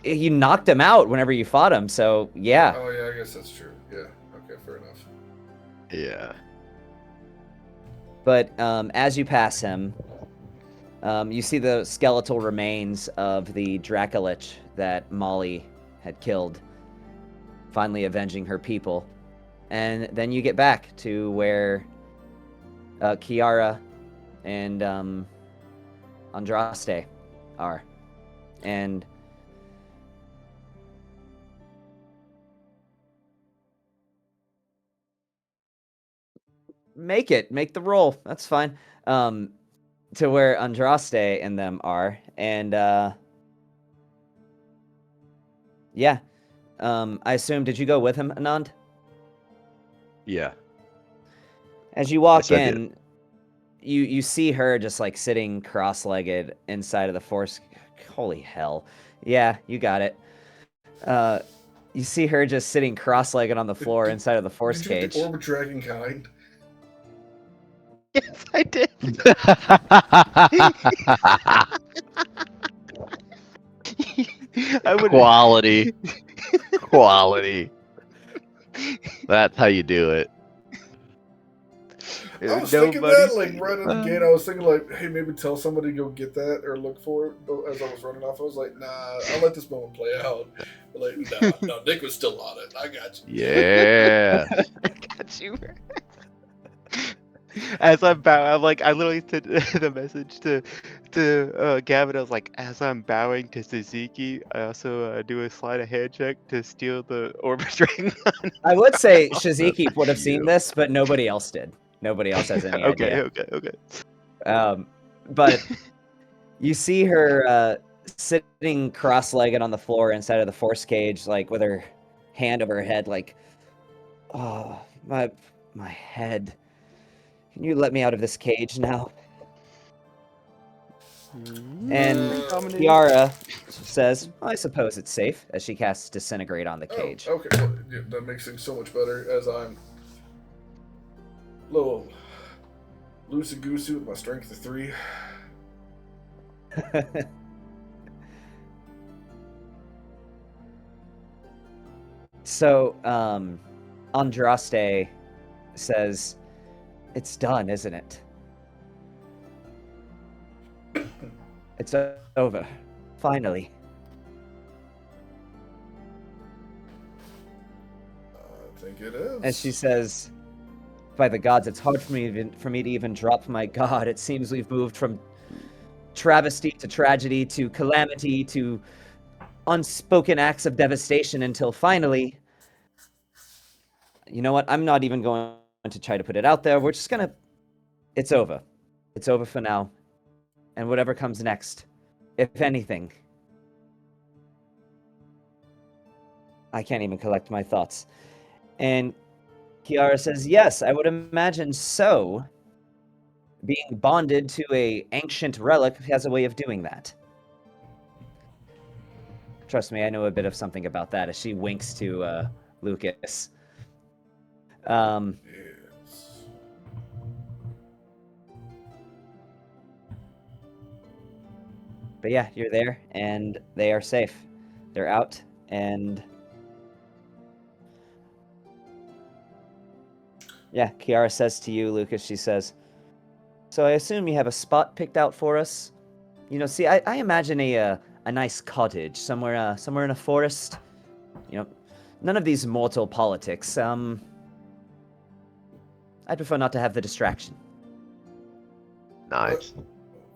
You knocked him out whenever you fought him, so yeah. Oh, yeah, I guess that's true. Yeah, okay, fair enough. Yeah. But as you pass him, you see the skeletal remains of the Dracolich that Molly had killed, finally avenging her people. And then you get back to where Kiara and Andraste are. And make the roll. That's fine. To where Andraste and them are. And yeah. I assume, did you go with him, Anand? Yeah. As you walk Yes, I in, you see her just like sitting cross-legged inside of the force. Holy hell. Yeah, you got it. You see her just sitting cross-legged on the floor inside of the force Did you cage. the Orbit Dragon kind? Yes, I did. I would. Quality. Quality. That's how you do it. I was thinking that, like, right at the gate, I was thinking, like, hey, maybe tell somebody to go get that or look for it. But as I was running off, I was like, nah, I'll let this moment play out. But, like, no, Nick was still on it. I got you. Yeah. I got you. As I'm bowing, I literally sent the message to Gavin. I was like, as I'm bowing to Suzuki, I also do a sleight of hand check to steal the Orbit Dragon. I would say Shiziki would have seen this, but nobody else did. Nobody else has any idea. Okay. But you see her sitting cross-legged on the floor inside of the force cage, like with her hand over her head, like, oh, my head. Can you let me out of this cage now? And Kiara says, I suppose it's safe, as she casts Disintegrate on the cage. Oh, okay, well, yeah, that makes things so much better as I'm a little loosey-goosey with my strength of 3. So, Andraste says, it's done, isn't it? It's over. Finally. I think it is. And she says, by the gods, it's hard for me to even drop my god. It seems we've moved from travesty to tragedy to calamity to unspoken acts of devastation until finally, you know what? I'm not even going to try to put it out there. We're just gonna... It's over. It's over for now. And whatever comes next, if anything... I can't even collect my thoughts. And Kiara says, yes, I would imagine so. Being bonded to a ancient relic has a way of doing that. Trust me, I know a bit of something about that. As she winks to Lucas. Yes. But yeah, you're there, and they are safe. They're out, and yeah, Kiara says to you, Lucas, she says, "So I assume you have a spot picked out for us? You know, see, I imagine a nice cottage somewhere in a forest. You know, none of these mortal politics. I'd prefer not to have the distraction." Nice.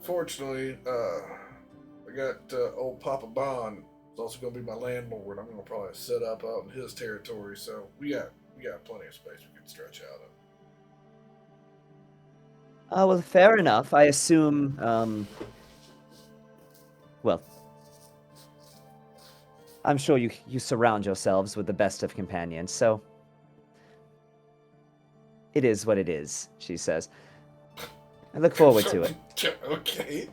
Fortunately, I got old Papa Bond. Is also going to be my landlord. I'm going to probably set up out in his territory, so we got plenty of space we can stretch out of. Well, fair enough. I assume, well, I'm sure you surround yourselves with the best of companions, so it is what it is, she says. I look forward to it. Okay.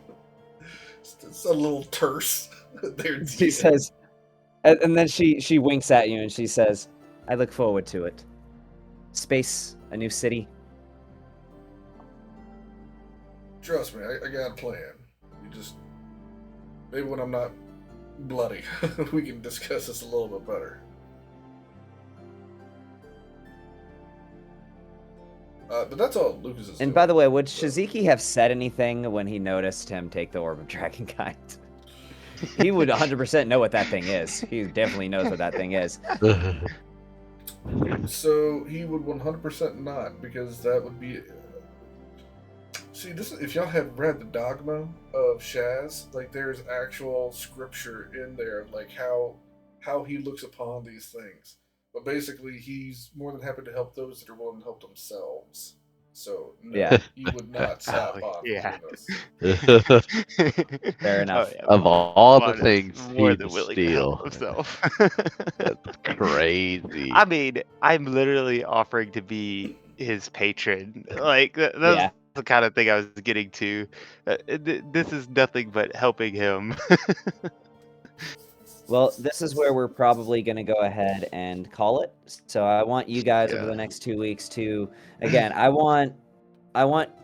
It's a little terse. There, She says, and then she winks at you and she says, "I look forward to it. Space, a new city." Trust me, I got a plan. You just maybe when I'm not bloody, we can discuss this a little bit better. But that's all Lucas is And doing. by the way, would Shiziki have said anything when he noticed him take the Orb of Dragonkind? He would 100% know what that thing is. He definitely knows what that thing is. So he would 100% not, because that would be. See, this if y'all had read the Dogma of Shaz, like there's actual scripture in there, like how he looks upon these things. But basically, he's more than happy to help those that are willing to help themselves. So no, Yeah. he would not stop on yeah. with us. Fair enough. Oh, yeah. Of all the Bond is things more he than will willing to help steal, himself. that's crazy. I mean, I'm literally offering to be his patron. Like that's Yeah. the kind of thing I was getting to. This is nothing but helping him. Well, this is where we're probably going to go ahead and call it. So I want you guys over Yeah. the next 2 weeks to, again, I want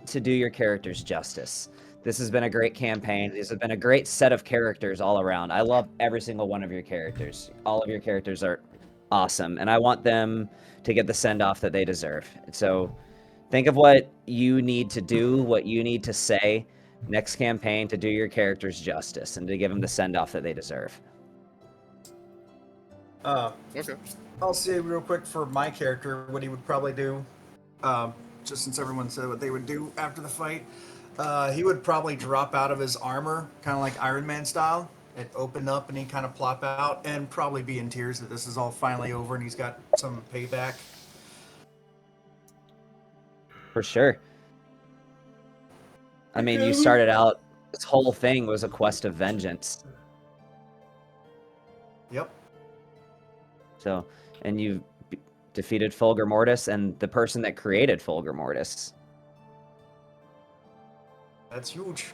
to do your characters justice. This has been a great campaign. This has been a great set of characters all around. I love every single one of your characters. All of your characters are awesome, and I want them to get the send-off that they deserve. So think of what you need to do, what you need to say next campaign to do your characters justice and to give them the send-off that they deserve. Okay. I'll say real quick for my character what he would probably do. Just since everyone said what they would do after the fight, he would probably drop out of his armor, kind of like Iron Man style. It opened up and he kind of plop out, and probably be in tears that this is all finally over and he's got some payback. For sure. I mean, you started out, this whole thing was a quest of vengeance. Yep. So, and you defeated Fulgur Mortis and the person that created Fulgur Mortis. That's huge.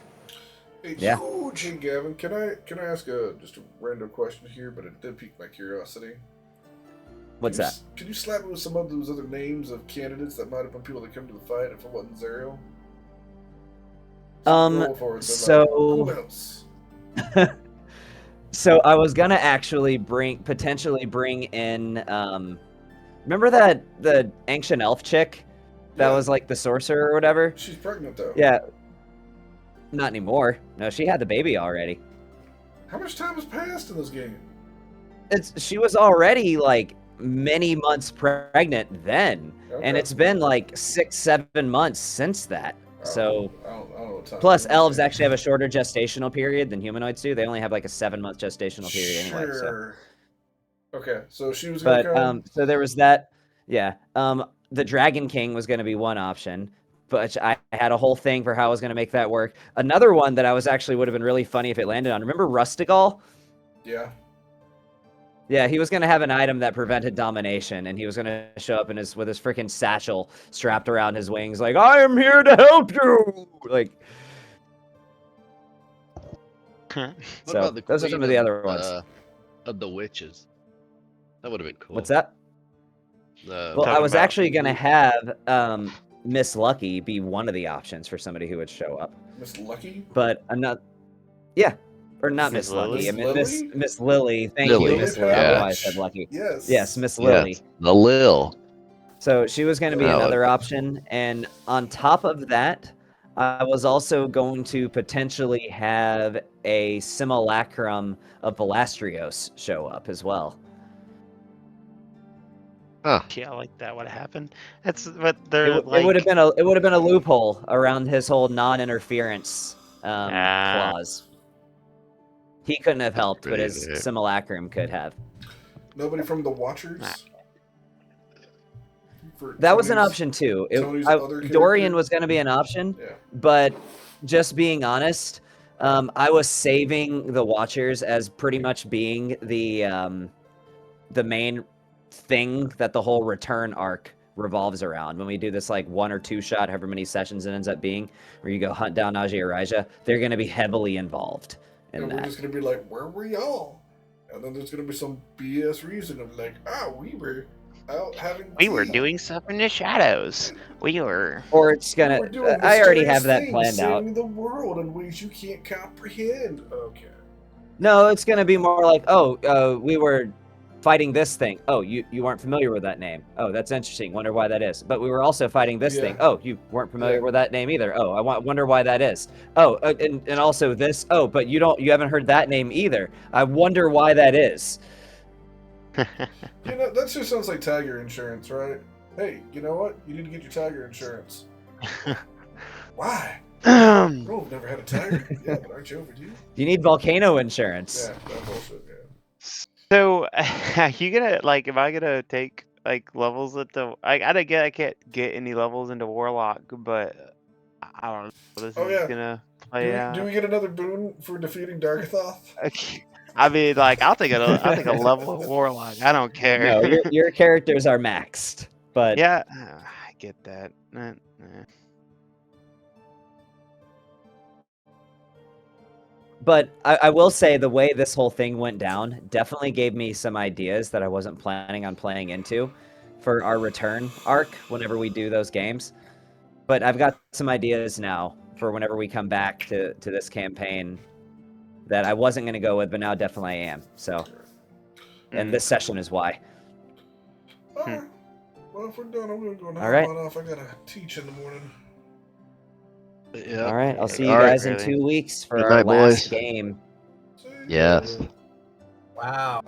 Hey, Yeah. Hey, Gavin, can I ask just a random question here? But it did pique my curiosity. What's that? Can you slap me with some of those other names of candidates that might have been people that come to the fight if it wasn't Zerial? So who else? So I was gonna actually potentially bring in remember the ancient elf chick that was like the sorcerer or whatever? She's pregnant though. Yeah. Not anymore. No, she had the baby already. How much time has passed in this game? She was already like many months pregnant then. Okay. And it's been like 6-7 months since that. So I don't know what time plus it is. elves actually have a shorter gestational period than humanoids do. They only have like a 7-month gestational period anyway. So. Sure. Okay, so she was gonna But come. so there was that. Yeah. The Dragon King was going to be one option, but I had a whole thing for how I was going to make that work. Another one that I was actually would have been really funny if it landed on. Remember Rustigal? Yeah. Yeah, he was going to have an item that prevented domination, and he was going to show up with his freaking satchel strapped around his wings, like, I am here to help you! Like, What so about the those are Queen some of the of, other ones. of the witches. That would have been cool. What's that? The Well, I Talking was about- actually gonna have Miss Lucky be one of the options for somebody who would show up, Miss Lucky? but I'm not. Yeah, or not Miss Miss Lucky. I Lily? mean, Miss Miss Lily. Thank Lily, you, Miss Lily. I don't know why I said Patch. Lucky. Yes. Yes, Miss Lily. yes, the Lil. So she was going to be That another would- option, and on top of that, I was also going to potentially have a simulacrum of Velastrios show up as well. Huh. Yeah, like that would have happened. That's what they're It like. would have been a loophole around his whole non-interference Ah. clause. He couldn't have helped, but his pretty neat. simulacrum could have. Nobody from the Watchers? Nah. For That was an Tony's- option too. Tony's other Dorian character? was going to be an option, Yeah. but just being honest, I was saving the Watchers as pretty much being the main thing that the whole return arc revolves around. When we do this like 1 or 2 shot, however many sessions it ends up being, where you go hunt down Aji Arija, they're going to be heavily involved in And we're that. just gonna be like, where were y'all? And then there's gonna be some BS reason of like, we were out having We were tea. doing stuff in the shadows. We were. Or it's We gonna. were doing I already have mysterious that things, planned out. saving the world in ways you can't comprehend. Okay. No, it's gonna be more like, we were fighting this thing. Oh, you weren't familiar with that name. Oh, that's interesting. Wonder why that is. But we were also fighting this thing. Yeah. Oh, you weren't familiar Yeah. with that name either. Oh, wonder why that is. Oh, and also this. Oh, but you haven't heard that name either. I wonder why that is. You know, that just sounds like tiger insurance, right? Hey, you know what? You need to get your tiger insurance. Why? Um, Oh, I've never had a tiger. Yeah, but aren't you overdue? You need volcano insurance. Yeah, that bullshit, yeah. So, are you gonna like? Am I gonna take like levels at the? I can't get any levels into Warlock, but I don't know. This Oh, is yeah. gonna Do play we, out. do we get another boon for defeating Dargathoth? I mean, like, I'll take a level of Warlock. I don't care. No, your characters are maxed, but Yeah, I get that. But I will say the way this whole thing went down definitely gave me some ideas that I wasn't planning on playing into for our return arc whenever we do those games. But I've got some ideas now for whenever we come back to this campaign that I wasn't going to go with, but now definitely I am. So, and this session is why. Alright. Well, if we're done, I'm gonna go and All hop right. on off. I gotta teach in the morning. Yeah. All right, I'll see you All right, guys in really. 2 weeks for Good our night, last boys. game. See ya. Yes. Wow.